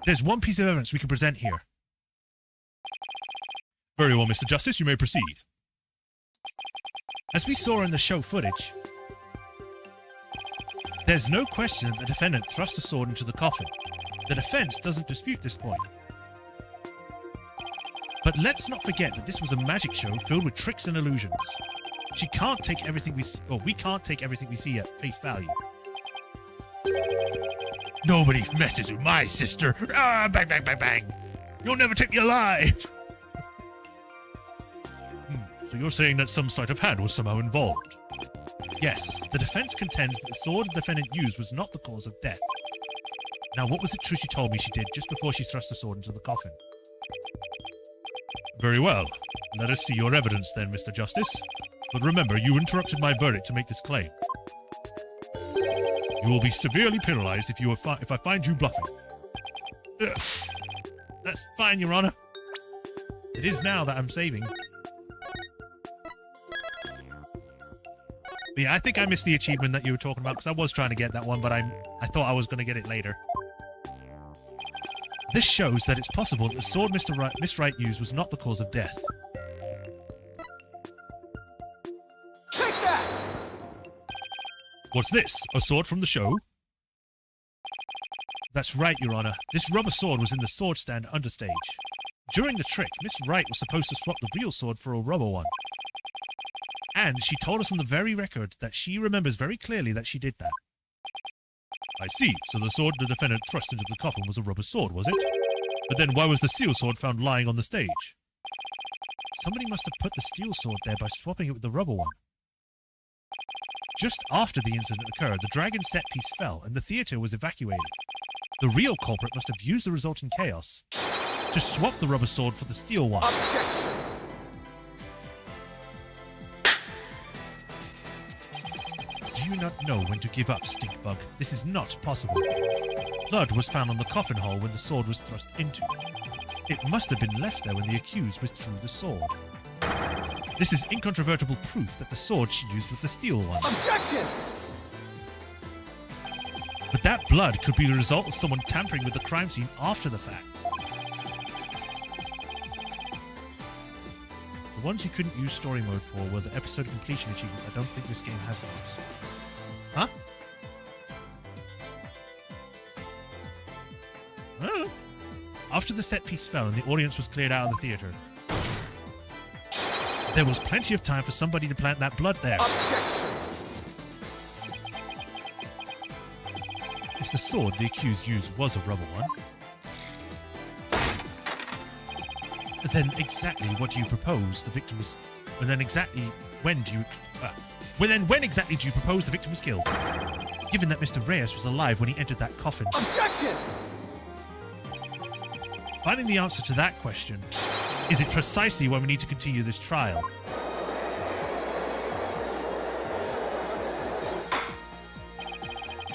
There's one piece of evidence we can present here. Very well, Mr. Justice, you may proceed. As we saw in the show footage, there's no question that the defendant thrust a sword into the coffin. The defense doesn't dispute this point. But let's not forget that this was a magic show filled with tricks and illusions. She can't take everything we can't take everything we see at face value. Nobody messes with my sister. Ah, bang, bang, bang, bang. You'll never take me alive. So you're saying that some sleight of hand was somehow involved? Yes, the defense contends that the sword the defendant used was not the cause of death. Now, what was it Trilogy told me she did just before she thrust the sword into the coffin? Very well. Let us see your evidence then, Mr. Justice. But remember, you interrupted my verdict to make this claim. You will be severely penalized if I find you bluffing. Ugh. That's fine, Your Honor. It is now that I'm saving. But yeah, I think I missed the achievement that you were talking about because I was trying to get that one, but I thought I was going to get it later. This shows that it's possible that the sword Miss Wright used was not the cause of death. What's this? A sword from the show? That's right, Your Honor. This rubber sword was in the sword stand understage. During the trick, Miss Wright was supposed to swap the real sword for a rubber one. And she told us on the very record that she remembers very clearly that she did that. I see. So the sword the defendant thrust into the coffin was a rubber sword, was it? But then why was the steel sword found lying on the stage? Somebody must have put the steel sword there by swapping it with the rubber one. Just after the incident occurred, the dragon set piece fell and the theatre was evacuated. The real culprit must have used the resulting chaos to swap the rubber sword for the steel one. Objection. Do you not know when to give up, Stinkbug? This is not possible. Blood was found on the coffin hole when the sword was thrust into. It must have been left there when the accused withdrew the sword. This is incontrovertible proof that the sword she used was the steel one. Objection. But that blood could be the result of someone tampering with the crime scene after the fact. The ones you couldn't use story mode for were the episode completion achievements. I don't think this game has those. Huh? I don't know. After the set piece fell and the audience was cleared out of the theatre, there was plenty of time for somebody to plant that blood there. Objection. If the sword the accused used was a rubber one, then exactly what do you propose the victim was... Well, then exactly when do you... when exactly do you propose the victim was killed? Given that Mr. Reyes was alive when he entered that coffin. Objection. Finding the answer to that question is it precisely why we need to continue this trial.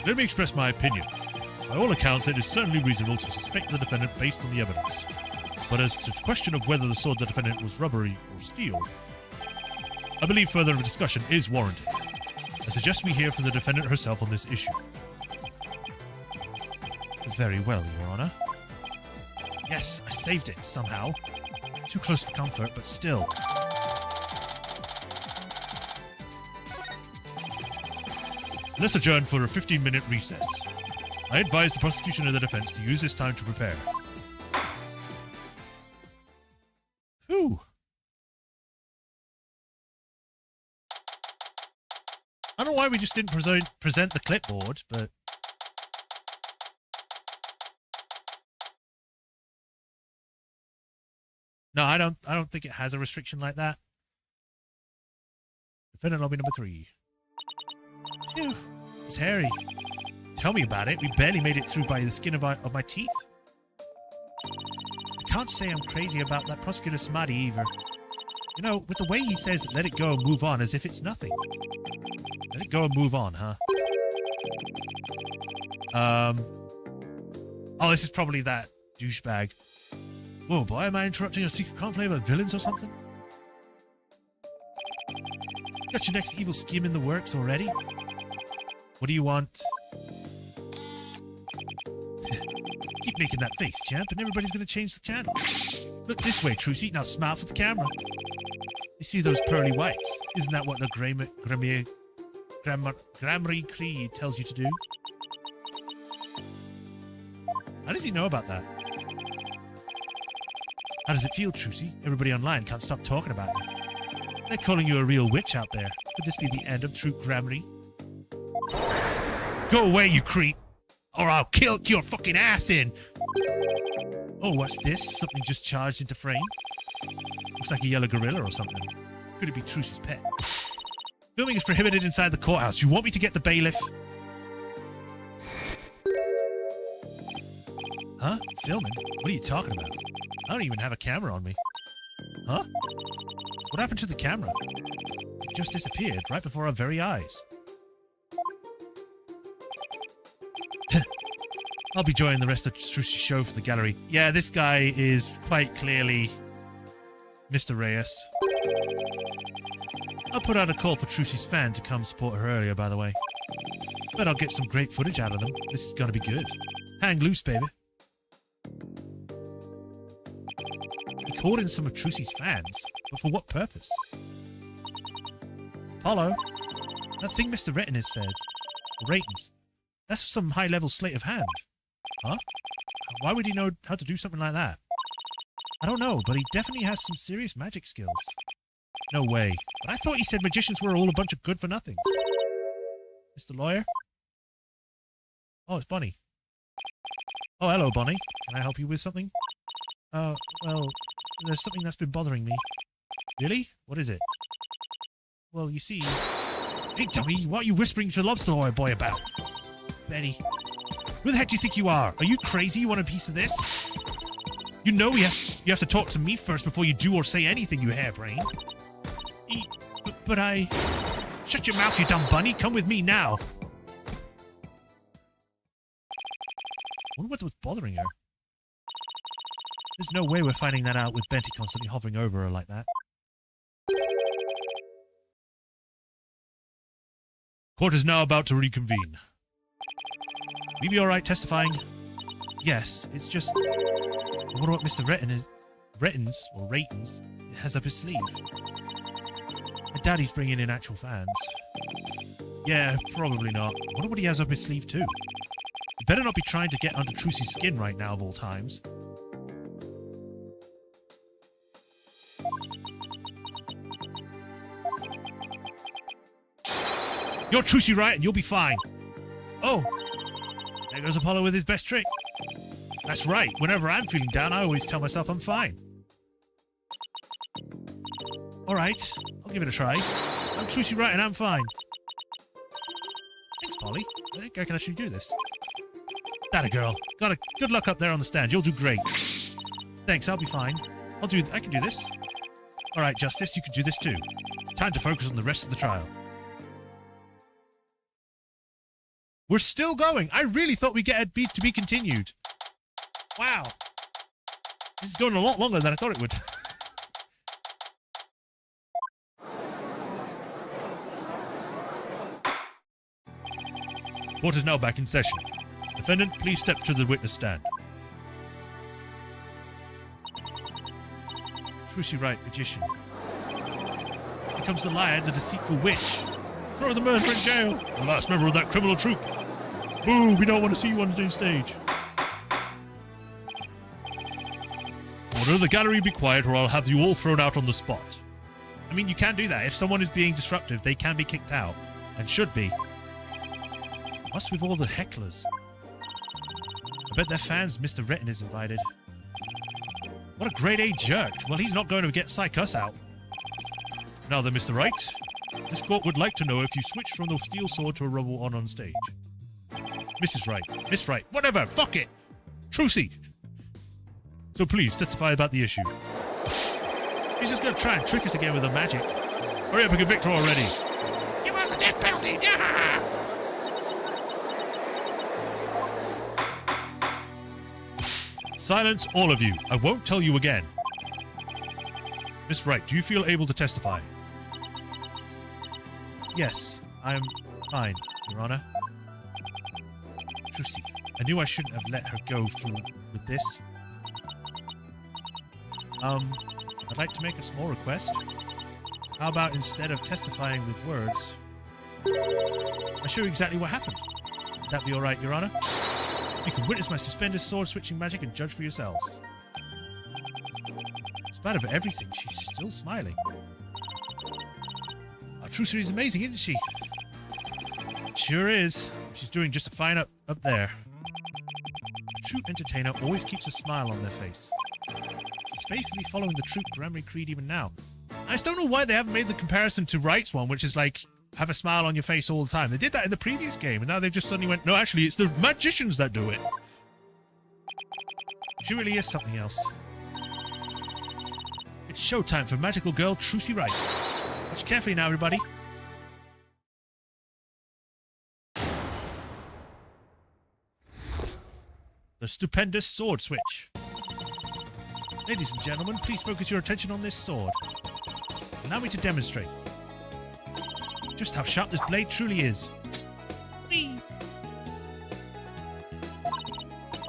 Let me express my opinion. By all accounts, it is certainly reasonable to suspect the defendant based on the evidence. But as to the question of whether the sword the defendant was rubbery or steel, I believe further discussion is warranted. I suggest we hear from the defendant herself on this issue. Very well, Your Honor. Yes, I saved it, somehow. Too close for comfort, but still. Let's adjourn for a 15-minute recess. I advise the prosecution and the defense to use this time to prepare. Whew. I don't know why we just didn't present the clipboard, but... No, I don't think it has a restriction like that. Defendant lobby number 3. Phew, it's hairy. Tell me about it. We barely made it through by the skin of my teeth. I can't say I'm crazy about that prosecutor Samadhi either. You know, with the way he says let it go and move on as if it's nothing. Let it go and move on, huh? Oh, this is probably that douchebag. Whoa, boy, am I interrupting your secret conclave of villains or something? Got your next evil scheme in the works already? What do you want? Keep making that face, champ, and everybody's gonna change the channel. Look this way, Trucy. Now smile for the camera. You see those pearly whites? Isn't that what the Grammary Creed tells you to do? How does he know about that? How does it feel, Trucy? Everybody online can't stop talking about it. They're calling you a real witch out there. Could this be the end of true Grammary? Go away, you creep! Or I'll kick your fucking ass in! Oh, what's this? Something just charged into frame? Looks like a yellow gorilla or something. Could it be Trucy's pet? Filming is prohibited inside the courthouse. You want me to get the bailiff? Huh? Filming? What are you talking about? I don't even have a camera on me. Huh? What happened to the camera? It just disappeared right before our very eyes. I'll be joining the rest of Trucy's show for the gallery. Yeah, this guy is quite clearly Mr. Reyes. I'll put out a call for Trucy's fan to come support her earlier, by the way. Bet I'll get some great footage out of them. This is gonna be good. Hang loose, baby. He called in some of Trucy's fans, but for what purpose? Apollo, that thing Mr. Retin has said, Ratings. That's some high-level sleight of hand. Huh? Why would he know how to do something like that? I don't know, but he definitely has some serious magic skills. No way. But I thought he said magicians were all a bunch of good-for-nothings. Mr. Lawyer? Oh, it's Bonnie. Oh, hello, Bonnie. Can I help you with something? Well, there's something that's been bothering me. Really? What is it? Well, you see... Hey, dummy, what are you whispering to the lobster lawyer boy about? Betty. Who the heck do you think you are? Are you crazy? You want a piece of this? You know you have to talk to me first before you do or say anything, you harebrain. But I... Shut your mouth, you dumb bunny. Come with me now. I wonder what was bothering her. There's no way we're finding that out with Benty constantly hovering over her like that. Court is now about to reconvene. Will you be alright testifying? Yes, it's just... I wonder what Mr. Ratens has up his sleeve. My daddy's bringing in actual fans. Yeah, probably not. I wonder what he has up his sleeve too. You better not be trying to get under Trucy's skin right now of all times. You're Trucy, right? And you'll be fine. Oh, there goes Apollo with his best trick. That's right. Whenever I'm feeling down, I always tell myself I'm fine. All right, I'll give it a try. I'm Trucy, right? And I'm fine. Thanks, Polly. I think I can actually do this. That a girl. Got a good luck up there on the stand. You'll do great. Thanks, I'll be fine. I can do this. All right, Justice, you can do this too. Time to focus on the rest of the trial. We're still going. I really thought we'd get a beat to be continued. Wow. This is going a lot longer than I thought it would. Court is now back in session. Defendant, please step to the witness stand. Trucy Wright, magician. Here comes the liar, the deceitful witch. Throw the murderer in jail. The last member of that criminal troupe. Boo, we don't want to see you on the stage. Order the gallery be quiet or I'll have you all thrown out on the spot. I mean, you can do that. If someone is being disruptive, they can be kicked out. And should be. What's with all the hecklers? I bet their fans Mr. Retton is invited. What a grade A jerk. Well, he's not going to get psych us out. Now then, Mr. Wright. This court would like to know if you switched from the steel sword to a rubble on stage. Mrs. Wright. Miss Wright. Whatever. Fuck it. Trucy. So please, testify about the issue. He's just going to try and trick us again with the magic. Hurry up and convict her already. You want the death penalty. Silence, all of you. I won't tell you again. Miss Wright, do you feel able to testify? Yes, I'm fine, Your Honor. Trucy, I knew I shouldn't have let her go through with this. I'd like to make a small request. How about instead of testifying with words, I show you exactly what happened. Would that be alright, Your Honor? You can witness my suspended sword-switching magic and judge for yourselves. In spite of everything, she's still smiling. Our Trucy is amazing, isn't she? It sure is. She's doing just fine up there. A true entertainer always keeps a smile on their face. She's faithfully following the true grammar creed even now. I just don't know why they haven't made the comparison to Wright's one, which is like, have a smile on your face all the time. They did that in the previous game, and now they've just suddenly went, no, actually, it's the magicians that do it. She really is something else. It's showtime for magical girl Trucy Wright. Watch carefully now, everybody. The stupendous sword switch. Ladies and gentlemen, please focus your attention on this sword. Allow me to demonstrate just how sharp this blade truly is. Whee!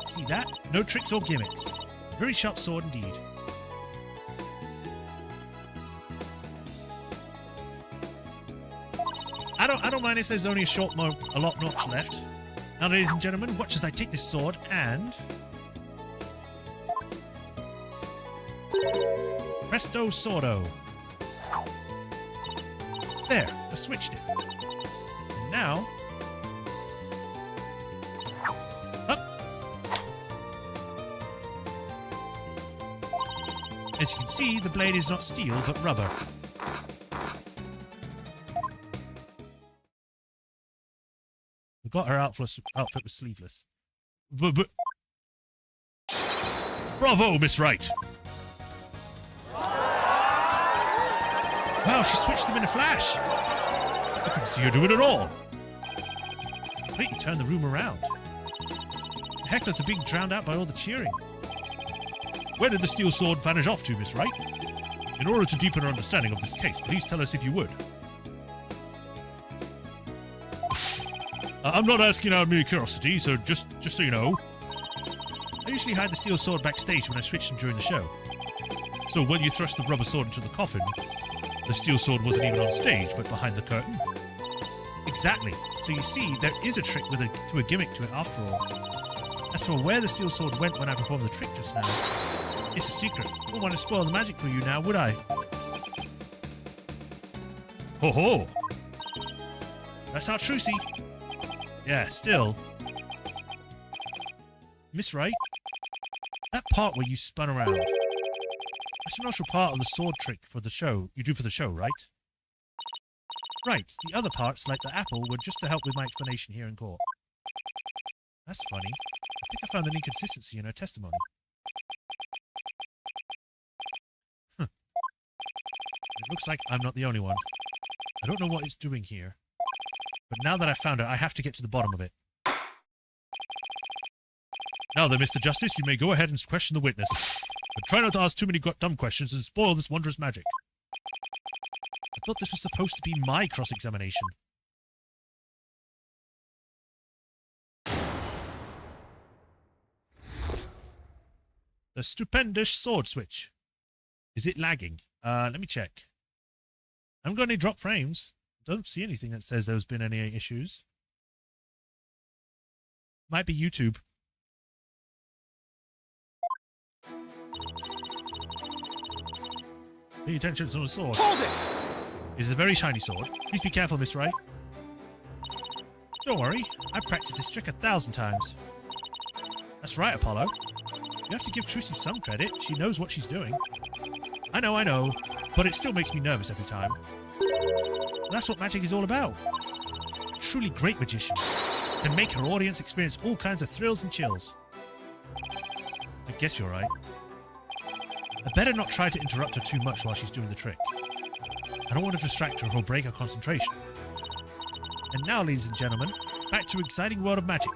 See that? No tricks or gimmicks. Very sharp sword indeed. I don't don't mind if there's only a lot notch left. Now, ladies and gentlemen, watch as I take this sword and... Presto Sordo. There, I've switched it. And now... Up. As you can see, the blade is not steel, but rubber. We got her outfit was sleeveless. But... Bravo, Miss Wright! Wow, she switched them in a flash! I couldn't see her do it at all. She completely turned the room around. The hecklers are being drowned out by all the cheering. Where did the steel sword vanish off to, Miss Wright? In order to deepen our understanding of this case, please tell us if you would. I'm not asking out of mere curiosity, so just so you know. I usually hide the steel sword backstage when I switch them during the show. So when you thrust the rubber sword into the coffin, the steel sword wasn't even on stage, but behind the curtain. Exactly. So you see, there is a trick to a gimmick to it after all. As for where the steel sword went when I performed the trick just now, it's a secret. I wouldn't want to spoil the magic for you now, would I? Ho ho! That's our Trucy. Yeah, still. Miss Wright, that part where you spun around, that's an actual part of the sword trick for the show, you do for the show, right? Right, the other parts, like the apple, were just to help with my explanation here in court. That's funny. I think I found an inconsistency in her testimony. Huh. It looks like I'm not the only one. I don't know what it's doing here. But now that I've found it, I have to get to the bottom of it. Now then, Mr. Justice, you may go ahead and question the witness. But try not to ask too many dumb questions and spoil this wondrous magic. I thought this was supposed to be my cross-examination. The stupendous sword switch. Is it lagging? Let me check. I haven't got any drop frames. Don't see anything that says there's been any issues. Might be YouTube. Pay attention to the sword. Hold it! It is a very shiny sword. Please be careful, Miss Wright. Don't worry. I've practiced this trick 1,000 times. That's right, Apollo. You have to give Trucy some credit. She knows what she's doing. I know. But it still makes me nervous every time. That's what magic is all about. A truly great magician can make her audience experience all kinds of thrills and chills. I guess you're right. I better not try to interrupt her too much while she's doing the trick. I don't want to distract her or break her concentration. And now, ladies and gentlemen, back to exciting world of magic.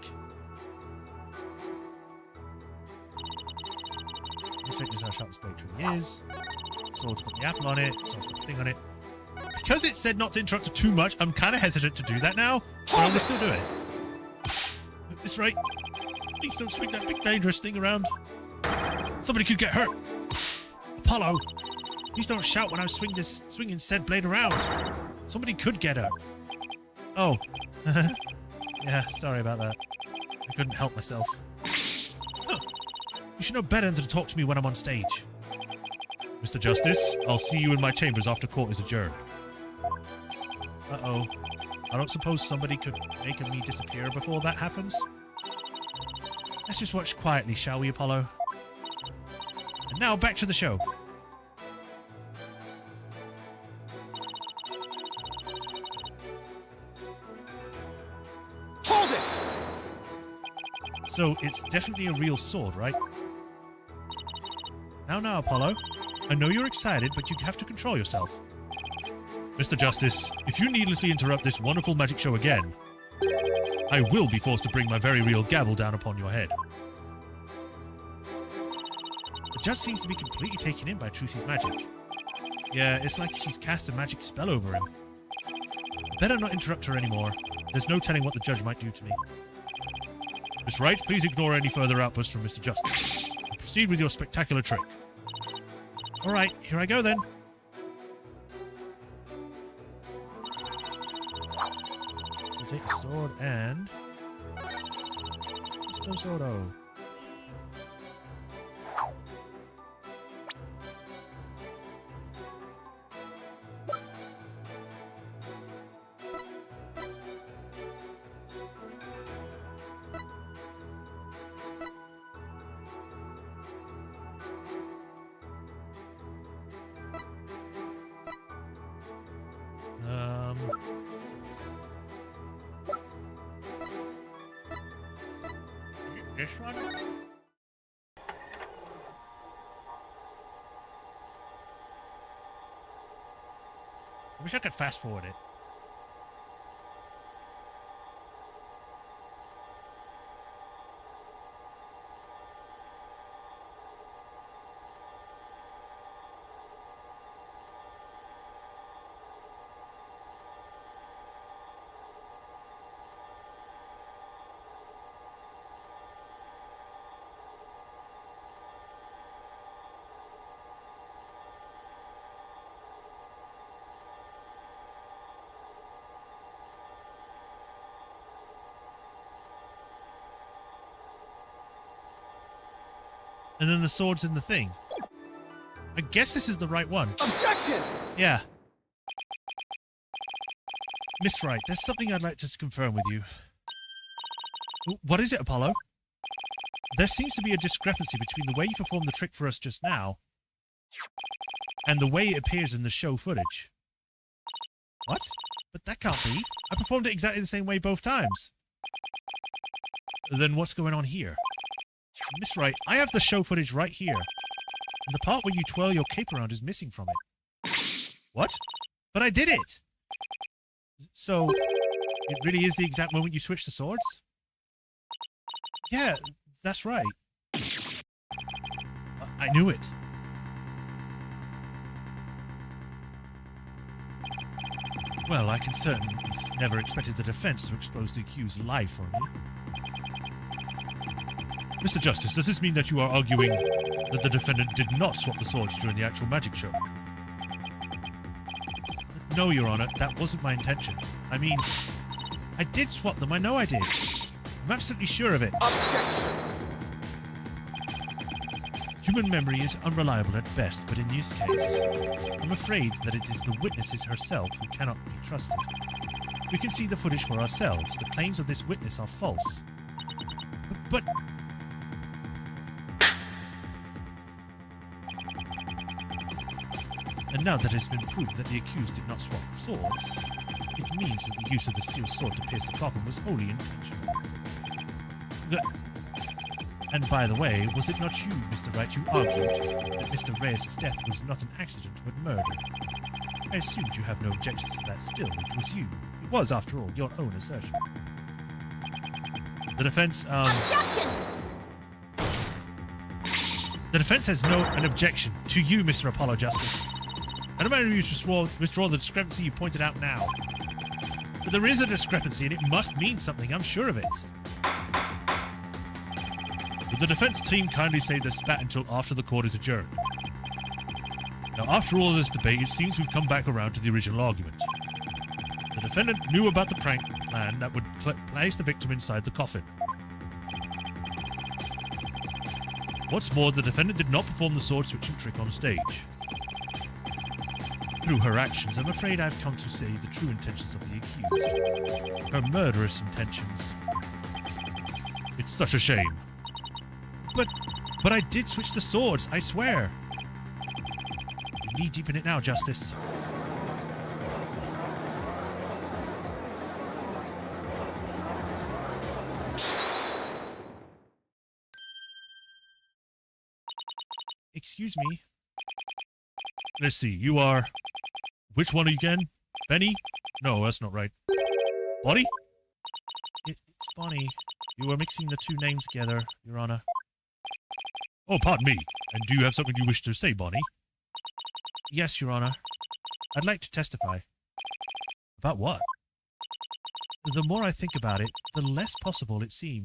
This is how sharp this blade truly is. Sword's got the apple on it, sword's got the thing on it. Because it said not to interrupt her too much, I'm kind of hesitant to do that now, but I will still do it. Miss Wright, please don't swing that big dangerous thing around. Somebody could get hurt. Apollo, please don't shout when I'm swinging said blade around. Somebody could get hurt. Oh, yeah, sorry about that. I couldn't help myself. Huh. You should know better than to talk to me when I'm on stage. Mr. Justice, I'll see you in my chambers after court is adjourned. Uh-oh. I don't suppose somebody could make me disappear before that happens? Let's just watch quietly, shall we, Apollo? And now, back to the show. Hold it! So, it's definitely a real sword, right? Now, Apollo. I know you're excited, but you have to control yourself. Mr. Justice, if you needlessly interrupt this wonderful magic show again, I will be forced to bring my very real gavel down upon your head. The judge seems to be completely taken in by Trucy's magic. Yeah, it's like she's cast a magic spell over him. Better not interrupt her anymore. There's no telling what the judge might do to me. Miss Wright, please ignore any further outbursts from Mr. Justice. And proceed with your spectacular trick. All right, here I go then. Take the sword and... Sto Soto. This one? I wish I could fast forward it. And then the sword's in the thing. I guess this is the right one. Objection! Yeah. Miss Wright, there's something I'd like to confirm with you. What is it, Apollo? There seems to be a discrepancy between the way you performed the trick for us just now and the way it appears in the show footage. What? But that can't be. I performed it exactly the same way both times. Then what's going on here? Miss Wright, I have the show footage right here. And the part where you twirl your cape around is missing from it. What? But I did it! So, it really is the exact moment you switched the swords? Yeah, that's right. I knew it. Well, I can certainly never expected the defense to expose the accused live for me. Mr. Justice, does this mean that you are arguing that the defendant did not swap the swords during the actual magic show? No, Your Honor, that wasn't my intention. I mean, I did swap them, I know I did. I'm absolutely sure of it. Objection! Human memory is unreliable at best, but in this case, I'm afraid that it is the witnesses herself who cannot be trusted. We can see the footage for ourselves. The claims of this witness are false. But... And now that it has been proved that the accused did not swap swords, it means that the use of the steel sword to pierce the coffin was wholly intentional. And by the way, was it not you, Mr. Wright, who argued that Mr. Reyes' death was not an accident but murder? I assumed you have no objections to that still. It was you. It was, after all, your own assertion. The defense, Objection! The defense has an objection to you, Mr. Apollo Justice. I don't mind if you withdraw the discrepancy you pointed out now. But there is a discrepancy, and it must mean something, I'm sure of it. Would the defense team kindly save their spat until after the court is adjourned? Now, after all of this debate, it seems we've come back around to the original argument. The defendant knew about the prank plan that would place the victim inside the coffin. What's more, the defendant did not perform the sword-switching trick on stage. Through her actions, I'm afraid I've come to say the true intentions of the accused. Her murderous intentions. It's such a shame. But I did switch the swords, I swear. You're knee-deep in it now, Justice. Excuse me. Let's see, you are... Which one again? Benny? No, that's not right. Bonnie? It's Bonnie. You were mixing the two names together, Your Honor. Oh, pardon me. And do you have something you wish to say, Bonnie? Yes, Your Honor. I'd like to testify. About what? The more I think about it, the less possible it seems.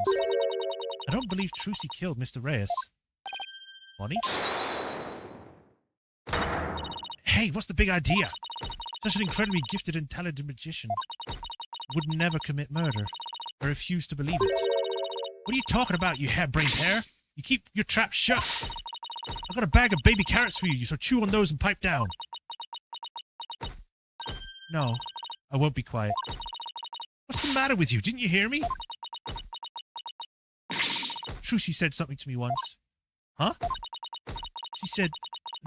I don't believe Trucy killed Mr. Reyes. Bonnie? Hey, what's the big idea? Such an incredibly gifted and talented magician. would never commit murder. I refuse to believe it. What are you talking about, you hair-brained hair? You keep your trap shut. I've got a bag of baby carrots for you, so chew on those and pipe down. No, I won't be quiet. What's the matter with you? Didn't you hear me? Trucy said something to me once. Huh? She said,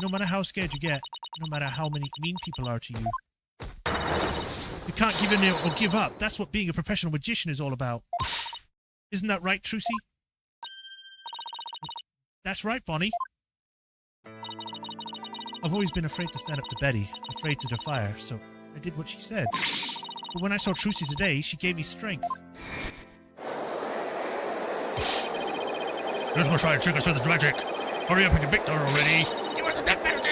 no matter how scared you get, no matter how many mean people are to you, you can't give in or give up. That's what being a professional magician is all about. Isn't that right, Trucy? That's right, Bonnie. I've always been afraid to stand up to Betty, afraid to defy her, so I did what she said. But when I saw Trucy today, she gave me strength. You're gonna try and trick us with the magic. Hurry up and convict her already. Give her the death penalty!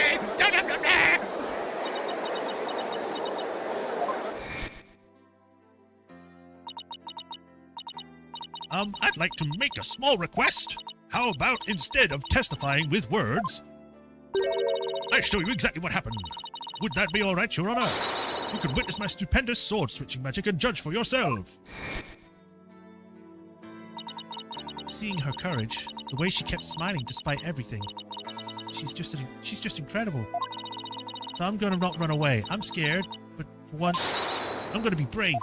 I'd like to make a small request. How about instead of testifying with words, I show you exactly what happened. Would that be all right, Your Honor? You can witness my stupendous sword-switching magic and judge for yourself. Seeing her courage, the way she kept smiling despite everything, she's just incredible. So I'm gonna not run away. I'm scared, but for once, I'm gonna be brave.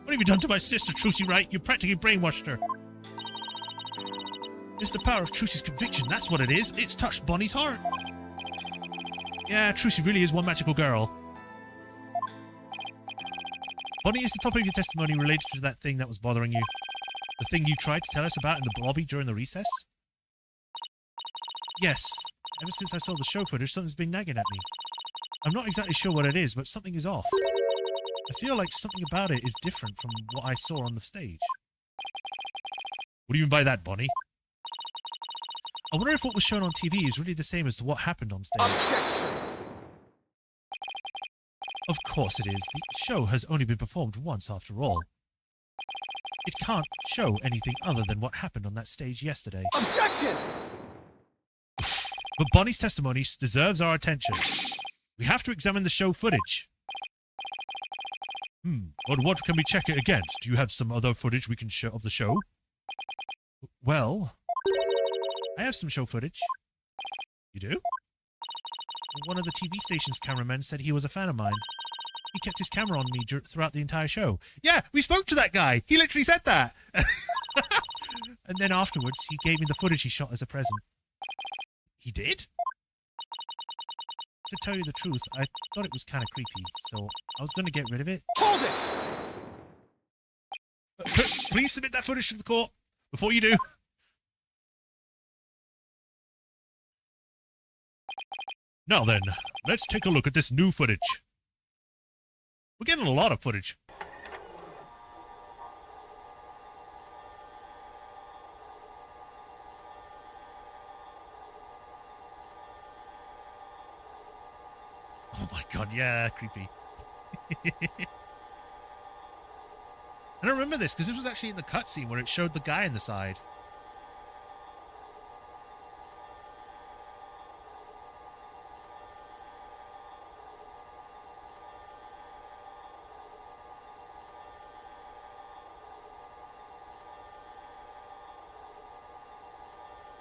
What have you done to my sister, Trucy Wright? You practically brainwashed her. It's the power of Trucy's conviction, that's what it is. It's touched Bonnie's heart. Yeah, Trucy really is one magical girl. Bonnie, is the topic of your testimony related to that thing that was bothering you? The thing you tried to tell us about in the lobby during the recess? Yes. Ever since I saw the show footage, something's been nagging at me. I'm not exactly sure what it is, but something is off. I feel like something about it is different from what I saw on the stage. What do you mean by that, Bonnie? I wonder if what was shown on TV is really the same as to what happened on stage. Objection! Of course it is. The show has only been performed once after all. It can't show anything other than what happened on that stage yesterday. Objection! But Bonnie's testimony deserves our attention. We have to examine the show footage. But what can we check it against? Do you have some other footage we can show of the show? Well, I have some show footage. You do? One of the TV station's cameramen said he was a fan of mine. He kept his camera on me throughout the entire show. Yeah, we spoke to that guy. He literally said that. And then afterwards, he gave me the footage he shot as a present. He did? To tell you the truth, I thought it was kind of creepy, so I was going to get rid of it. Hold it! Please submit that footage to the court before you do. Now then, let's take a look at this new footage. We're getting a lot of footage. Oh my god, yeah, creepy. I don't remember this because this was actually in the cutscene where it showed the guy in the side.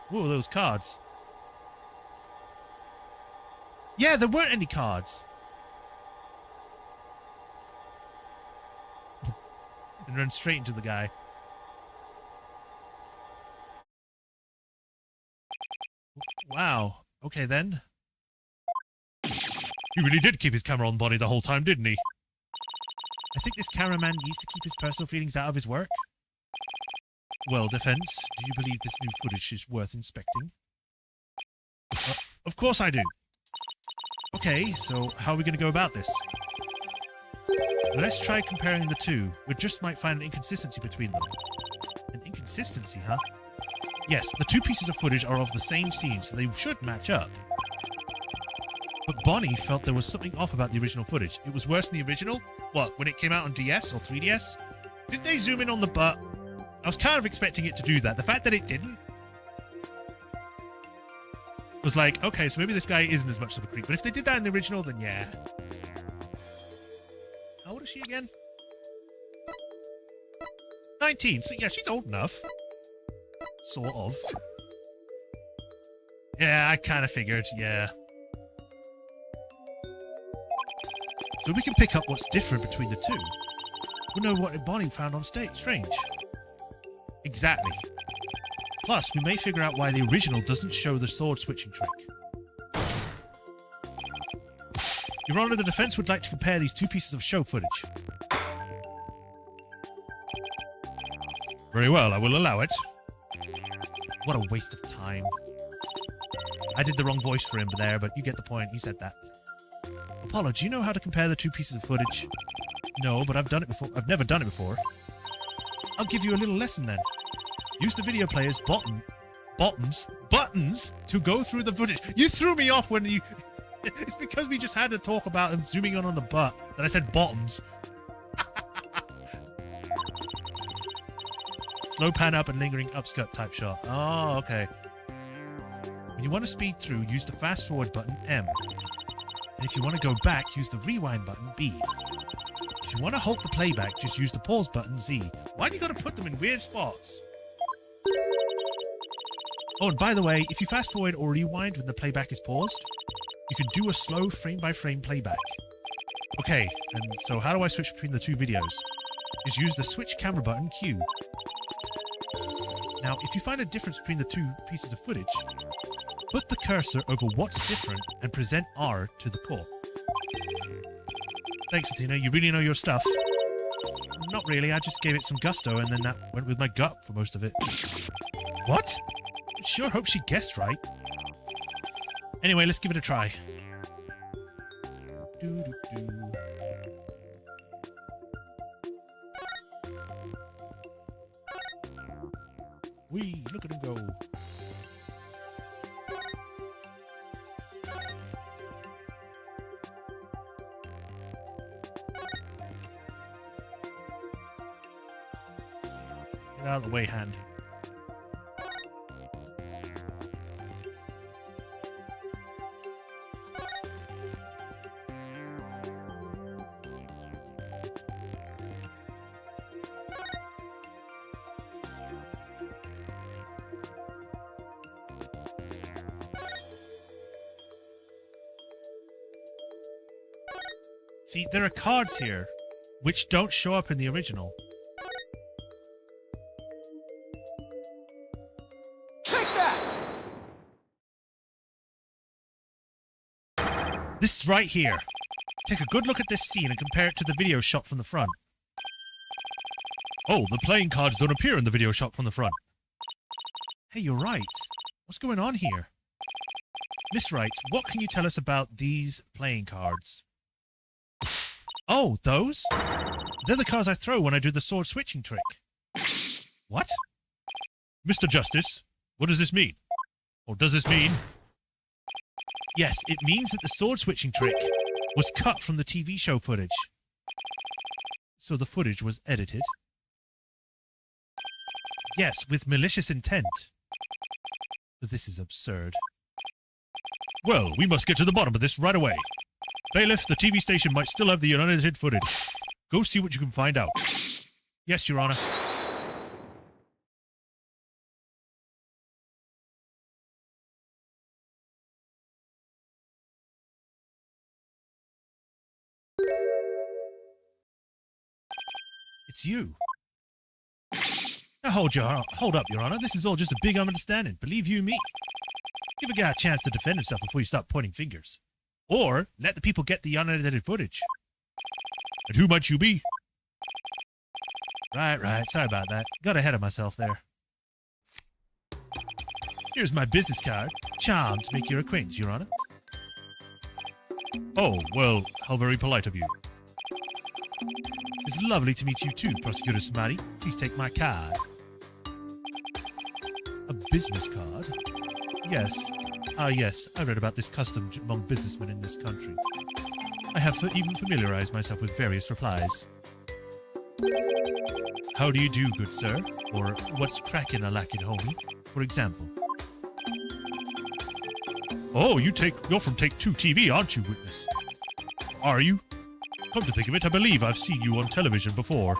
Whoa, those cards. Yeah, there weren't any cards. And run straight into the guy. Wow. Okay, then. He really did keep his camera on Bonnie the whole time, didn't he? I think this cameraman needs to keep his personal feelings out of his work. Well, defense, do you believe this new footage is worth inspecting? Of course I do. Okay, so how are we going to go about this? Let's try comparing the two. We just might find an inconsistency between them. An inconsistency, huh? Yes, the two pieces of footage are of the same scene, so they should match up. But Bonnie felt there was something off about the original footage. It was worse than the original? What, when it came out on DS or 3DS? Didn't they zoom in on the butt? I was kind of expecting it to do that. The fact that it didn't... was like, okay, so maybe this guy isn't as much of a creep. But if they did that in the original, then yeah. How old is she again? 19. So yeah, she's old enough. Sort of. Yeah, I kind of figured, yeah. So we can pick up what's different between the two. We'll know what Bonnie found on Strange. Exactly. Plus, we may figure out why the original doesn't show the sword switching trick. Your Honor, the defense would like to compare these two pieces of show footage. Very well, I will allow it. What a waste of time. I did the wrong voice for him there, but you get the point. He said that. Apollo, do you know how to compare the two pieces of footage? No, but I've done it before. I've never done it before. I'll give you a little lesson then. Use the video player's buttons to go through the footage. You threw me off when you... It's because we just had to talk about him zooming in on the butt that I said bottoms. Slow pan up and lingering upskirt type shot. Oh, okay. When you want to speed through, use the fast forward button M. And if you want to go back, use the rewind button B. If you want to halt the playback, just use the pause button Z. Why do you got to put them in weird spots? Oh, and by the way, if you fast forward or rewind when the playback is paused, you can do a slow frame-by-frame playback. Okay, and so how do I switch between the two videos? Just use the switch camera button Q. Now, if you find a difference between the two pieces of footage, put the cursor over what's different and present R to the core. Thanks, Athena. You really know your stuff. Not really. I just gave it some gusto, and then that went with my gut for most of it. What? Sure hope she guessed right. Anyway, let's give it a try. Doo-doo-doo. Wee, look at him go. Get out of the way, hand. See, there are cards here, which don't show up in the original. Take that! This is right here. Take a good look at this scene and compare it to the video shot from the front. Oh, the playing cards don't appear in the video shot from the front. Hey, you're right. What's going on here? Miss Wright, what can you tell us about these playing cards? Oh, those? They're the cards I throw when I do the sword switching trick. What? Mr. Justice, what does this mean? Or does this mean... Yes, it means that the sword switching trick was cut from the TV show footage. So the footage was edited? Yes, with malicious intent. But this is absurd. Well, we must get to the bottom of this right away. Bailiff, the TV station might still have the unedited footage. Go see what you can find out. Yes, Your Honor. It's you. Now hold up, Your Honor. This is all just a big misunderstanding. Believe you me. Give a guy a chance to defend himself before you start pointing fingers. Or let the people get the unedited footage. And who might you be? Right. Sorry about that. Got ahead of myself there. Here's my business card. Charmed to make your acquaintance, Your Honor. Oh, well, how very polite of you. It's lovely to meet you too, Prosecutor Smiley. Please take my card. A business card? Yes. Yes, I read about this custom among businessmen in this country. I have even familiarized myself with various replies. How do you do, good sir? Or what's crackin' a lackin' homie, for example. Oh, you're from Take Two TV, aren't you, witness? Are you? Come to think of it, I believe I've seen you on television before.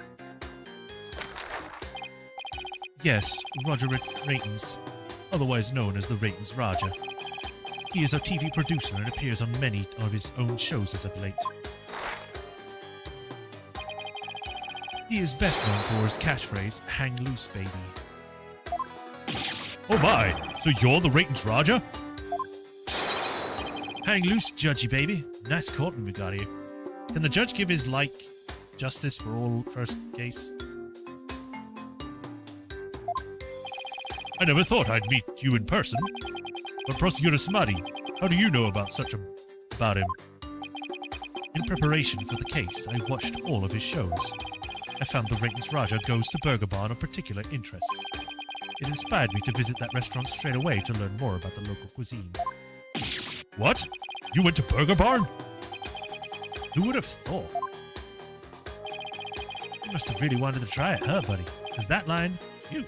Yes, Roger Ratens, otherwise known as the Ratens Raja. He is a TV producer and appears on many of his own shows as of late. He is best known for his catchphrase, "Hang loose, baby." Oh my, so you're the Ratens Raja? Hang loose, judgy baby. Nice courtroom we got here. Can the judge give his, justice for all first case? I never thought I'd meet you in person. But Prosecutor Samadhi, how do you know about him? In preparation for the case, I watched all of his shows. I found the Ratens Raja Goes to Burger Barn of particular interest. It inspired me to visit that restaurant straight away to learn more about the local cuisine. What? You went to Burger Barn? Who would have thought? You must have really wanted to try it, huh, buddy? Because that line, phew.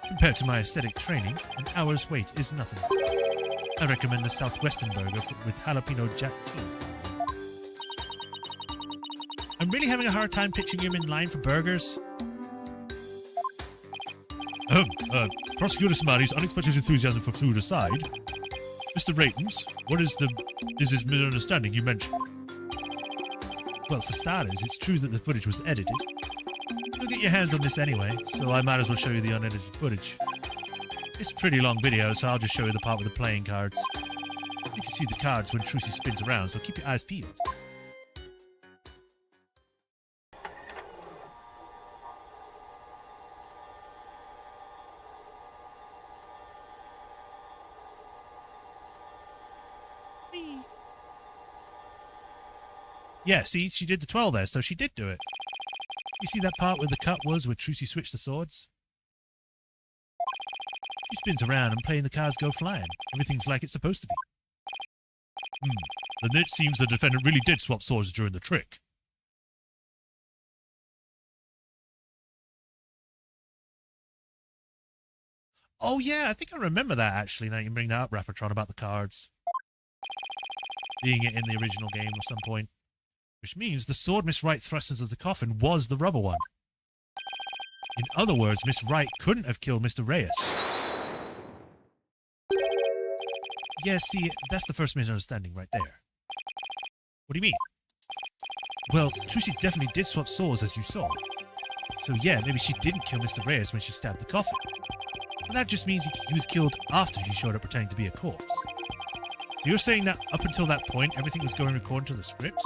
Compared to my aesthetic training, an hour's wait is nothing. I recommend the Southwestern burger with jalapeno jack cheese. I'm really having a hard time picturing him in line for burgers. Prosecutor Samadhi's unexpected enthusiasm for food aside, Mr. Ratens, what is this misunderstanding you mentioned? Well, for starters, it's true that the footage was edited. You'll get your hands on this anyway, so I might as well show you the unedited footage. It's a pretty long video, so I'll just show you the part with the playing cards. You can see the cards when Trucy spins around, so keep your eyes peeled. Yeah, see, she did the 12 there, so she did do it. You see that part where the cut was where Trucy switched the swords? She spins around and playing the cards go flying. Everything's like it's supposed to be. Then it seems the defendant really did swap swords during the trick. Oh yeah, I think I remember that actually, now you bring that up, Raffatron, about the cards. Being it in the original game at some point. Which means the sword Miss Wright thrust into the coffin was the rubber one. In other words, Miss Wright couldn't have killed Mr. Reyes. Yeah, see, that's the first misunderstanding right there. What do you mean? Well, Trucy definitely did swap swords as you saw. So yeah, maybe she didn't kill Mr. Reyes when she stabbed the coffin. But that just means he was killed after he showed up pretending to be a corpse. So you're saying that up until that point, everything was going according to the script?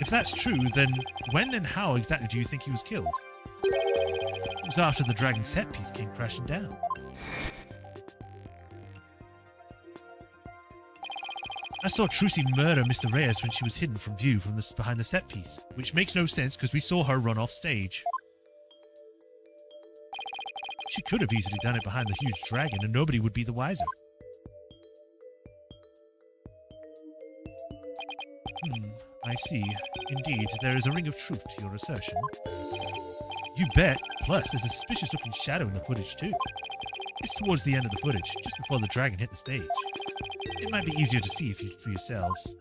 If that's true, then when and how exactly do you think he was killed? It was after the dragon set piece came crashing down. I saw Trucy murder Mr. Reyes when she was hidden from view from behind the set piece, which makes no sense because we saw her run off stage. She could have easily done it behind the huge dragon and nobody would be the wiser. I see. Indeed, there is a ring of truth to your assertion. You bet. Plus, there's a suspicious-looking shadow in the footage, too. It's towards the end of the footage, just before the dragon hit the stage. It might be easier to see for yourselves.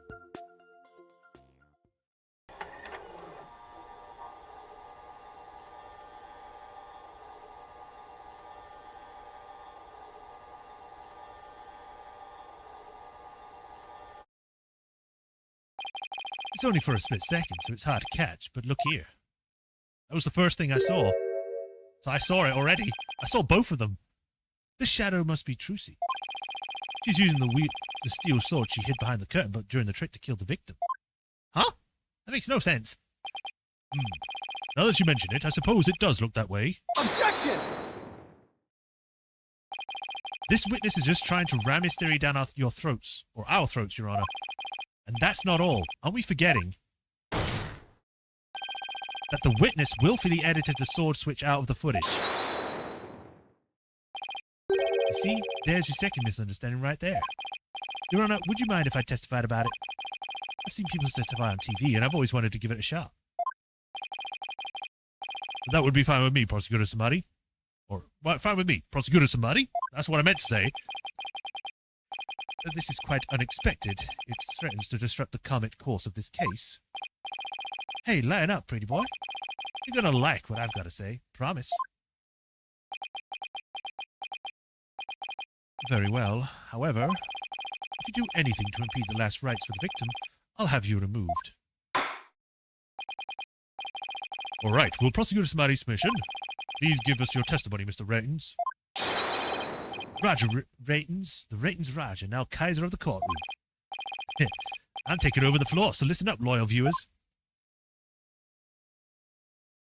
It's only for a split second, so it's hard to catch, but look here. That was the first thing I saw. So I saw it already. I saw both of them. This shadow must be Trucy. She's using the steel sword she hid behind the curtain but during the trick to kill the victim. Huh? That makes no sense. Now that you mention it, I suppose it does look that way. Objection! This witness is just trying to ram his theory down your throats, or our throats, Your Honor. And that's not all. Aren't we forgetting that the witness willfully edited the sword switch out of the footage? You see, there's your second misunderstanding right there. Your Honor, would you mind if I testified about it? I've seen people testify on TV, and I've always wanted to give it a shot. That would be fine with me, Prosecutor Samadhi. Or, fine with me, Prosecutor Samadhi? That's what I meant to say. This is quite unexpected. It threatens to disrupt the calm course of this case. Hey, line up, pretty boy. You're gonna like what I've got to say. Promise. Very well. However, if you do anything to impede the last rites for the victim, I'll have you removed. All right, we'll prosecute somebody's mission. Please give us your testimony, Mr. Ratens. Roger, Ratens. The Ratens Roger, now Kaiser of the courtroom. I'm taking over the floor, so listen up, loyal viewers.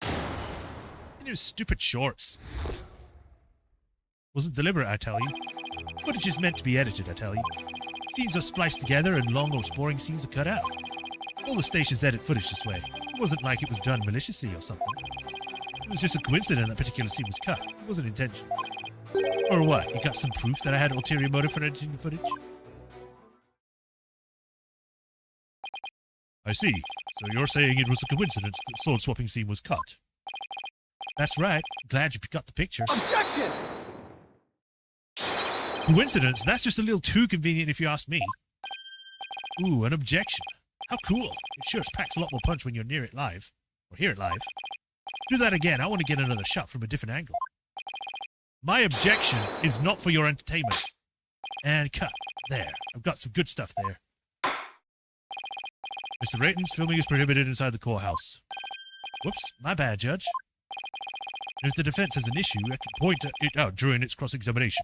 And those stupid shorts. Wasn't deliberate, I tell you. Footage is meant to be edited, I tell you. Scenes are spliced together and long or boring scenes are cut out. All the stations edit footage this way. It wasn't like it was done maliciously or something. It was just a coincidence that particular scene was cut. It wasn't intentional. Or what? You got some proof that I had ulterior motive for editing the footage? I see. So you're saying it was a coincidence that the sword-swapping scene was cut? That's right. Glad you got the picture. Objection! Coincidence? That's just a little too convenient if you ask me. Ooh, an objection. How cool. It sure packs a lot more punch when you're near it live. Or hear it live. Do that again. I want to get another shot from a different angle. My objection is not for your entertainment. And cut. There. I've got some good stuff there. Mr. Ratens, filming is prohibited inside the courthouse. Whoops. My bad, Judge. And if the defense has an issue, I can point it out during its cross-examination.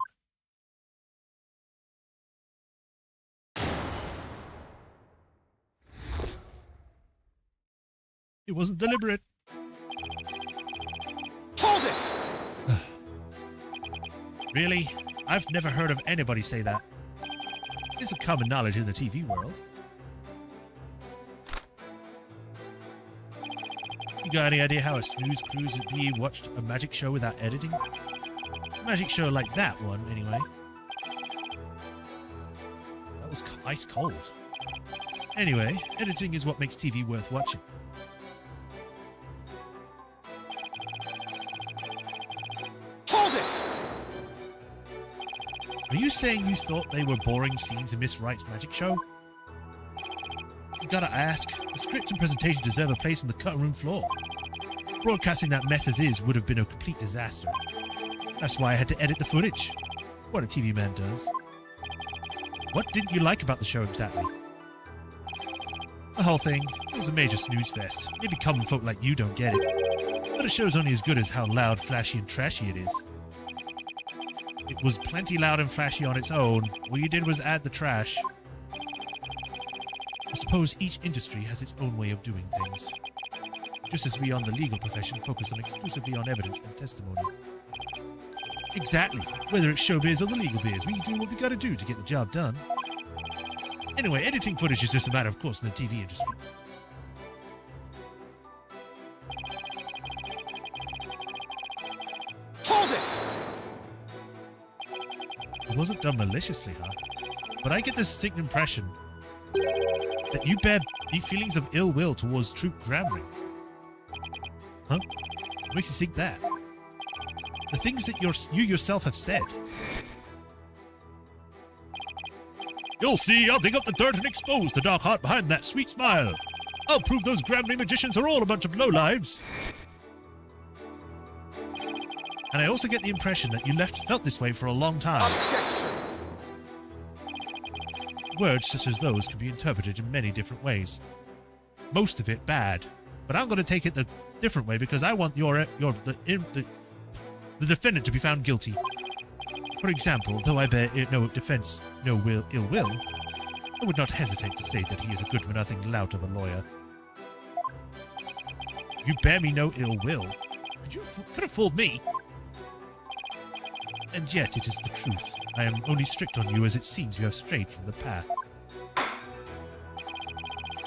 It wasn't deliberate. Hold it! Really? I've never heard of anybody say that. It's a common knowledge in the TV world. You got any idea how a snooze cruise would be watched a magic show without editing? A magic show like that one, anyway. That was ice cold. Anyway, editing is what makes TV worth watching. Hold it! Are you saying you thought they were boring scenes in Miss Wright's magic show? You gotta ask, the script and presentation deserve a place on the cutting room floor. Broadcasting that mess as is would have been a complete disaster. That's why I had to edit the footage. What a TV man does. What didn't you like about the show exactly? The whole thing. It was a major snooze fest. Maybe common folk like you don't get it. But a show's only as good as how loud, flashy, and trashy it is. It was plenty loud and flashy on its own. All you did was add the trash. I suppose each industry has its own way of doing things. Just as we on the legal profession focus exclusively on evidence and testimony. Exactly. Whether it's showbiz or the legal biz, we do what we gotta do to get the job done. Anyway, editing footage is just a matter of course in the TV industry. Hold it! It wasn't done maliciously, huh? But I get this distinct impression that you bear deep feelings of ill will towards Troop Gramring. Huh? What makes you think that? The things that you yourself have said. You'll see, I'll dig up the dirt and expose the dark heart behind that sweet smile. I'll prove those Gramring magicians are all a bunch of lowlives. And I also get the impression that you felt this way for a long time. Objection! Words such as those can be interpreted in many different ways. Most of it bad. But I'm going to take it the different way because I want the defendant to be found guilty. For example, though I bear no defense, no ill will, I would not hesitate to say that he is a good-for-nothing lout of a lawyer. You bear me no ill will. Could have fooled me. And yet it is the truth. I am only strict on you as it seems you have strayed from the path.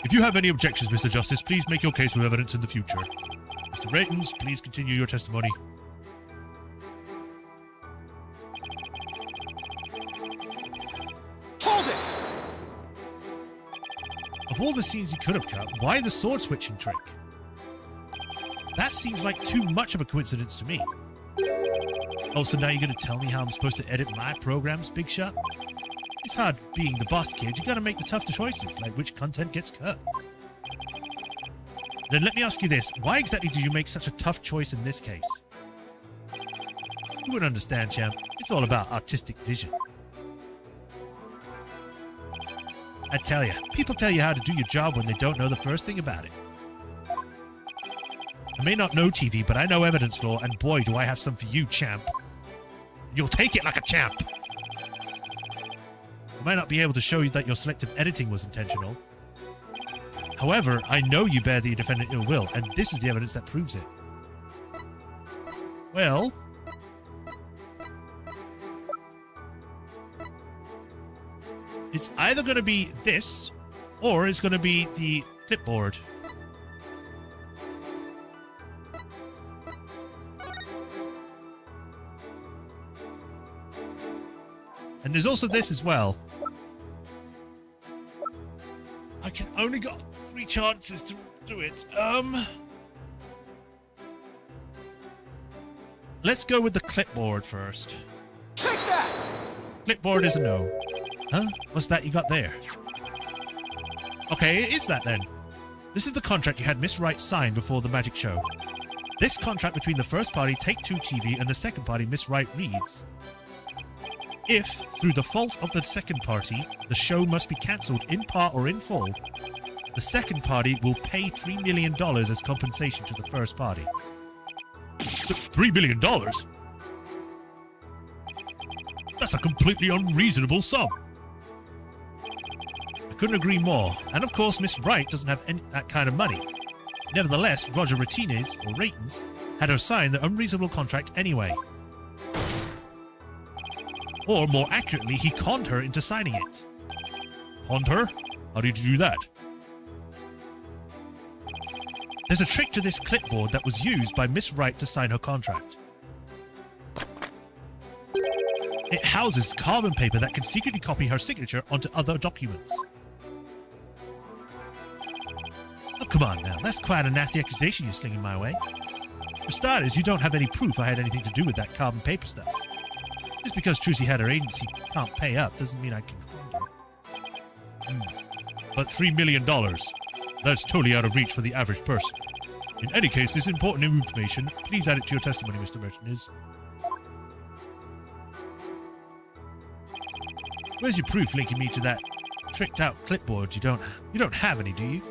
If you have any objections, Mr. Justice, please make your case with evidence in the future. Mr. Ratens, please continue your testimony. Hold it! Of all the scenes you could have cut, why the sword-switching trick? That seems like too much of a coincidence to me. Oh, so now you're going to tell me how I'm supposed to edit my programs, Big Shot? It's hard being the boss, kid. You got to make the tough choices, like which content gets cut. Then let me ask you this. Why exactly did you make such a tough choice in this case? You wouldn't understand, champ. It's all about artistic vision. I tell you, people tell you how to do your job when they don't know the first thing about it. I may not know TV, but I know evidence law, and boy, do I have some for you, champ. You'll take it like a champ. I might not be able to show you that your selective editing was intentional. However, I know you bear the defendant ill will, and this is the evidence that proves it. Well... it's either going to be this, or it's going to be the clipboard. And there's also this as well. I can only got 3 chances to do it. Let's go with the clipboard first. Take that! Clipboard is a no. Huh? What's that you got there? Okay, it is that then. This is the contract you had Miss Wright sign before the magic show. This contract between the first party, Take-Two TV, and the second party, Miss Wright, reads: if, through the fault of the second party, the show must be cancelled in part or in full, the second party will pay $3 million as compensation to the first party. $3 million? That's a completely unreasonable sum. I couldn't agree more. And of course, Miss Wright doesn't have that kind of money. Nevertheless, Roger Ratines, or Ratins, had her sign the unreasonable contract anyway. Or, more accurately, he conned her into signing it. Conned her? How did you do that? There's a trick to this clipboard that was used by Miss Wright to sign her contract. It houses carbon paper that can secretly copy her signature onto other documents. Oh, come on now. That's quite a nasty accusation you're slinging my way. For starters, you don't have any proof I had anything to do with that carbon paper stuff. Just because Trucy had her agency can't pay up doesn't mean I can con her. But $3 million, that's totally out of reach for the average person. In any case, this important information, please add it to your testimony, Mr. Martinez. Where's your proof linking me to that tricked out clipboard? You don't have any, do you?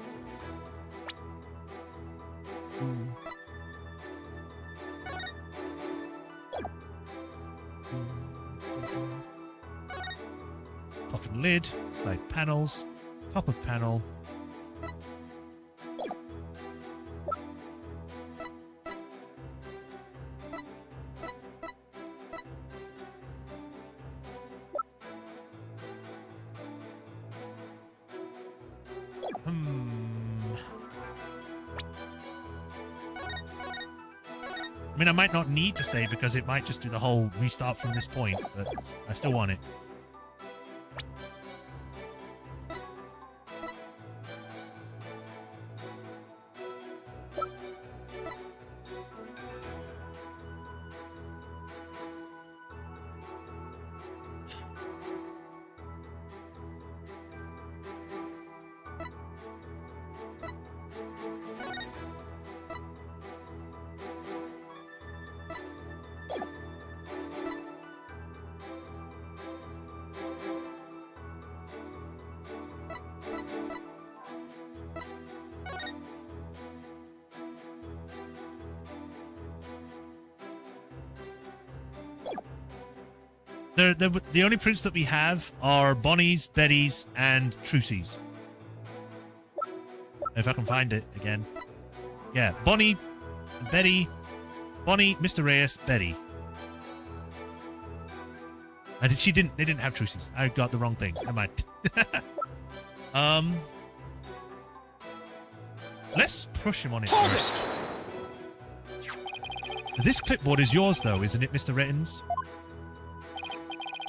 Coffin lid, side panels, top of panel. I mean, I might not need to save because it might just do the whole restart from this point, but I still want it. The only prints that we have are Bonnie's, Betty's, and Trucy's. If I can find it again. Yeah, Bonnie, Betty, Bonnie, Mr. Reyes, Betty. And they didn't have Trucy's. I got the wrong thing. I might. Let's push him on it first. This clipboard is yours, though, isn't it, Mr. Rittens?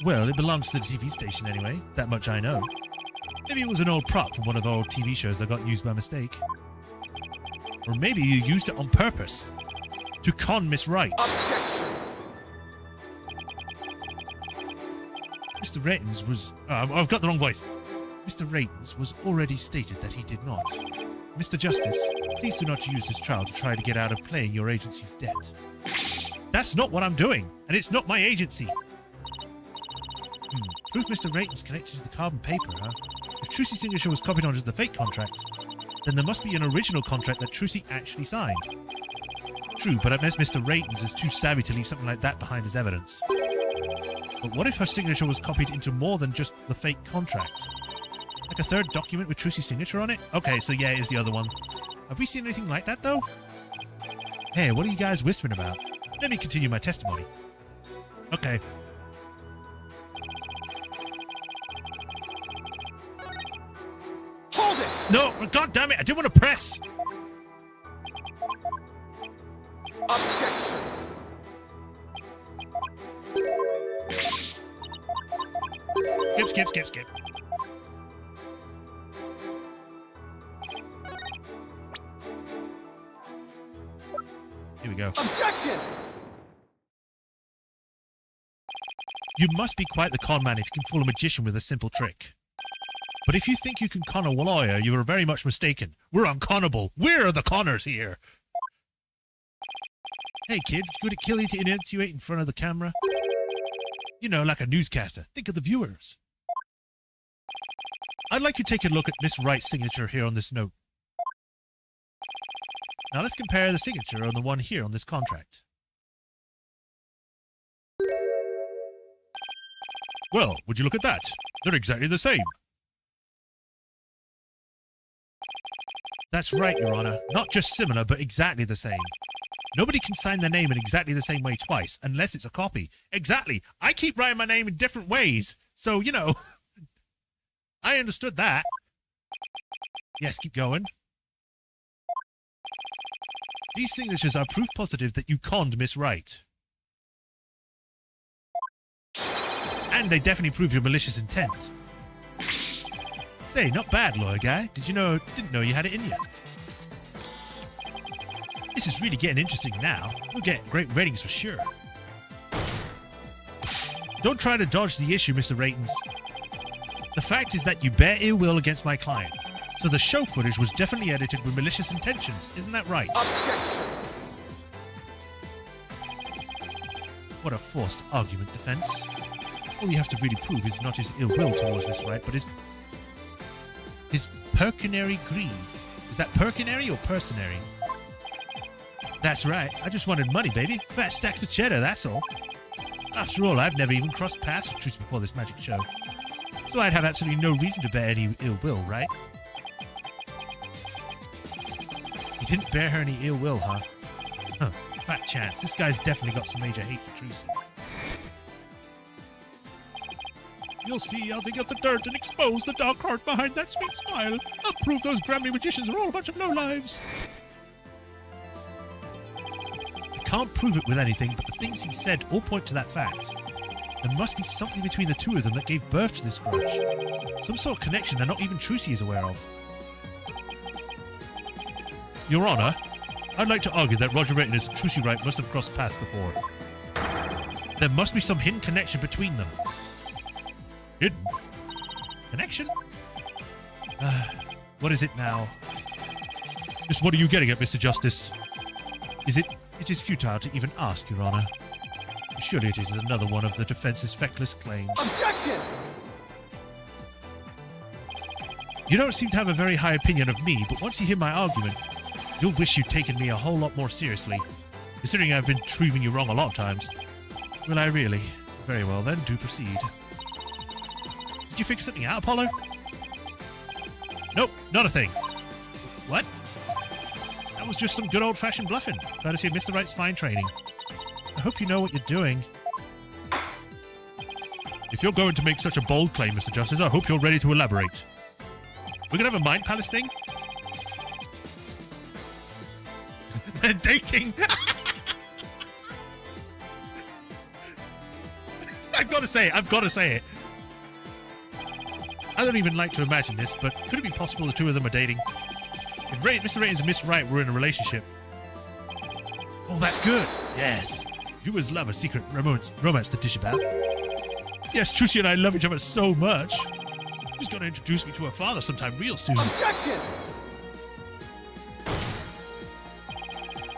Well, it belongs to the TV station anyway. That much I know. Maybe it was an old prop from one of our old TV shows that got used by mistake. Or maybe you used it on purpose. To con Miss Wright. Objection! Mr. Ratens was... I've got the wrong voice. Mr. Ratens was already stated that he did not. Mr. Justice, please do not use this trial to try to get out of paying your agency's debt. That's not what I'm doing, and it's not my agency. Proof Mr. Ratens connected to the carbon paper, huh? If Trucy's signature was copied onto the fake contract, then there must be an original contract that Trucy actually signed. True, but unless Mr. Ratens is too savvy to leave something like that behind as evidence. But what if her signature was copied into more than just the fake contract? Like a third document with Trucy's signature on it? Okay, so yeah, it is the other one. Have we seen anything like that, though? Hey, what are you guys whispering about? Let me continue my testimony. Okay. Hold it! No, god damn it, I didn't want to press! Objection! Skip. Here we go. Objection! You must be quite the con man if you can fool a magician with a simple trick. But if you think you can con a lawyer, you are very much mistaken. We're unconnable. We're the conners here. Hey kid, would it kill you to enunciate in front of the camera? You know, like a newscaster. Think of the viewers. I'd like you to take a look at Miss Wright's signature here on this note. Now let's compare the signature on the one here on this contract. Well, would you look at that? They're exactly the same. That's right, Your Honor. Not just similar, but exactly the same. Nobody can sign their name in exactly the same way twice, unless it's a copy. Exactly. I keep writing my name in different ways. So, you know, I understood that. Yes, keep going. These signatures are proof positive that you conned Miss Wright. And they definitely prove your malicious intent. Say, not bad, lawyer guy. Didn't know you had it in you. This is really getting interesting now. We'll get great ratings for sure. Don't try to dodge the issue, Mr. Ratens. The fact is that you bear ill will against my client. So the show footage was definitely edited with malicious intentions. Isn't that right? Objection! What a forced argument, defense. All you have to really prove is not his ill will towards Miss Wright, but his pecuniary greed. Is that pecuniary or personary? That's right. I just wanted money, baby. Fat stacks of cheddar, that's all. After all, I've never even crossed paths with Truce before this magic show. So I'd have absolutely no reason to bear any ill will, right? You didn't bear her any ill will, huh? Huh. Fat chance. This guy's definitely got some major hate for Truce. You'll see, I'll dig up the dirt and expose the dark heart behind that sweet smile. I'll prove those Grammy magicians are all a bunch of lowlives. I can't prove it with anything, but the things he said all point to that fact. There must be something between the two of them that gave birth to this grudge. Some sort of connection that not even Trucy is aware of. Your Honor, I'd like to argue that Roger Wright and his Trucy Wright must have crossed paths before. There must be some hidden connection between them. Hidden? Connection? What is it now? Just what are you getting at, Mr. Justice? It is futile to even ask, Your Honor. Surely it is another one of the defense's feckless claims. Objection! You don't seem to have a very high opinion of me, but once you hear my argument, you'll wish you'd taken me a whole lot more seriously, considering I've been proving you wrong a lot of times. Will I really? Very well then, do proceed. Did you figure something out, Apollo? Nope, not a thing. What? That was just some good old-fashioned bluffing, courtesy of Mr. Wright's fine training. I hope you know what you're doing. If you're going to make such a bold claim, Mr. Justice, I hope you're ready to elaborate. We're going to have a Mind Palace thing? They're dating! I've got to say it. I don't even like to imagine this, but could it be possible the two of them are dating? If Mr. Ratens and Miss Wright were in a relationship... Oh, that's good! Yes. Viewers love a secret romance to dish about. Yes, Trucy and I love each other so much. She's going to introduce me to her father sometime real soon. Objection!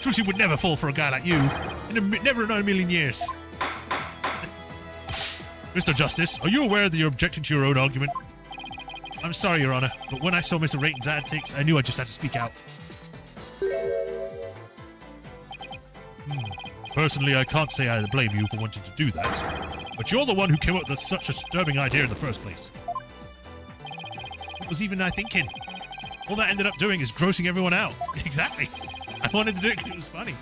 Trucy would never fall for a guy like you. Never in a million years. Mr. Justice, are you aware that you're objecting to your own argument? I'm sorry, Your Honor, but when I saw Mr. Rayton's antics, I knew I just had to speak out. Personally, I can't say I blame you for wanting to do that, but you're the one who came up with such a disturbing idea in the first place. What was even I thinking? All that ended up doing is grossing everyone out. Exactly. I wanted to do it because it was funny.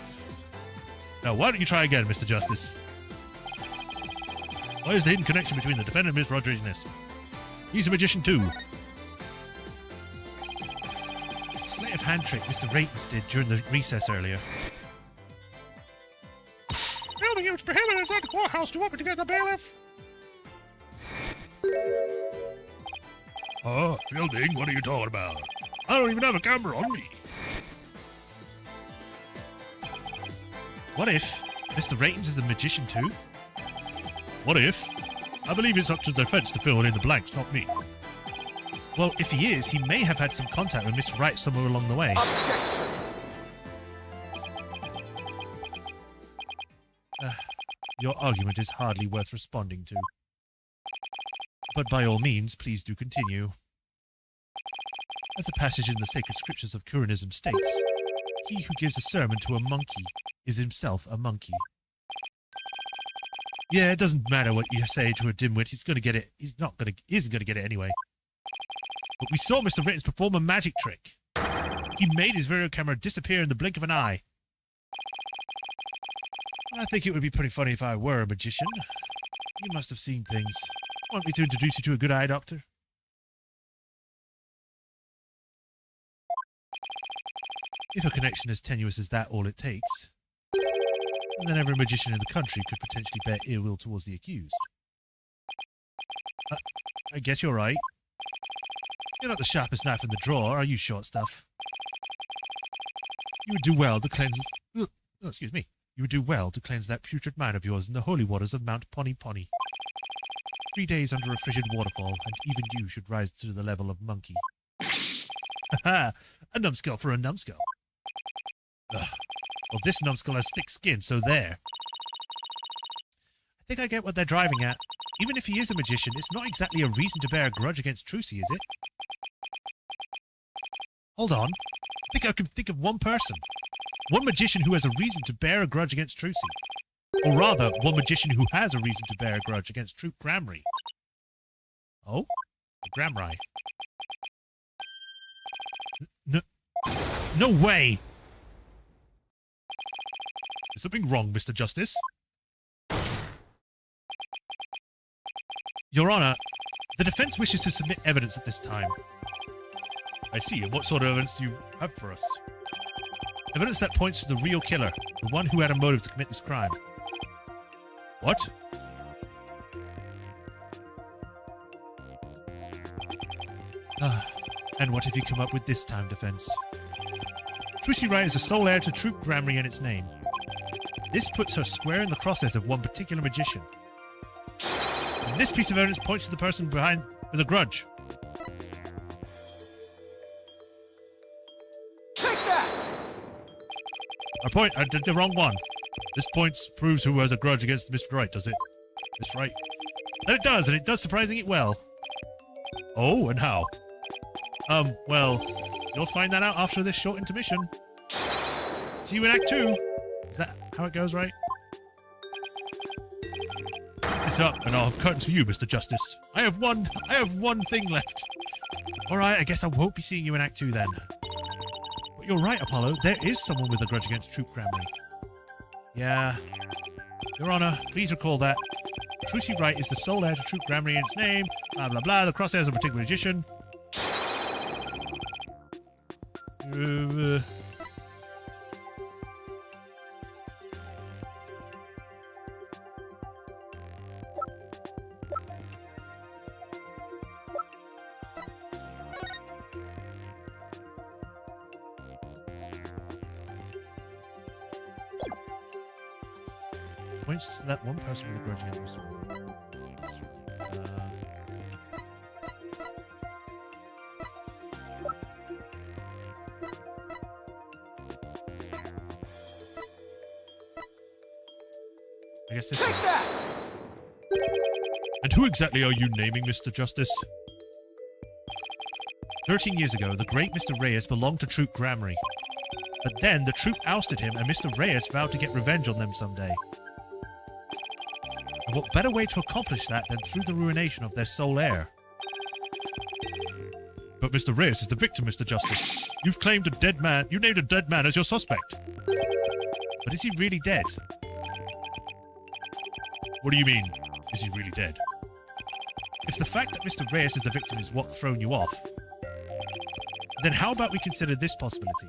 Now, why don't you try again, Mr. Justice? Why is the hidden connection between the defendant and Miss Rodriguez? He's a magician too. Sleight of hand trick Mr. Raytons did during the recess earlier. Building it's prohibited inside the courthouse. Do you want me to get the bailiff? Fielding, what are you talking about? I don't even have a camera on me. What if Mr. Raytons is a magician too? What if? I believe it's up to the defense to fill in the blanks, not me. Well, if he is, he may have had some contact with Miss Wright somewhere along the way. Objection! Your argument is hardly worth responding to. But by all means, please do continue. As the passage in the sacred scriptures of Khu'rainism states, he who gives a sermon to a monkey is himself a monkey. Yeah, it doesn't matter what you say to a dimwit. He's going to get it. He isn't going to get it anyway. But we saw Mr. Raytons perform a magic trick. He made his video camera disappear in the blink of an eye. I think it would be pretty funny if I were a magician. You must have seen things. Want me to introduce you to a good eye doctor? If a connection as tenuous as that all it takes, then every magician in the country could potentially bear ill will towards the accused. I guess you're right. You're not the sharpest knife in the drawer, are you, short stuff? You would do well to cleanse... Oh, excuse me. You would do well to cleanse that putrid mind of yours in the holy waters of Mount Pony Pony. 3 days under a frigid waterfall, and even you should rise to the level of monkey. Ha-ha! A numbskull for a numbskull. Ugh. Well, this numbskull has thick skin, so there. I think I get what they're driving at. Even if he is a magician, it's not exactly a reason to bear a grudge against Trucy, is it? Hold on. I think I can think of one person. One magician who has a reason to bear a grudge against Trucy. Or rather, one magician who has a reason to bear a grudge against Troop Gramry. Oh? Gramry. No way! Is something wrong, Mr. Justice? Your Honor, the defense wishes to submit evidence at this time. I see, and what sort of evidence do you have for us? Evidence that points to the real killer, the one who had a motive to commit this crime. What? And what have you come up with this time, defense? Trucy Wright is the sole heir to Troop Gramry and its name. This puts her square in the crosshairs of one particular magician. And this piece of evidence points to the person behind with a grudge. Take that! I did the wrong one. This point proves who has a grudge against Mr. Wright, does it? Miss Wright? And it does surprisingly well. Oh, and how? Well, you'll find that out after this short intermission. See you in Act 2. Is that how it goes, right? Keep this up, and I'll have curtains for you, Mr. Justice. I have one thing left. Alright, I guess I won't be seeing you in Act 2 then. But you're right, Apollo. There is someone with a grudge against Troop Gramry. Yeah. Your Honor, please recall that Trucy Wright is the sole heir to Troop Gramry in its name. Blah, blah, blah. The crosshairs of a particular magician. Points to that one person with a grudge against Mr. Wright. I guess this Take one. that! And who exactly are you naming, Mr. Justice? 13 years ago, the great Mr. Reyes belonged to Troop Grammary. But then the troop ousted him, and Mr. Reyes vowed to get revenge on them someday. And what better way to accomplish that than through the ruination of their sole heir? But Mr. Reyes is the victim, Mr. Justice. You've claimed a dead man. You named a dead man as your suspect. But is he really dead? What do you mean, is he really dead? If the fact that Mr. Reyes is the victim is what's thrown you off, then how about we consider this possibility?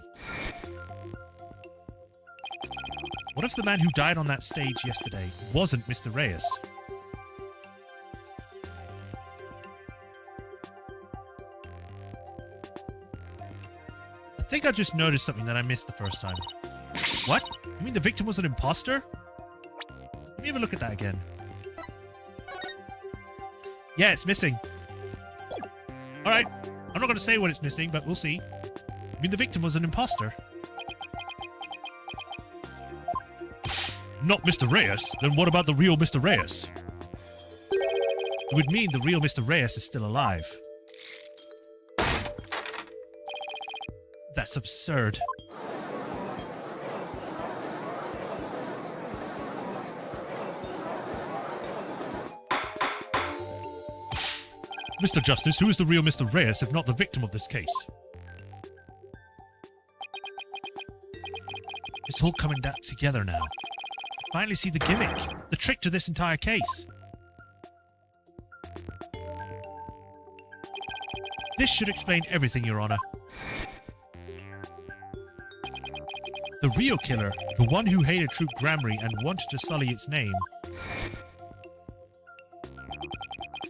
What if the man who died on that stage yesterday wasn't Mr. Reyes? I think I just noticed something that I missed the first time. What? You mean the victim was an imposter? Let me have a look at that again. Yeah, it's missing. Alright, I'm not going to say what it's missing, but we'll see. You mean the victim was an imposter? Not Mr. Reyes? Then what about the real Mr. Reyes? It would mean the real Mr. Reyes is still alive. That's absurd. Mr. Justice, who is the real Mr. Reyes if not the victim of this case? It's all coming down together now. I finally see the gimmick, the trick to this entire case. This should explain everything, Your Honor. The real killer, the one who hated Troop Grammary and wanted to sully its name.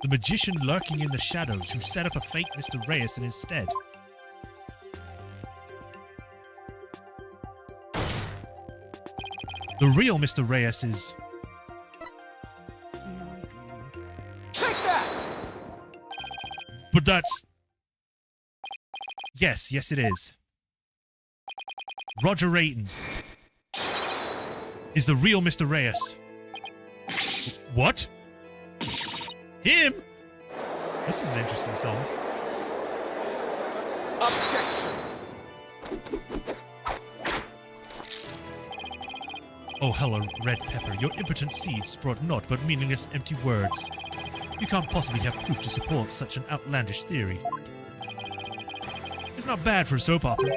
The magician lurking in the shadows who set up a fake Mr. Reyes in his stead. The real Mr. Reyes is... Take that! But that's... Yes, it is. Roger Ratons is the real Mr. Reyes. What? Him? This is an interesting song. Objection! Oh, hello, Red Pepper. Your impotent seeds brought naught but meaningless, empty words. You can't possibly have proof to support such an outlandish theory. It's not bad for a soap opera,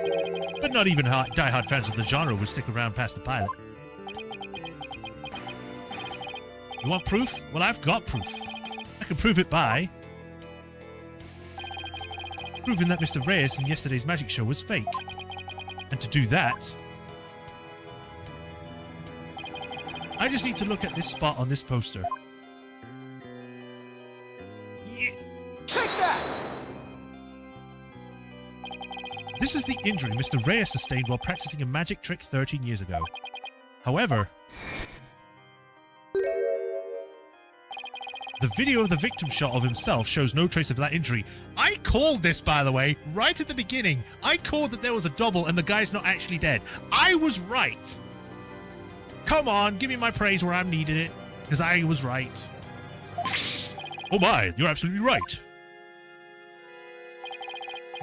but not even die-hard fans of the genre would stick around past the pilot. You want proof? Well, I've got proof. I can prove it by proving that Mr. Reyes in yesterday's magic show was fake. And to do that, I just need to look at this spot on this poster. Yeah. Take that! This is the injury Mr. Reyes sustained while practicing a magic trick 13 years ago. However, the video of the victim shot of himself shows no trace of that injury. I called this, by the way, right at the beginning. I called that there was a double and the guy's not actually dead. I was right. Come on, give me my praise where I'm needed it, because I was right. Oh my, you're absolutely right.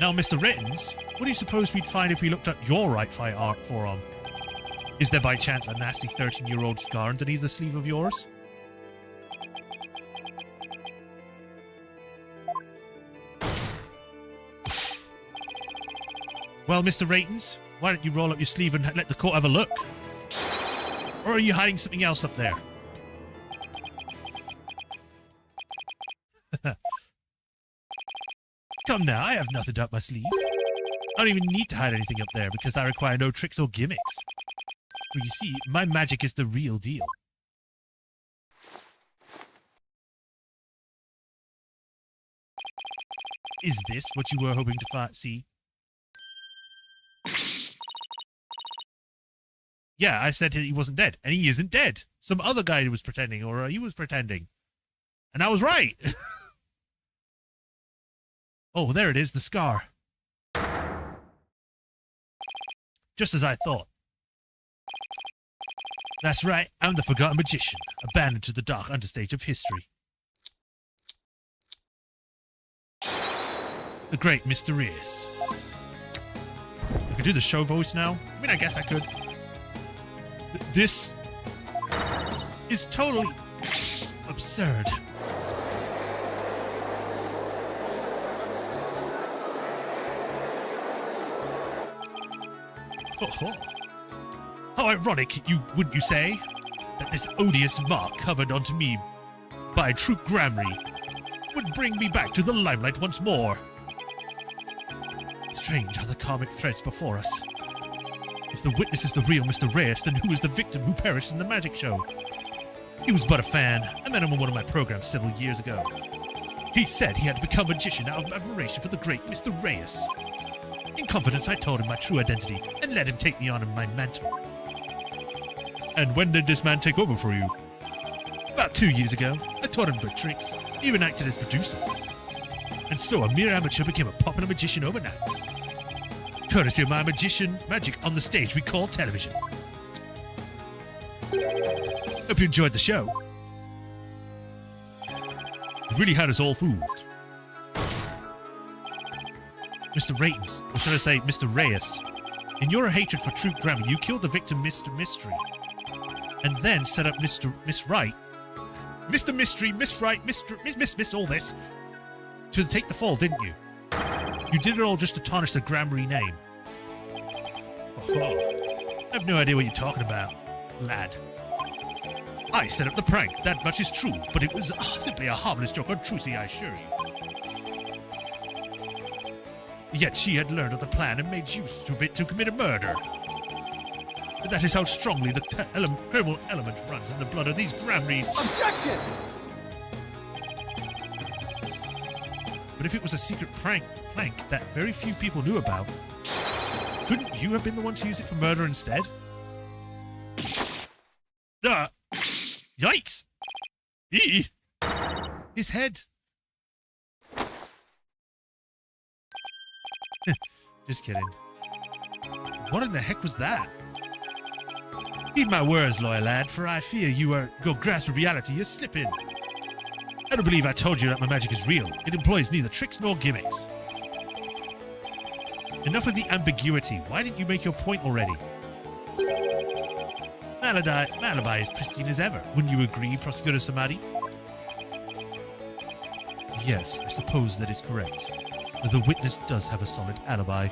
Now, Mr. Rittens, what do you suppose we'd find if we looked at your right forearm? Is there by chance a nasty 13-year-old scar underneath the sleeve of yours? Well, Mr. Ratons, why don't you roll up your sleeve and let the court have a look? Or are you hiding something else up there? Come now, I have nothing up my sleeve. I don't even need to hide anything up there because I require no tricks or gimmicks. Well, you see, my magic is the real deal. Is this what you were hoping to see? Yeah, I said he wasn't dead, and he isn't dead. Some other guy was pretending, or he was pretending. And I was right. Oh, there it is, the scar. Just as I thought. That's right, I'm the forgotten magician, abandoned to the dark understage of history. The great Mysterious. I could do the show voice now. I mean, I guess I could. This is totally absurd. Oh. How ironic, wouldn't you say, that this odious mark covered onto me by Troop Gramry would bring me back to the limelight once more. Strange how the karmic threads before us. If the witness is the real Mr. Reyes, then who is the victim who perished in the magic show? He was but a fan. I met him on one of my programs several years ago. He said he had to become a magician out of admiration for the great Mr. Reyes. In confidence, I told him my true identity and let him take me on as my mentor. And when did this man take over for you? About 2 years ago. I taught him good tricks, even acted as producer. And so a mere amateur became a popular magician overnight. Courtesy of my magic on the stage we call television. Hope you enjoyed the show. You really had us all fooled. Mr. Ratons, or should I say Mr. Reyes, in your hatred for Troop Grammy, you killed the victim Mr. Mystery, and then set up Mr. Miss Right, Mr. Mystery, Miss Right, Miss all this, to take the fall, didn't you? You did it all just to tarnish the Gramry name. Oh, I have no idea what you're talking about, lad. I set up the prank, that much is true, but it was simply a harmless joke on Trucy, I assure you. Yet she had learned of the plan and made use of it to commit a murder. But that is how strongly the criminal element runs in the blood of these Gramrys. Objection! But if it was a secret prank that very few people knew about, couldn't you have been the one to use it for murder instead? Yikes! His head. Just kidding. What in the heck was that? Heed my words, loyal lad, for I fear your grasp of reality is slipping. I don't believe I told you that my magic is real. It employs neither tricks nor gimmicks. Enough with the ambiguity. Why didn't you make your point already? Alibi is pristine as ever. Wouldn't you agree, Prosecutor Samadhi? Yes, I suppose that is correct. The witness does have a solid alibi.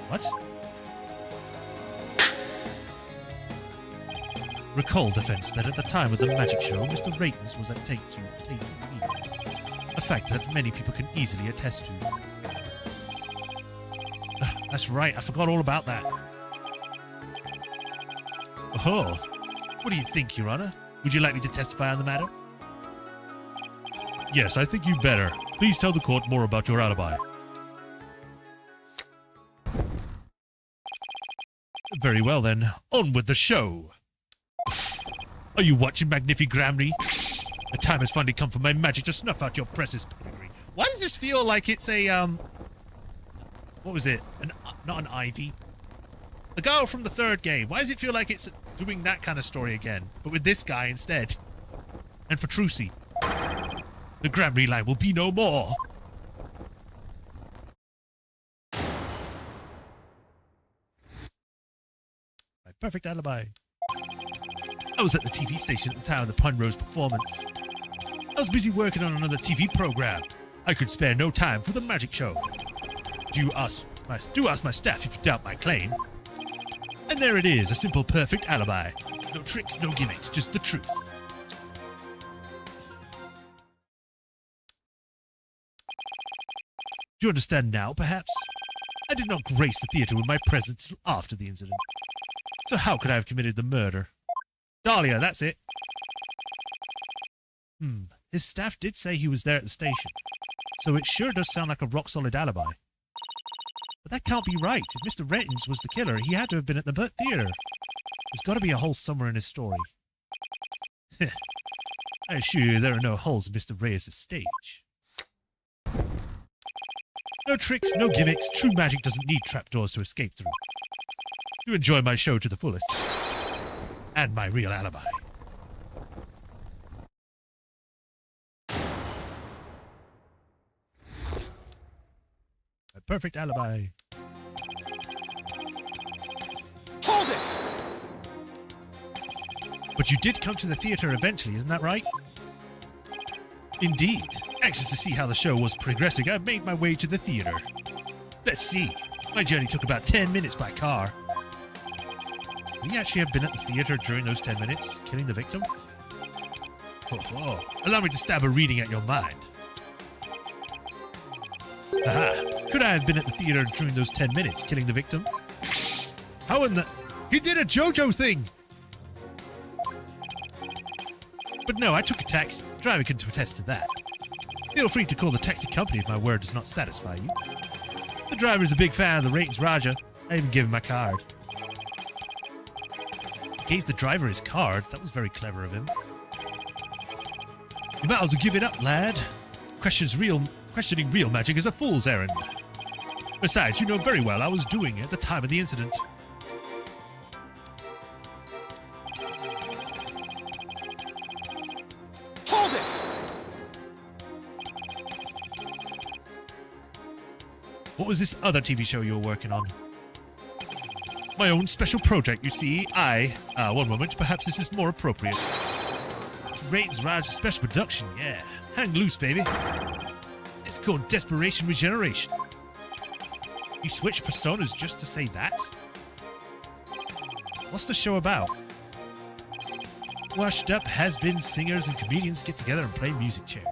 What? Recall, defense, that at the time of the magic show, Mr. Ratons was at Take Two a fact that many people can easily attest to. That's right, I forgot all about that. Oh, what do you think, Your Honor? Would you like me to testify on the matter? Yes, I think you better. Please tell the court more about your alibi. Very well then, on with the show. Are you watching, Magnifi Gramry? The time has finally come for my magic to snuff out your precious pedigree. Why does this feel like it's a, what was it? Not an Ivy. The girl from the third game. Why does it feel like it's doing that kind of story again, but with this guy instead? And for Trucy. The Gramry line will be no more. My perfect alibi. I was at the TV station at the time of the Punrose performance. I was busy working on another TV program. I could spare no time for the magic show. Do ask my staff if you doubt my claim. And there it is, a simple, perfect alibi. No tricks, no gimmicks, just the truth. Do you understand now, perhaps? I did not grace the theatre with my presence till after the incident. So how could I have committed the murder? Dahlia, that's it. His staff did say he was there at the station, so it sure does sound like a rock-solid alibi. But that can't be right. If Mr. Rettins was the killer, he had to have been at the theatre. There's got to be a hole somewhere in his story. I assure you there are no holes in Mr. Reyes' stage. No tricks, no gimmicks. True magic doesn't need trapdoors to escape through. You enjoy my show to the fullest. and my real alibi. A perfect alibi. Hold it! But you did come to the theater eventually, isn't that right? Indeed. Anxious to see how the show was progressing, I made my way to the theater. Let's see. My journey took about 10 minutes by car. Would you actually have been at the theater during those 10 minutes, killing the victim? Oh. Allow me to stab a reading at your mind. Aha! Could I have been at the theater during those 10 minutes, killing the victim? How in the... He did a JoJo thing! But no, I took a taxi. Driver can attest to that. Feel free to call the taxi company if my word does not satisfy you. The driver is a big fan of the ratings Raja. I even gave him my card. He gave the driver his card? That was very clever of him. You might as well give it up, lad. Questioning real magic is a fool's errand. Besides, you know very well I was doing it at the time of the incident. Hold it! What was this other TV show you were working on? My own special project, you see. One moment, perhaps this is more appropriate. It's Rains Raj special production, yeah. Hang loose, baby. It's called Desperation Regeneration. You switch personas just to say that? What's the show about? Washed up has-been singers and comedians get together and play music chairs.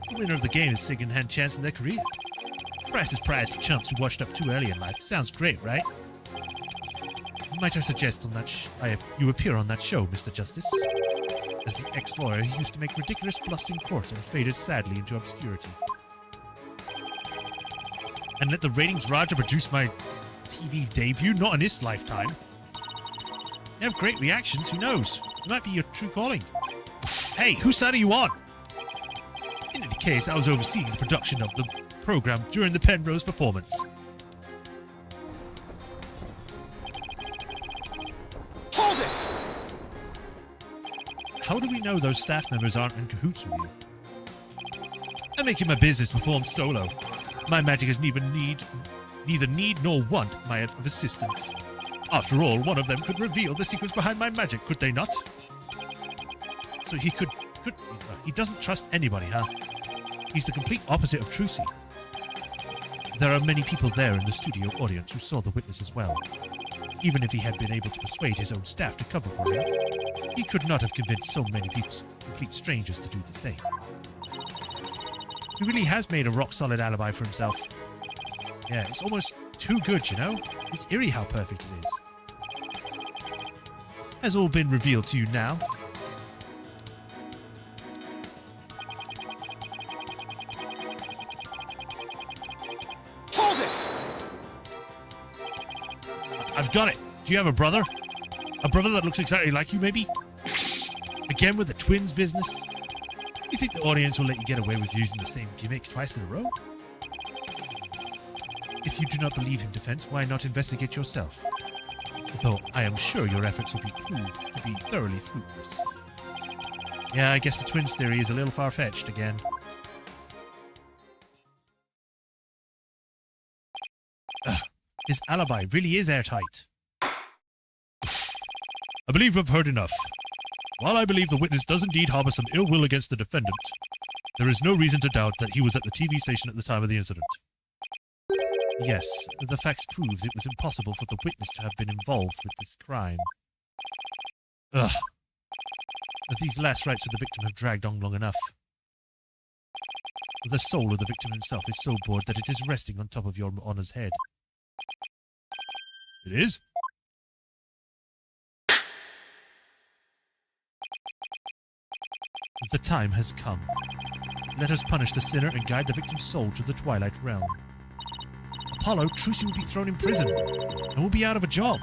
The winner of the game is second-hand chance in their career. Price is prize for chumps who washed up too early in life. Sounds great, right? Might I suggest on that you appear on that show, Mr. Justice? As the ex-lawyer who used to make ridiculous bluffs in court and faded sadly into obscurity. And let the ratings Raja produce my TV debut? Not in this lifetime. You have great reactions, who knows? It might be your true calling. Hey, whose side are you on? In any case, I was overseeing the production of the program during the Penrose performance. Hold it! How do we know those staff members aren't in cahoots with you? I make it my business to perform solo. My magic has neither need nor want my assistance. After all, one of them could reveal the secrets behind my magic, could they not? So he he doesn't trust anybody, huh? He's the complete opposite of Trucy. There are many people there in the studio audience who saw the witness as well. Even if he had been able to persuade his own staff to cover for him, he could not have convinced so many people, complete strangers, to do the same. He really has made a rock-solid alibi for himself. Yeah, it's almost too good, you know? It's eerie how perfect it is. Has all been revealed to you now? Hold it! I've got it. Do you have a brother? A brother that looks exactly like you, maybe? Again with the twins business? You think the audience will let you get away with using the same gimmick twice in a row? If you do not believe in defense, why not investigate yourself? Though I am sure your efforts will be proved to be thoroughly fruitless. Yeah, I guess the twins theory is a little far-fetched again. His alibi really is airtight. I believe I've heard enough. While I believe the witness does indeed harbor some ill will against the defendant, there is no reason to doubt that he was at the TV station at the time of the incident. Yes, the facts proves it was impossible for the witness to have been involved with this crime. Ugh. These last rites of the victim have dragged on long enough. The soul of the victim himself is so bored that it is resting on top of your Honor's head. It is? The time has come. Let us punish the sinner and guide the victim's soul to the Twilight Realm. Apollo, Trucy will be thrown in prison, and will be out of a job.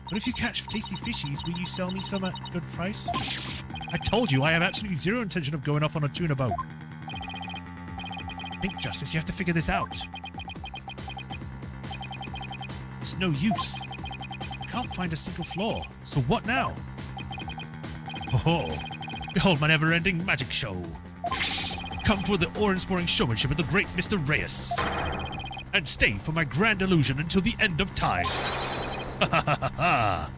But if you catch tasty fishies, will you sell me some at a good price? I told you, I have absolutely zero intention of going off on a tuna boat. Think, Justice, you have to figure this out. It's no use. can't find a single flaw. So what now? Oh, behold my never-ending magic show. Come for the awe-inspiring showmanship of the great Mr. Reyes. And stay for my grand illusion until the end of time. Ha ha ha ha!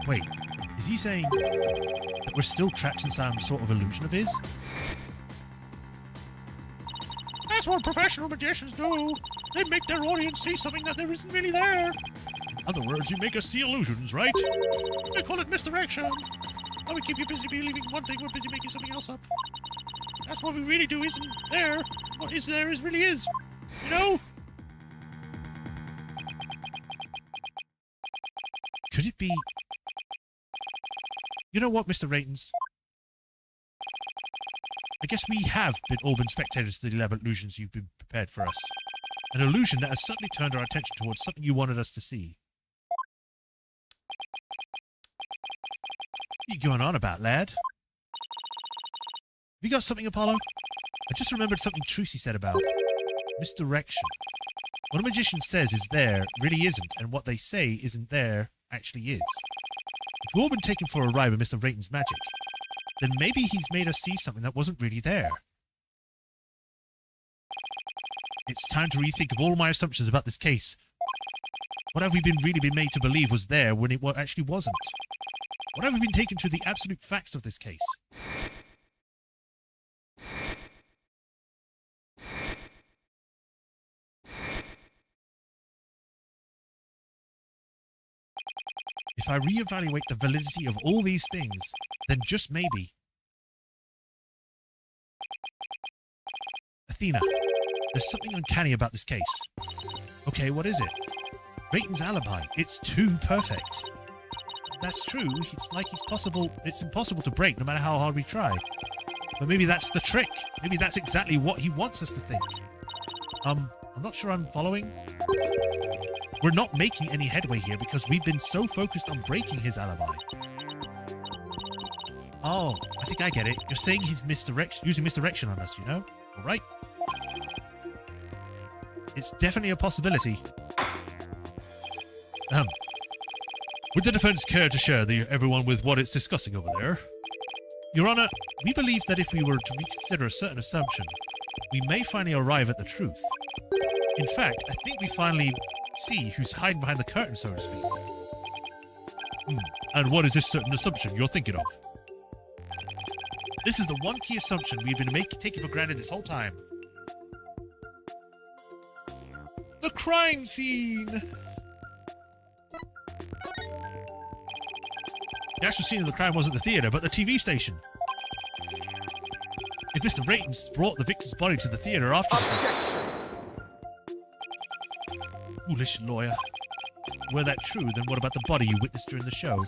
Wait, is he saying that we're still trapped in some sort of illusion of his? That's what professional magicians do. They make their audience see something that there isn't really there. In other words, you make us see illusions, right? They call it misdirection. How we keep you busy believing one thing, we're busy making something else up. That's what we really do isn't there. What is there is really is. You know? Could it be... You know what, Mr. Ratons? I guess we have all been spectators to the elaborate illusions you've been prepared for us. An illusion that has suddenly turned our attention towards something you wanted us to see. What are you going on about, lad? Have you got something, Apollo? I just remembered something Trucy said about misdirection. What a magician says is there really isn't, and what they say isn't there actually is. If we've all been taken for a ride with Mr. Rayton's magic, then maybe he's made us see something that wasn't really there. It's time to rethink of all my assumptions about this case. What have we really been made to believe was there when it actually wasn't? What have we been taken to the absolute facts of this case? If I reevaluate the validity of all these things, then just maybe... Athena, there's something uncanny about this case. Okay, what is it? Rayton's alibi. It's too perfect. That's true. It's impossible to break no matter how hard we try. But maybe that's the trick. Maybe that's exactly what he wants us to think. I'm not sure I'm following. We're not making any headway here because we've been so focused on breaking his alibi. Oh, I think I get it. You're saying he's using misdirection on us, you know? All right. It's definitely a possibility. Would the defense care to share everyone with what it's discussing over there? Your Honor, we believe that if we were to reconsider a certain assumption, we may finally arrive at the truth. In fact, I think we finally see who's hiding behind the curtain, so to speak. And what is this certain assumption you're thinking of? This is the one key assumption we've been taking for granted this whole time. The crime scene! The actual scene of the crime wasn't the theatre, but the TV station. If Mr. Rayton's brought the victim's body to the theatre after Objection! Foolish lawyer. Were that true, then what about the body you witnessed during the show?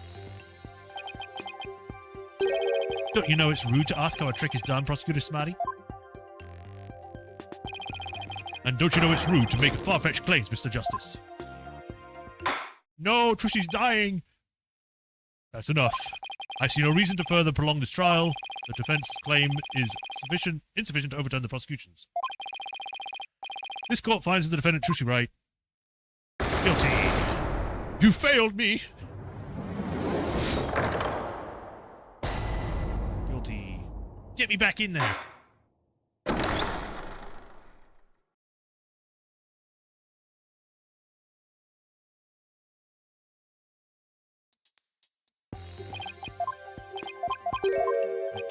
Don't you know it's rude to ask how a trick is done, Prosecutor Smarty? And don't you know it's rude to make far-fetched claims, Mr. Justice? No, Trushy's dying! That's enough. I see no reason to further prolong this trial. The defense claim is insufficient to overturn the prosecution's. This court finds the defendant Trushy right. Guilty. You failed me! Guilty. Get me back in there!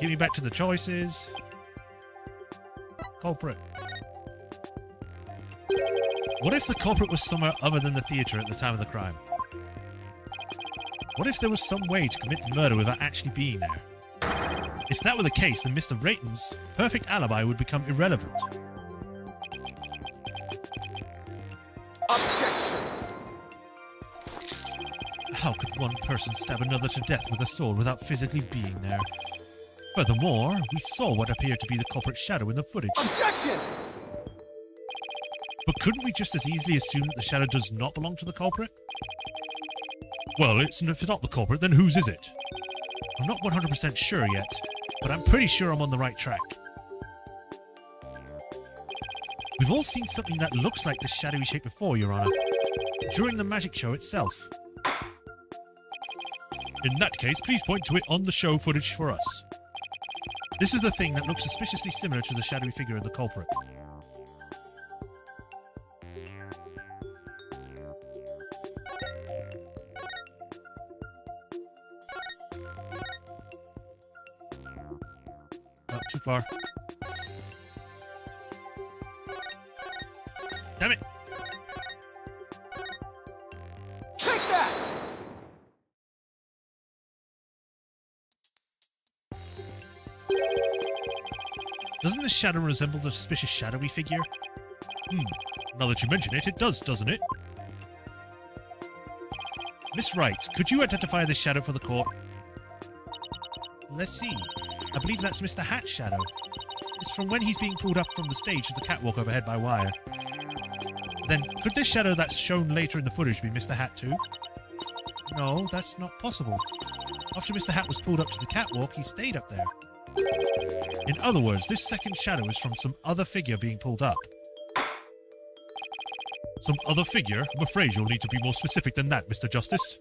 Give me back to the choices. Culprit. What if the culprit was somewhere other than the theatre at the time of the crime? What if there was some way to commit the murder without actually being there? If that were the case, then Mr. Rayton's perfect alibi would become irrelevant. Objection! How could one person stab another to death with a sword without physically being there? Furthermore, we saw what appeared to be the culprit's shadow in the footage. Objection! But couldn't we just as easily assume that the shadow does not belong to the culprit? Well, if it's not the culprit, then whose is it? I'm not 100% sure yet, but I'm pretty sure I'm on the right track. We've all seen something that looks like this shadowy shape before, Your Honor, during the magic show itself. In that case, please point to it on the show footage for us. This is the thing that looks suspiciously similar to the shadowy figure of the culprit. Oh, too far. Damn it! Take that! Doesn't this shadow resemble the suspicious shadowy figure? Now that you mention it, it does, doesn't it? Miss Wright, could you identify this shadow for the court? Let's see. I believe that's Mr. Hat's shadow. It's from when he's being pulled up from the stage to the catwalk overhead by wire. Then, could this shadow that's shown later in the footage be Mr. Hat too? No, that's not possible. After Mr. Hat was pulled up to the catwalk, he stayed up there. In other words, this second shadow is from some other figure being pulled up. Some other figure? I'm afraid you'll need to be more specific than that, Mr. Justice.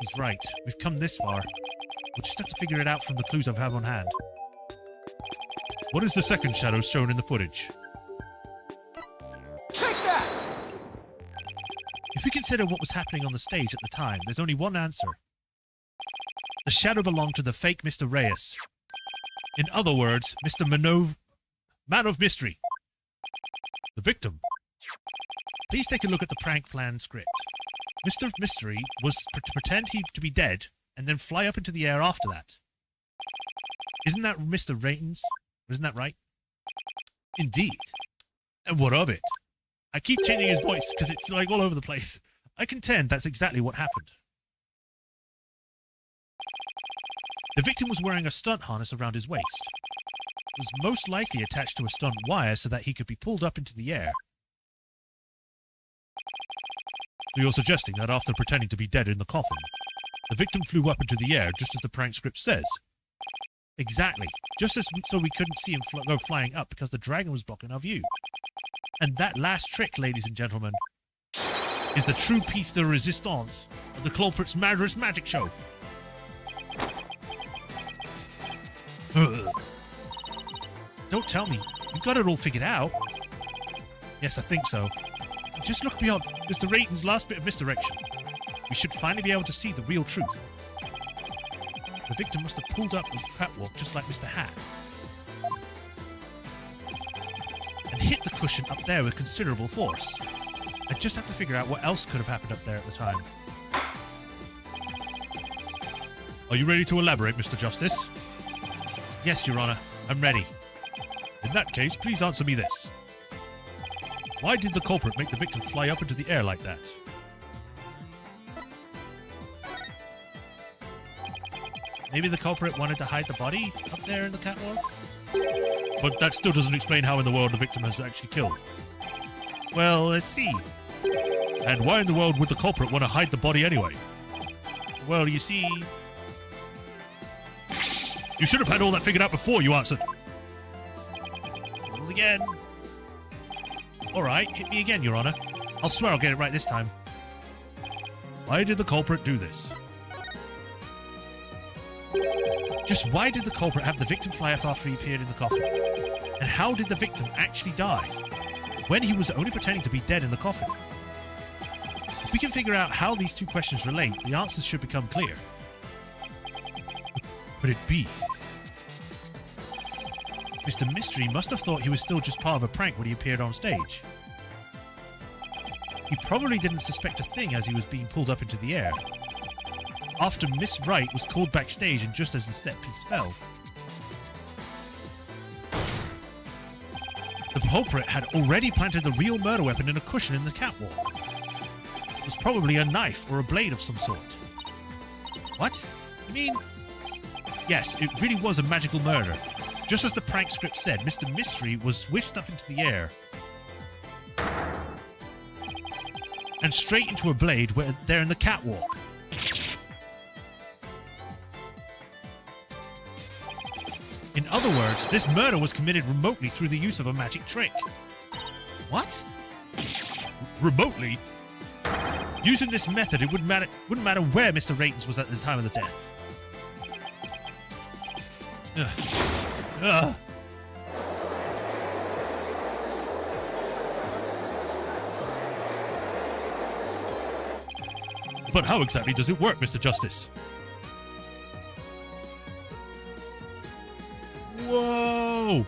He's right. We've come this far. We'll just have to figure it out from the clues I have on hand. What is the second shadow shown in the footage? Take that! If we consider what was happening on the stage at the time, there's only one answer. The shadow belonged to the fake Mr. Reyes. In other words, Mr. Man of Mystery. The victim. Please take a look at the prank plan script. Mr. Mystery was to pretend to be dead and then fly up into the air after that. Isn't that Mr. Rayton's? Isn't that right? Indeed. And what of it? I keep changing his voice because it's like all over the place. I contend that's exactly what happened. The victim was wearing a stunt harness around his waist. It was most likely attached to a stunt wire so that he could be pulled up into the air. So you're suggesting that after pretending to be dead in the coffin, the victim flew up into the air just as the prank script says? Exactly. Just as so we couldn't see him go flying up because the dragon was blocking our view. And that last trick, ladies and gentlemen, is the true piece de resistance of the culprit's murderous magic show. Don't tell me. You've got it all figured out. Yes, I think so. Just look beyond Mr. Rayton's last bit of misdirection. We should finally be able to see the real truth. The victim must have pulled up the catwalk just like Mr. Hat. And hit the cushion up there with considerable force. I just have to figure out what else could have happened up there at the time. Are you ready to elaborate, Mr. Justice? Yes, Your Honor. I'm ready. In that case, please answer me this. Why did the culprit make the victim fly up into the air like that? Maybe the culprit wanted to hide the body up there in the catwalk? But that still doesn't explain how in the world the victim was actually killed. Well, let's see. And why in the world would the culprit want to hide the body anyway? Well, you see... You should have had all that figured out before you answered. Roll again. Alright, hit me again, Your Honor. I'll swear I'll get it right this time. Why did the culprit do this? Just why did the culprit have the victim fly up after he appeared in the coffin? And how did the victim actually die when he was only pretending to be dead in the coffin? If we can figure out how these two questions relate, the answers should become clear. Could it be? Mr. Mystery must have thought he was still just part of a prank when he appeared on stage. He probably didn't suspect a thing as he was being pulled up into the air. After Miss Wright was called backstage and just as the set piece fell. The culprit had already planted the real murder weapon in a cushion in the catwalk. It was probably a knife or a blade of some sort. What? You mean... Yes, it really was a magical murder. Just as the prank script said, Mr. Mystery was whisked up into the air and straight into a blade there in the catwalk. In other words, this murder was committed remotely through the use of a magic trick. What? Remotely? Using this method, it wouldn't matter where Mr. Raytons was at the time of the death. Ugh. But how exactly does it work, Mr. Justice? Whoa!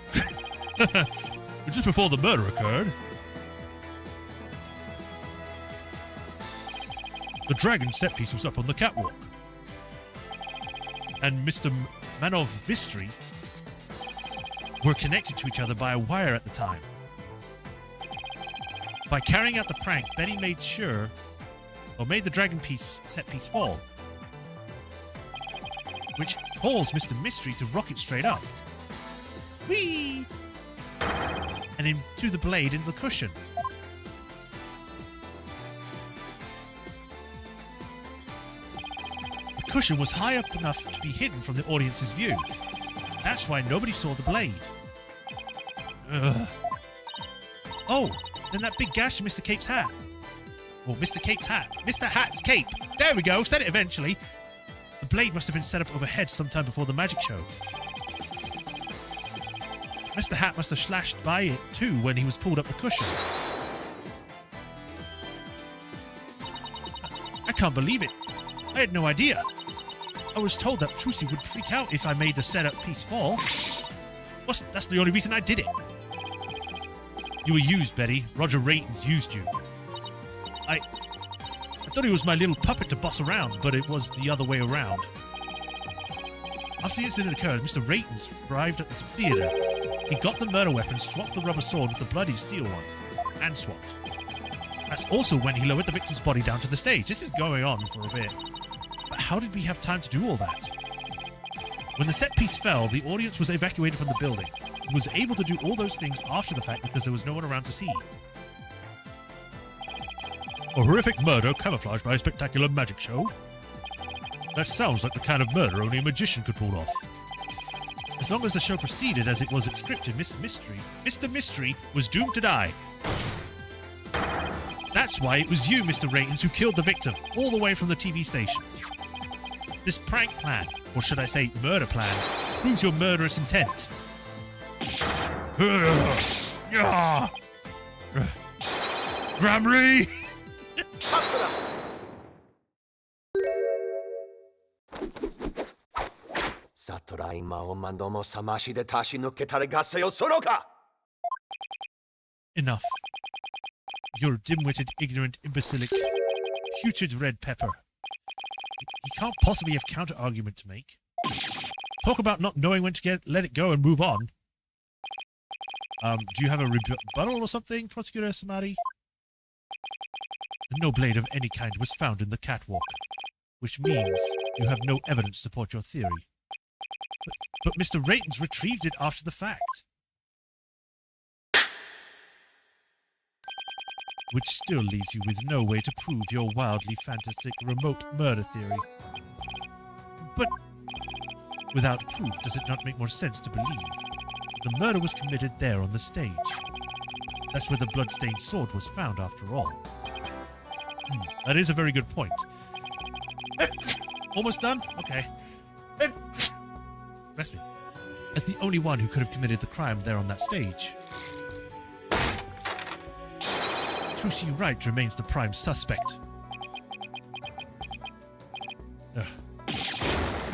Just before the murder occurred, the dragon set piece was up on the catwalk. And Mr. Man of Mystery were connected to each other by a wire at the time. By carrying out the prank, Betty made the dragon set piece fall, which caused Mr. Mystery to rocket straight up. Whee! And into the blade in the cushion. The cushion was high up enough to be hidden from the audience's view. That's why nobody saw the blade. Ugh. Oh, then that big gash in Mr. Cape's hat. Well, Mr. Cape's hat. Mr. Hat's cape. There we go. Said it eventually. The blade must have been set up overhead sometime before the magic show. Mr. Hat must have slashed by it too when he was pulled up the cushion. I can't believe it. I had no idea. I was told that Trucy would freak out if I made the setup piece fall. That's the only reason I did it. You were used, Betty. Roger Raytons used you. I thought he was my little puppet to boss around, but it was the other way around. After the incident occurred, Mr. Raytons arrived at the theatre. He got the murder weapon, swapped the rubber sword with the bloody steel one, and swapped. That's also when he lowered the victim's body down to the stage. This is going on for a bit. But how did we have time to do all that? When the set piece fell, the audience was evacuated from the building. He was able to do all those things after the fact because there was no one around to see. A horrific murder camouflaged by a spectacular magic show? That sounds like the kind of murder only a magician could pull off. As long as the show proceeded as it was scripted, Mr. Mystery was doomed to die. That's why it was you, Mr. Raytons, who killed the victim, all the way from the TV station. This prank plan, or should I say murder plan, proves your murderous intent. Gramry! Enough. You're dim-witted, ignorant, imbecilic, putrid red pepper. You can't possibly have counter-argument to make. Talk about not knowing when to let it go and move on. Do you have a rebuttal or something, Prosecutor Samadi? No blade of any kind was found in the catwalk, which means you have no evidence to support your theory. But Mr. Raytons retrieved it after the fact. Which still leaves you with no way to prove your wildly fantastic remote murder theory. But without proof, does it not make more sense to believe the murder was committed there on the stage? That's where the blood-stained sword was found, after all. That is a very good point. Almost done? Okay. Bless me. As the only one who could have committed the crime there on that stage, Trucy Wright remains the prime suspect.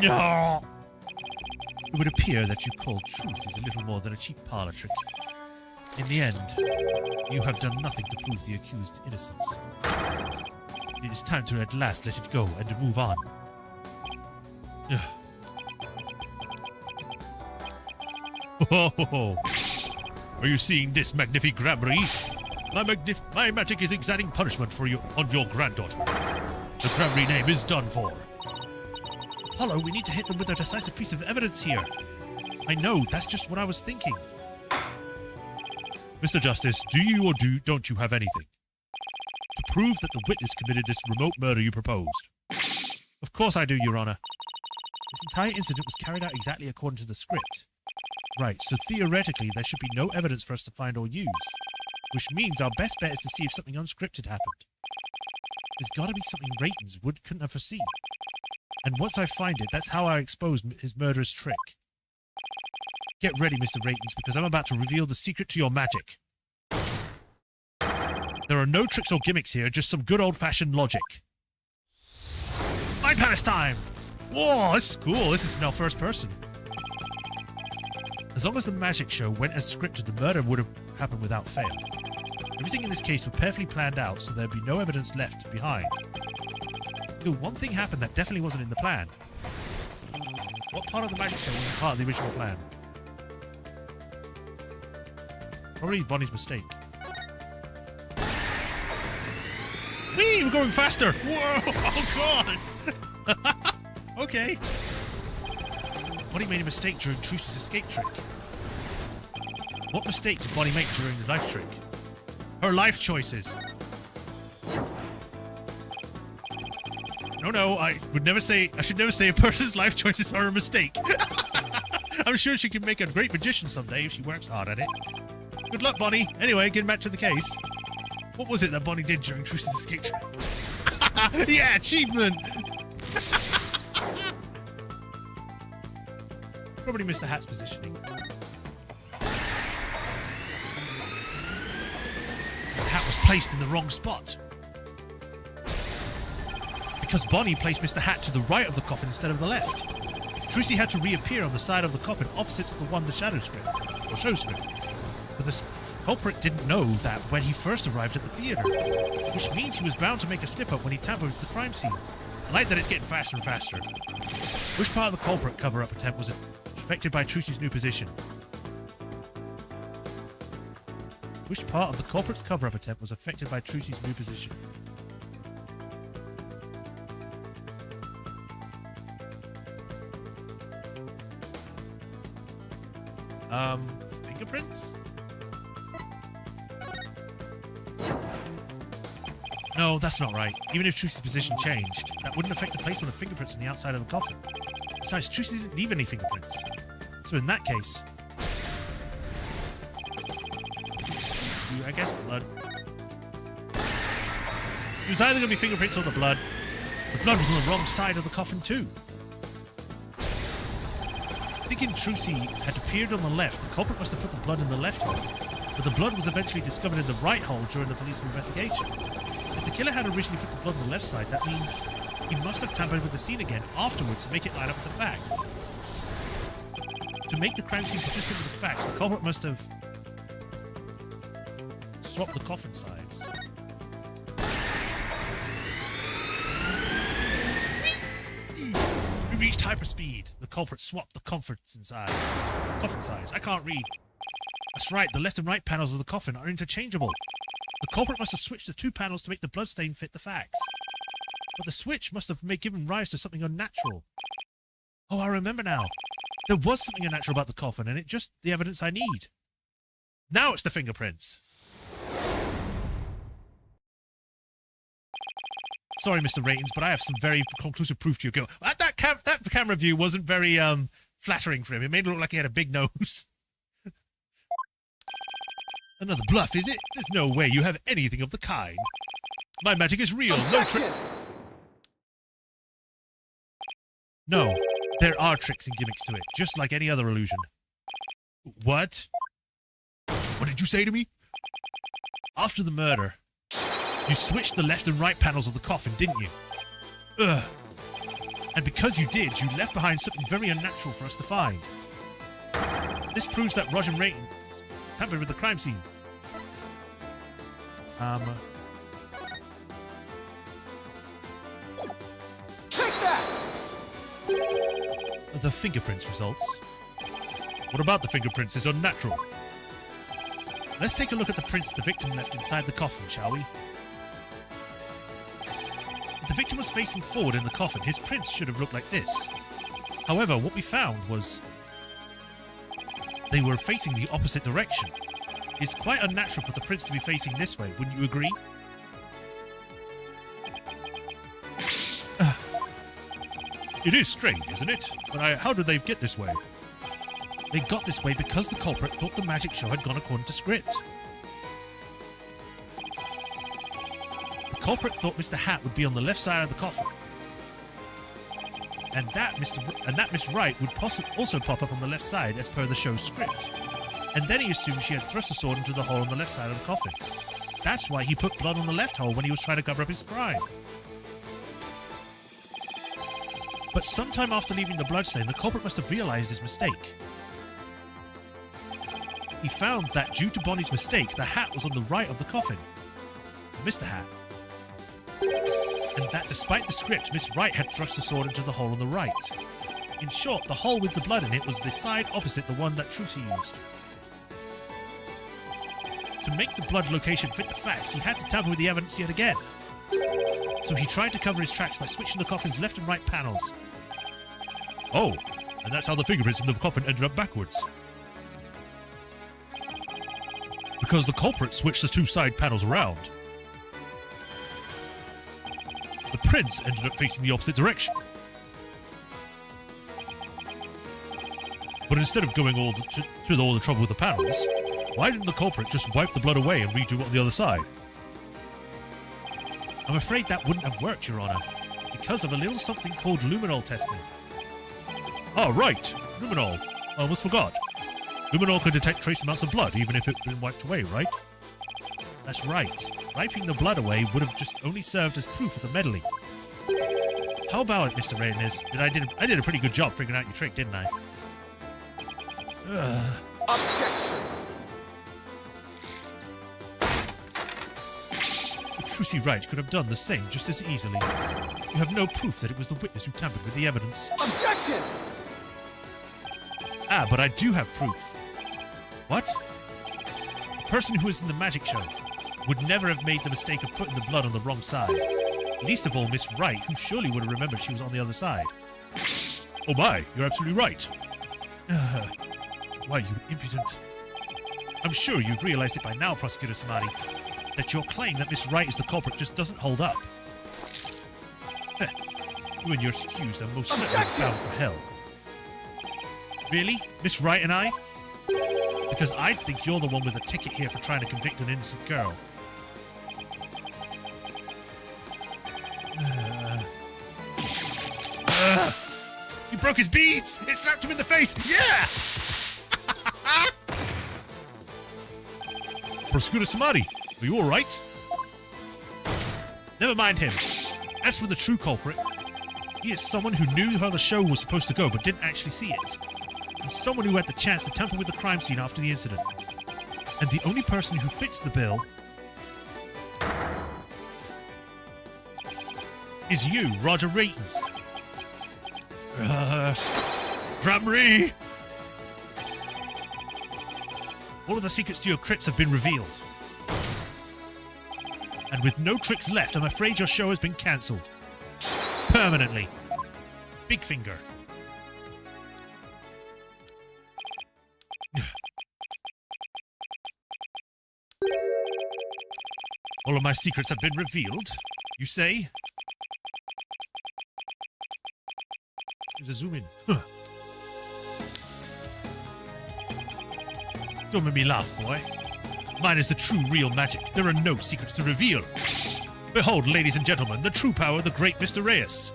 No! It would appear that you called truth is a little more than a cheap parlor trick. In the end, you have done nothing to prove the accused's innocence. It is time to at last let it go and to move on. Oh, are you seeing this, magnifique Gramry? My magic is exacting punishment for you on your granddaughter. The Gramry name is done for. Apollo, we need to hit them with a decisive piece of evidence here. I know, that's just what I was thinking. Mr. Justice, do you or don't you have anything to prove that the witness committed this remote murder you proposed? Of course I do, Your Honor. This entire incident was carried out exactly according to the script. Right, so theoretically there should be no evidence for us to find or use. Which means our best bet is to see if something unscripted happened. There's got to be something Ratons couldn't have foreseen. And once I find it, that's how I expose his murderous trick. Get ready, Mr. Ratons, because I'm about to reveal the secret to your magic. There are no tricks or gimmicks here, just some good old-fashioned logic. My palace time! Whoa, this is cool. This is now first person. As long as the magic show went as scripted, the murder would have happened without fail. Everything in this case was perfectly planned out, so there'd be no evidence left behind. Still, one thing happened that definitely wasn't in the plan. What part of the magic show wasn't part of the original plan? Probably Bonnie's mistake. Whee! We're going faster! Whoa! Oh god! Okay. Bonnie made a mistake during Truce's escape trick. What mistake did Bonnie make during the life trick? Her life choices. No, I should never say a person's life choices are a mistake. I'm sure she can make a great magician someday if she works hard at it. Good luck, Bonnie. Anyway, getting back to the case. What was it that Bonnie did during Truce's escape trick? Yeah, achievement! Probably Mr. Hat's positioning. Mr. Hat was placed in the wrong spot. Because Bonnie placed Mr. Hat to the right of the coffin instead of the left. Trucy had to reappear on the side of the coffin opposite to the one the shadow script, or show script. But the culprit didn't know that when he first arrived at the theatre, which means he was bound to make a slip-up when he tampered with the crime scene. I like that it's getting faster and faster. Which part of the culprit cover-up attempt was affected by Trucy's new position? Which part of the culprit's cover-up attempt was affected by Trucy's new position? Fingerprints? No, that's not right. Even if Trucy's position changed, that wouldn't affect the placement of fingerprints on the outside of the coffin. Besides, Trucy didn't leave any fingerprints. So in that case... I guess blood. It was either going to be fingerprints or the blood. The blood was on the wrong side of the coffin too. Thinking Trucy had appeared on the left, the culprit must have put the blood in the left hole. But the blood was eventually discovered in the right hole during the police investigation. If the killer had originally put the blood on the left side, that means he must have tampered with the scene again afterwards to make it line up with the facts. To make the crime scene consistent with the facts, the culprit must have swapped the coffin sides. We reached hyperspeed. The culprit swapped the coffin sides. I can't read. That's right, the left and right panels of the coffin are interchangeable. The culprit must have switched the two panels to make the bloodstain fit the facts. But the switch must have given rise to something unnatural. Oh, I remember now. There was something unnatural about the coffin, and it's just the evidence I need. Now it's the fingerprints. Sorry, Mr. Ratings, but I have some very conclusive proof to your guilt. That camera view wasn't very flattering for him. It made it look like he had a big nose. Another bluff, is it? There's no way you have anything of the kind. My magic is real. No, there are tricks and gimmicks to it, just like any other illusion. What? What did you say to me? After the murder, you switched the left and right panels of the coffin, didn't you? Ugh. And because you did, you left behind something very unnatural for us to find. This proves that Roger Ratings tampered with the crime scene. Take that! The fingerprints results. What about the fingerprints is unnatural? Let's take a look at the prints the victim left inside the coffin, shall we? If the victim was facing forward in the coffin, his prints should have looked like this. However, what we found was they were facing the opposite direction. It's quite unnatural for the prints to be facing this way, wouldn't you agree? It is strange, isn't it? But how did they get this way? They got this way because the culprit thought the magic show had gone according to script. culprit thought Mr. Hat would be on the left side of the coffin. And that Miss Wright would also pop up on the left side as per the show's script. And then he assumed she had thrust the sword into the hole on the left side of the coffin. That's why he put blood on the left hole when he was trying to cover up his crime. But sometime after leaving the bloodstain, the culprit must have realized his mistake. He found that due to Bonnie's mistake, the hat was on the right of the coffin. Mr. Hat. And that despite the script, Miss Wright had thrust the sword into the hole on the right. In short, the hole with the blood in it was the side opposite the one that Trilogy used. To make the blood location fit the facts, he had to tamper with the evidence yet again. So he tried to cover his tracks by switching the coffin's left and right panels. Oh, and that's how the fingerprints in the coffin ended up backwards. Because the culprit switched the two side panels around. The prints ended up facing the opposite direction. But instead of going through all the trouble with the panels, why didn't the culprit just wipe the blood away and redo it on the other side? I'm afraid that wouldn't have worked, Your Honor, because of a little something called luminol testing. Oh, right, luminol. I almost forgot. Luminol can detect trace amounts of blood, even if it's been wiped away, right? That's right. Wiping the blood away would have just only served as proof of the meddling. How about it, Mr. Reyes? I did a pretty good job figuring out your trick, didn't I? Objection! Trilogy Wright could have done the same just as easily. You have no proof that it was the witness who tampered with the evidence. Objection! Ah, but I do have proof. What? The person who was in the magic show would never have made the mistake of putting the blood on the wrong side. Least of all Miss Wright, who surely would have remembered she was on the other side. Oh my, you're absolutely right. Why, you impudent. I'm sure you've realized it by now, Prosecutor Samadi, that your claim that Miss Wright is the culprit just doesn't hold up. You and your accused are most certainly bound for hell. Really? Miss Wright and I? Because I think you're the one with a ticket here for trying to convict an innocent girl. He broke his beads! It slapped him in the face! Yeah! Prosecutor Samadi, are you alright? Never mind him. As for the true culprit, he is someone who knew how the show was supposed to go but didn't actually see it. And someone who had the chance to tamper with the crime scene after the incident. And the only person who fits the bill is you, Roger Ratens. Gramry! All of the secrets to your crypts have been revealed. And with no tricks left, I'm afraid your show has been cancelled. Permanently. Big finger. All of my secrets have been revealed, you say? There's a zoom in. Huh. Don't make me laugh, boy. Mine is the true, real magic. There are no secrets to reveal. Behold, ladies and gentlemen, the true power of the great Mr. Reyes.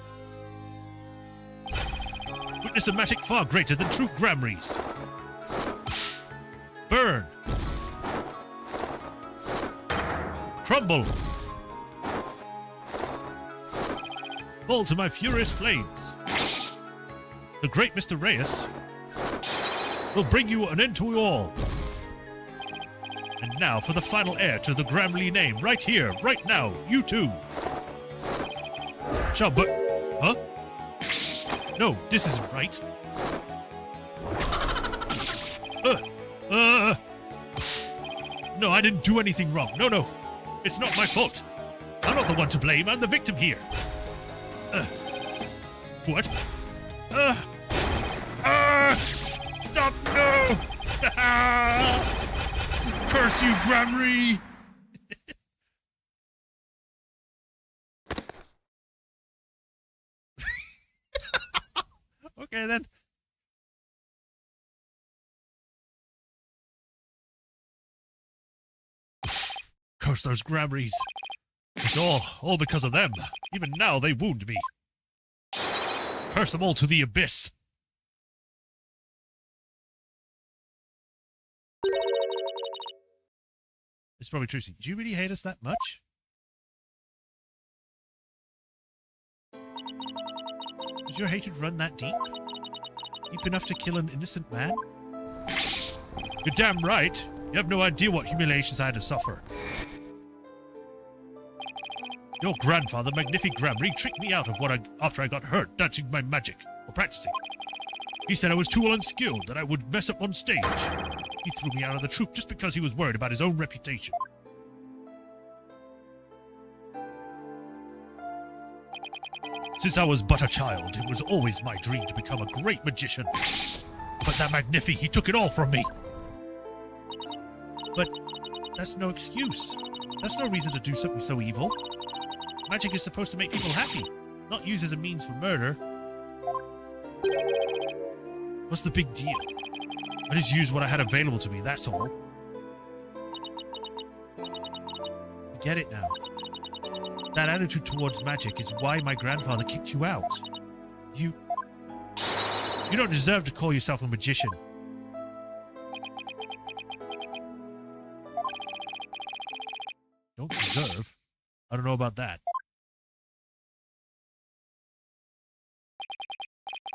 Witness a magic far greater than true Gramries. Burn. Crumble. Fall to my furious flames. The great Mr. Reyes will bring you an end to it all. And now for the final heir to the Gramly name, right here, right now, you two. Huh? No, this isn't right. No, I didn't do anything wrong. No. It's not my fault. I'm not the one to blame. I'm the victim here. What? Stop! No! Curse you, Gramry! Okay, then. Curse those Gramries. It's all because of them. Even now they wound me. Curse them all to the abyss. It's probably true. Do you really hate us that much? Does your hatred run that deep? Deep enough to kill an innocent man? You're damn right. You have no idea what humiliations I had to suffer. Your grandfather, Magnific Gramry, tricked me out of after I got hurt dancing my magic, or practicing. He said I was too unskilled, that I would mess up on stage. He threw me out of the troupe just because he was worried about his own reputation. Since I was but a child, it was always my dream to become a great magician. But that Magnific, he took it all from me. But that's no excuse. That's no reason to do something so evil. Magic is supposed to make people happy, not used as a means for murder. What's the big deal? I just used what I had available to me, that's all. I get it now. That attitude towards magic is why my grandfather kicked you out. You don't deserve to call yourself a magician. Don't deserve? I don't know about that.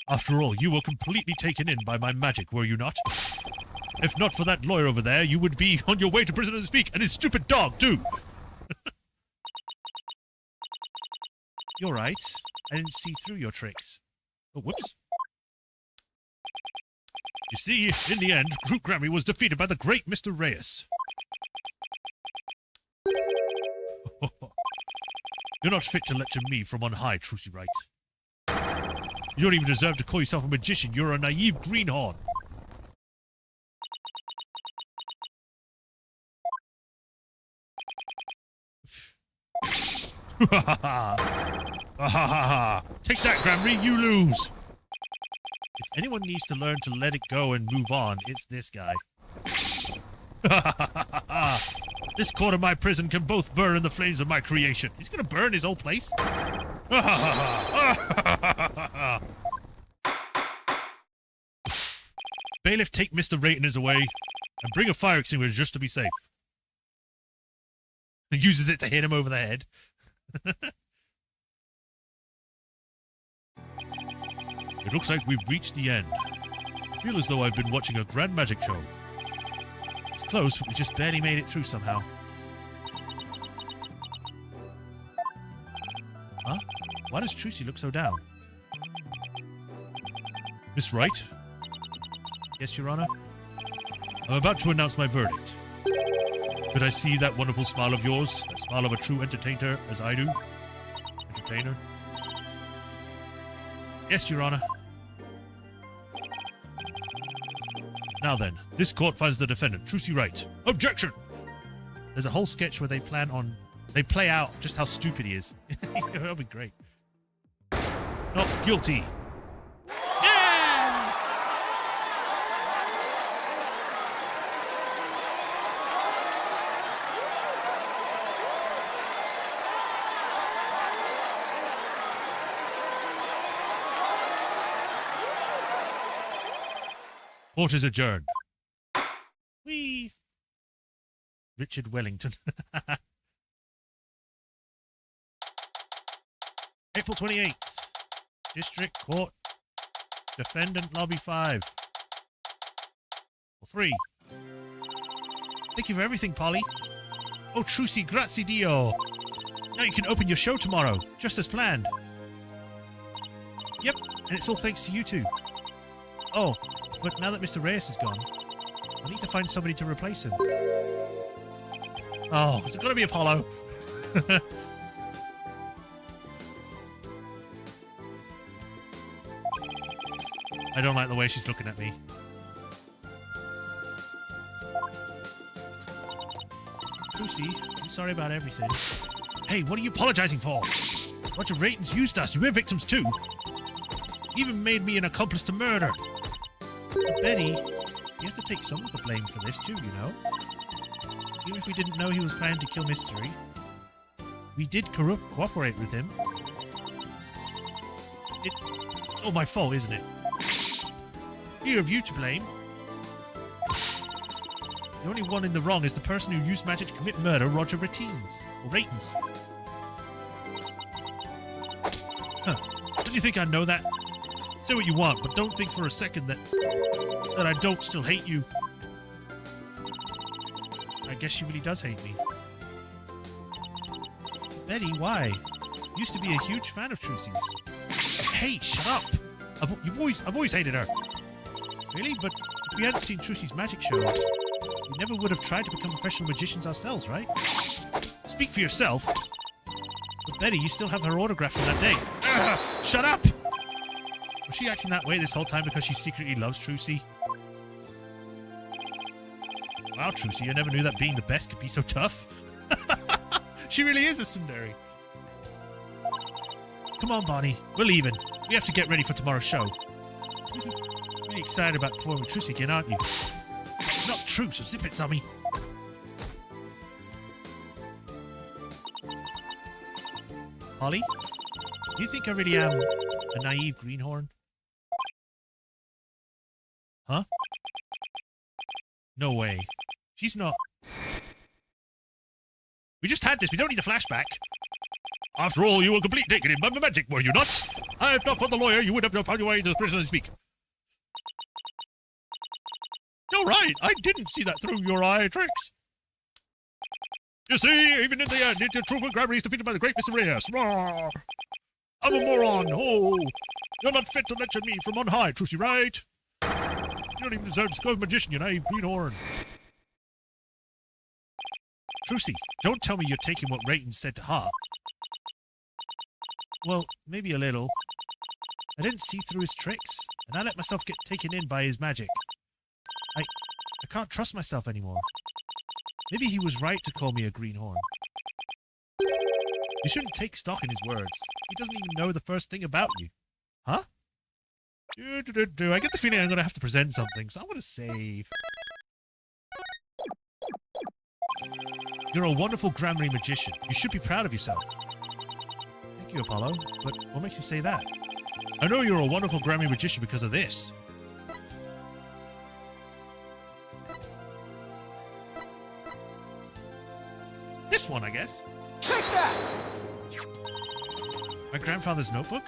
After all, you were completely taken in by my magic, were you not? If not for that lawyer over there, you would be on your way to prison to speak, and his stupid dog, too! You're right. I didn't see through your tricks. Oh, whoops. You see, in the end, Groot Grammy was defeated by the great Mr. Reyes. You're not fit to lecture me from on high, Trucy Wright. You don't even deserve to call yourself a magician. You're a naive greenhorn. Take that, Gramry, you lose. If anyone needs to learn to let it go and move on, it's this guy. This court of my prison can both burn in the flames of my creation. He's gonna burn his whole place? Bailiff, take Mr. Raytoners away and bring a fire extinguisher just to be safe. He uses it to hit him over the head. It looks like we've reached the end. I feel as though I've been watching a grand magic show. It's close, but we just barely made it through somehow. Huh? Why does Trucy look so down? Miss Wright? Yes, Your Honor? I'm about to announce my verdict. Could I see that wonderful smile of yours? That smile of a true entertainer, as I do? Entertainer? Yes, Your Honor. Now then, this court finds the defendant, Trucy Wright. Objection! There's a whole sketch where they play out just how stupid he is. That'll be great. Not guilty. Yeah! Court is adjourned. Whee! Richard Wellington. April 28th. District Court. Defendant Lobby 5. Or 3. Thank you for everything, Polly. Oh, Trucy, grazie Dio. Now you can open your show tomorrow, just as planned. Yep, and it's all thanks to you two. Oh, but now that Mr. Reyes is gone, I need to find somebody to replace him. Oh, is it going to be Apollo? I don't like the way she's looking at me. Lucy, I'm sorry about everything. Hey, what are you apologizing for? A bunch of Ratons used us. We're victims too. Even made me an accomplice to murder. But Betty, you have to take some of the blame for this too, you know? Even if we didn't know he was planning to kill Mystery, we did cooperate with him. It's all my fault, isn't it? Few of you to blame. The only one in the wrong is the person who used magic to commit murder, Roger Ratines. Or Ratins. Huh. Don't you think I know that? Say what you want, but don't think for a second that I don't still hate you. I guess she really does hate me. Betty, why? Used to be a huge fan of Trucy's. Hey, shut up! I've always hated her. Really? But if we hadn't seen Trucy's magic show, we never would have tried to become professional magicians ourselves, right? Speak for yourself. But Betty, you still have her autograph from that day. Ugh, shut up! Was she acting that way this whole time because she secretly loves Trucy? Wow, Trucy, I never knew that being the best could be so tough. She really is a tsundere. Come on, Bonnie. We're leaving. We have to get ready for tomorrow's show. Really excited about performing with Trucy again, aren't you? It's not true, so zip it, Sammy. Holly? Do you think I really am a naive greenhorn? Huh? No way. She's not. We just had this. We don't need a flashback. After all, you were completely taken in by my magic, were you not? If not for the lawyer, you would have found your way to the prison and speak. You're right. I didn't see that through your eye tricks. You see, even in the end, it's your true gravity is defeated by the great Mr. Reyes. Roar. I'm a moron. Oh, you're not fit to lecture me from on high, Trucy, right? You don't even deserve to go magician, you naive greenhorn. Trucy, don't tell me you're taking what Rayton said to heart. Well, maybe a little. I didn't see through his tricks, and I let myself get taken in by his magic. I can't trust myself anymore. Maybe he was right to call me a greenhorn. You shouldn't take stock in his words. He doesn't even know the first thing about you. Huh? I get the feeling I'm going to have to present something, so I'm going to save. You're a wonderful grammary magician. You should be proud of yourself. Thank you, Apollo. But what makes you say that? I know you're a wonderful grammary magician because of this. This one, I guess. Take that! My grandfather's notebook?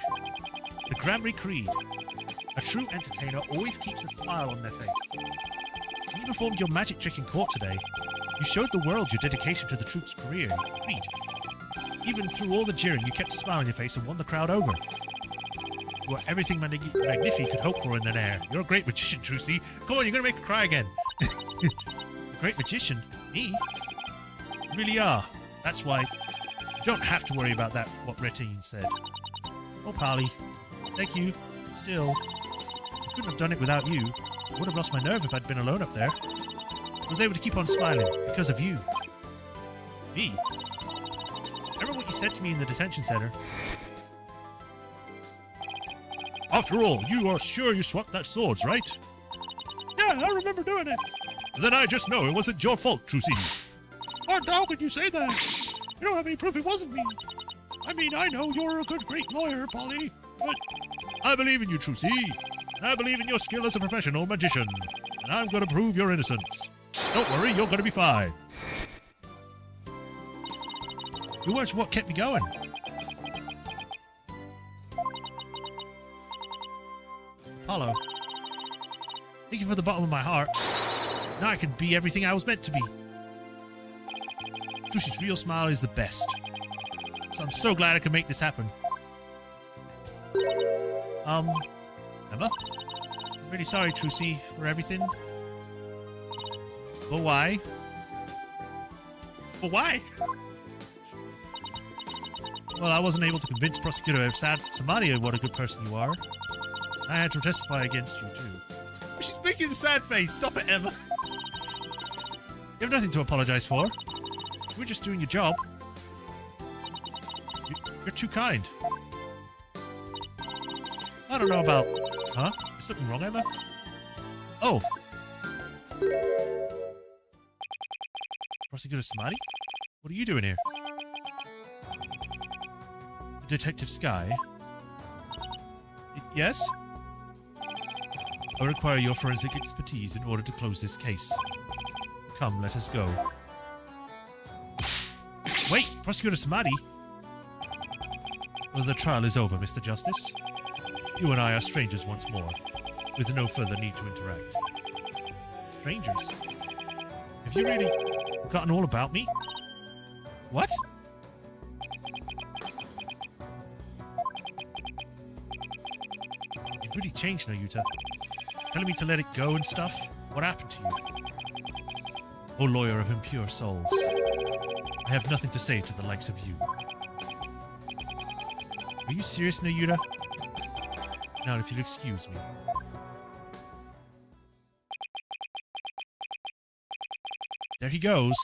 The Grammary Creed. A true entertainer always keeps a smile on their face. When you performed your magic trick in court today, you showed the world your dedication to the troops' creed. Even through all the jeering, you kept a smile on your face and won the crowd over. You are everything Magnifi could hope for in that air. You're a great magician, Trucy. Go on, you're going to make her cry again. A great magician? Me? You really are. That's why you don't have to worry about that, what Ratine said. Oh, Polly. Thank you. Still, I couldn't have done it without you. I would have lost my nerve if I'd been alone up there. I was able to keep on smiling because of you. Me? Remember what you said to me in the detention center? After all, you are sure you swapped that swords, right? Yeah, I remember doing it. Then I just know it wasn't your fault, Trucy. What? How could you say that? You don't have any proof it wasn't me. I mean, I know you're a great lawyer, Polly, but I believe in you, Trucy. And I believe in your skill as a professional magician. And I'm going to prove your innocence. Don't worry, you're going to be fine. Your words are what kept me going. Apollo, thank you from the bottom of my heart. Now I can be everything I was meant to be. Trucy's real smile is the best. So I'm so glad I could make this happen. Emma? I'm really sorry, Trucy, for everything. But why? But why? Well, I wasn't able to convince Prosecutor Samaria what a good person you are. I had to testify against you, too. She's making the sad face. Stop it, Emma. You have nothing to apologize for. You were just doing your job. You're too kind. I don't know about... Huh? Is something wrong, Emma? Oh. Prosecutor Samadi? What are you doing here? Detective Sky? Yes? I require your forensic expertise in order to close this case. Come, let us go. Wait, Prosecutor Samadhi? Well, the trial is over, Mr. Justice. You and I are strangers once more, with no further need to interact. Strangers? Have you really forgotten all about me? What? You've really changed, Nayuta. Telling me to let it go and stuff? What happened to you? O lawyer of impure souls, I have nothing to say to the likes of you. Are you serious, Nayuta? Now, if you'll excuse me. There he goes.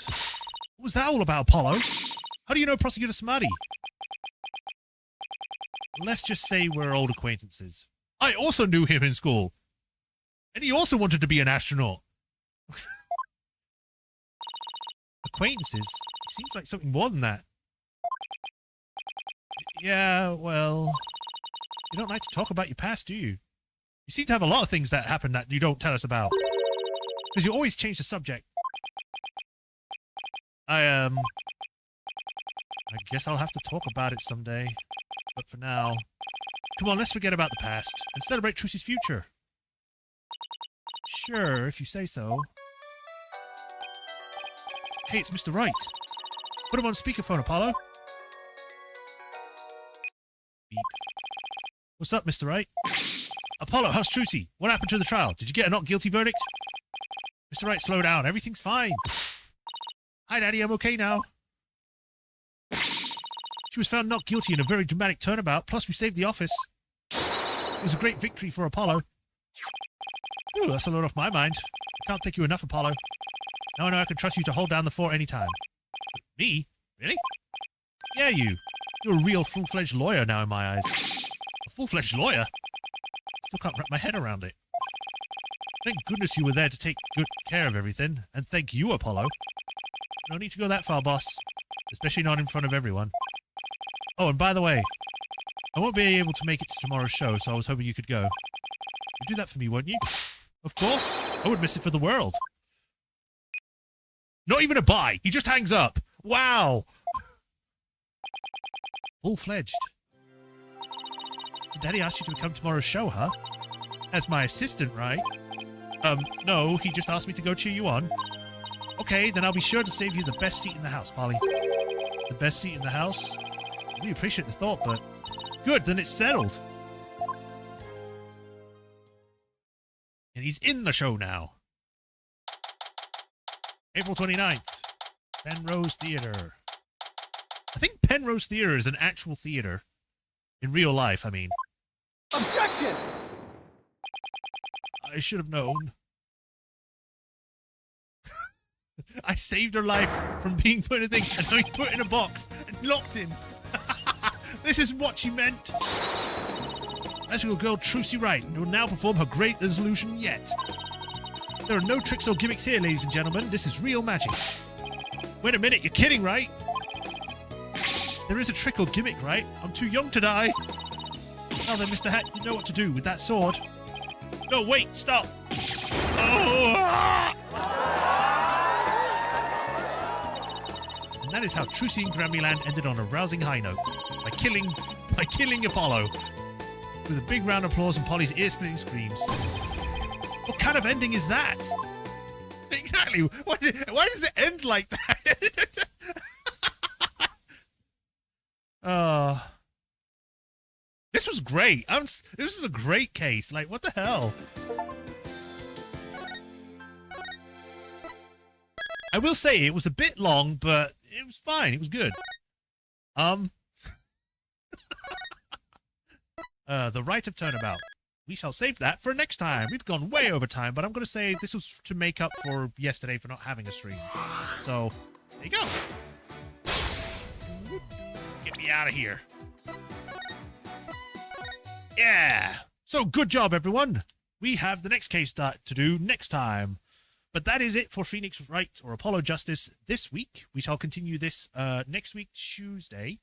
What was that all about, Apollo? How do you know Prosecutor Samadhi? Let's just say we're old acquaintances. I also knew him in school. And he also wanted to be an astronaut. Acquaintances? It seems like something more than that. Yeah, well... You don't like to talk about your past, do you? You seem to have a lot of things that happen that you don't tell us about. Because you always change the subject. I guess I'll have to talk about it someday. But for now... Come on, let's forget about the past and celebrate Trucy's future. Sure, if you say so. Hey, it's Mr. Wright. Put him on speakerphone, Apollo. Beep. What's up, Mr. Wright? Apollo, how's Trucy? What happened to the trial? Did you get a not guilty verdict? Mr. Wright, slow down. Everything's fine. Hi, Daddy. I'm okay now. She was found not guilty in a very dramatic turnabout. Plus, we saved the office. It was a great victory for Apollo. Ooh, that's a load off my mind. I can't thank you enough, Apollo. Now I know I can trust you to hold down the fort anytime. Me? Really? Yeah, you. You're a real full-fledged lawyer now in my eyes. A full-fledged lawyer? Still can't wrap my head around it. Thank goodness you were there to take good care of everything. And thank you, Apollo. No need to go that far, boss. Especially not in front of everyone. Oh, and by the way, I won't be able to make it to tomorrow's show, so I was hoping you could go. You'd do that for me, wouldn't you? Of course. I would miss it for the world. Not even a bye. He just hangs up. Wow. Full-fledged. So Daddy asked you to come tomorrow's show, huh? As my assistant, right? No, he just asked me to go cheer you on. Okay, then I'll be sure to save you the best seat in the house, Polly. The best seat in the house? We appreciate the thought, but... Good, then it's settled. And he's in the show now. April 29th. Penrose Theatre. I think Penrose Theatre is an actual theatre. In real life, I mean. Objection! I should have known. I saved her life from being put in a thing, and now he's put in a box and locked in. This is what she meant. Magical girl Trucy Wright will now perform her great resolution yet. There are no tricks or gimmicks here, ladies and gentlemen. This is real magic. Wait a minute, you're kidding, right? There is a trick or gimmick, right? I'm too young to die. Now then, Mr. Hat, you know what to do with that sword. No, wait, stop. Oh! And that is how Trucy and Grammyland ended on a rousing high note. By killing Apollo. With a big round of applause and Polly's ear-splitting screams. What kind of ending is that? Exactly. Why does it end like that? This was great. This was a great case. Like, what the hell? I will say it was a bit long, but it was fine. It was good. The right of turnabout. We shall save that for next time. We've gone way over time, but I'm going to say this was to make up for yesterday for not having a stream. So, there you go. Get me out of here. Yeah. So, good job, everyone. We have the next case to do next time. But that is it for Phoenix Wright or Apollo Justice this week. We shall continue this next week, Tuesday.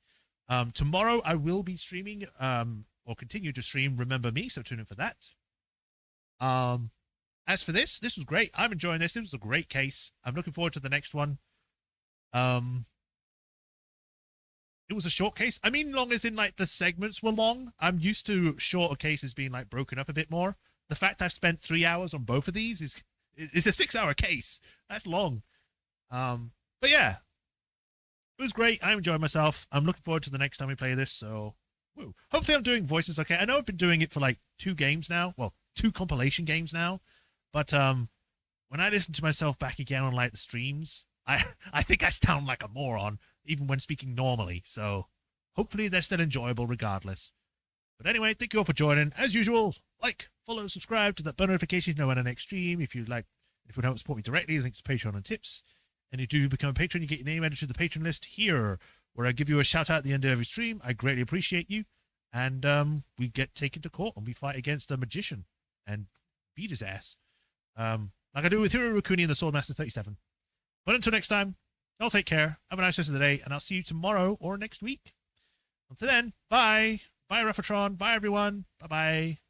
Tomorrow I will be streaming, or continue to stream Remember Me, so tune in for that. As for this was great. I'm enjoying this. This was a great case. I'm looking forward to the next one. It was a short case. I mean, long as in, like, the segments were long. I'm used to shorter cases being, like, broken up a bit more. The fact I spent 3 hours on both of these is a 6-hour case. That's long. But yeah, it was great. I enjoyed myself. I'm looking forward to the next time we play this. So, woo. Hopefully I'm doing voices okay. I know I've been doing it for, like, 2 games now. Well, 2 compilation games now. But when I listen to myself back again on, like, the streams, I think I sound like a moron, even when speaking normally. So hopefully they're still enjoyable regardless. But anyway, thank you all for joining. As usual, like, follow, subscribe to that bell notification to know when I next stream. If you want to support me directly, links to Patreon and tips. And if you do become a patron, you get your name added to the patron list here, where I give you a shout out at the end of every stream. I greatly appreciate you. And we get taken to court and we fight against a magician and beat his ass. Like I do with Hiro Rukuni and the Swordmaster 37. But until next time, y'all take care. Have a nice rest of the day, and I'll see you tomorrow or next week. Until then, bye. Bye, Refatron. Bye, everyone. Bye-bye.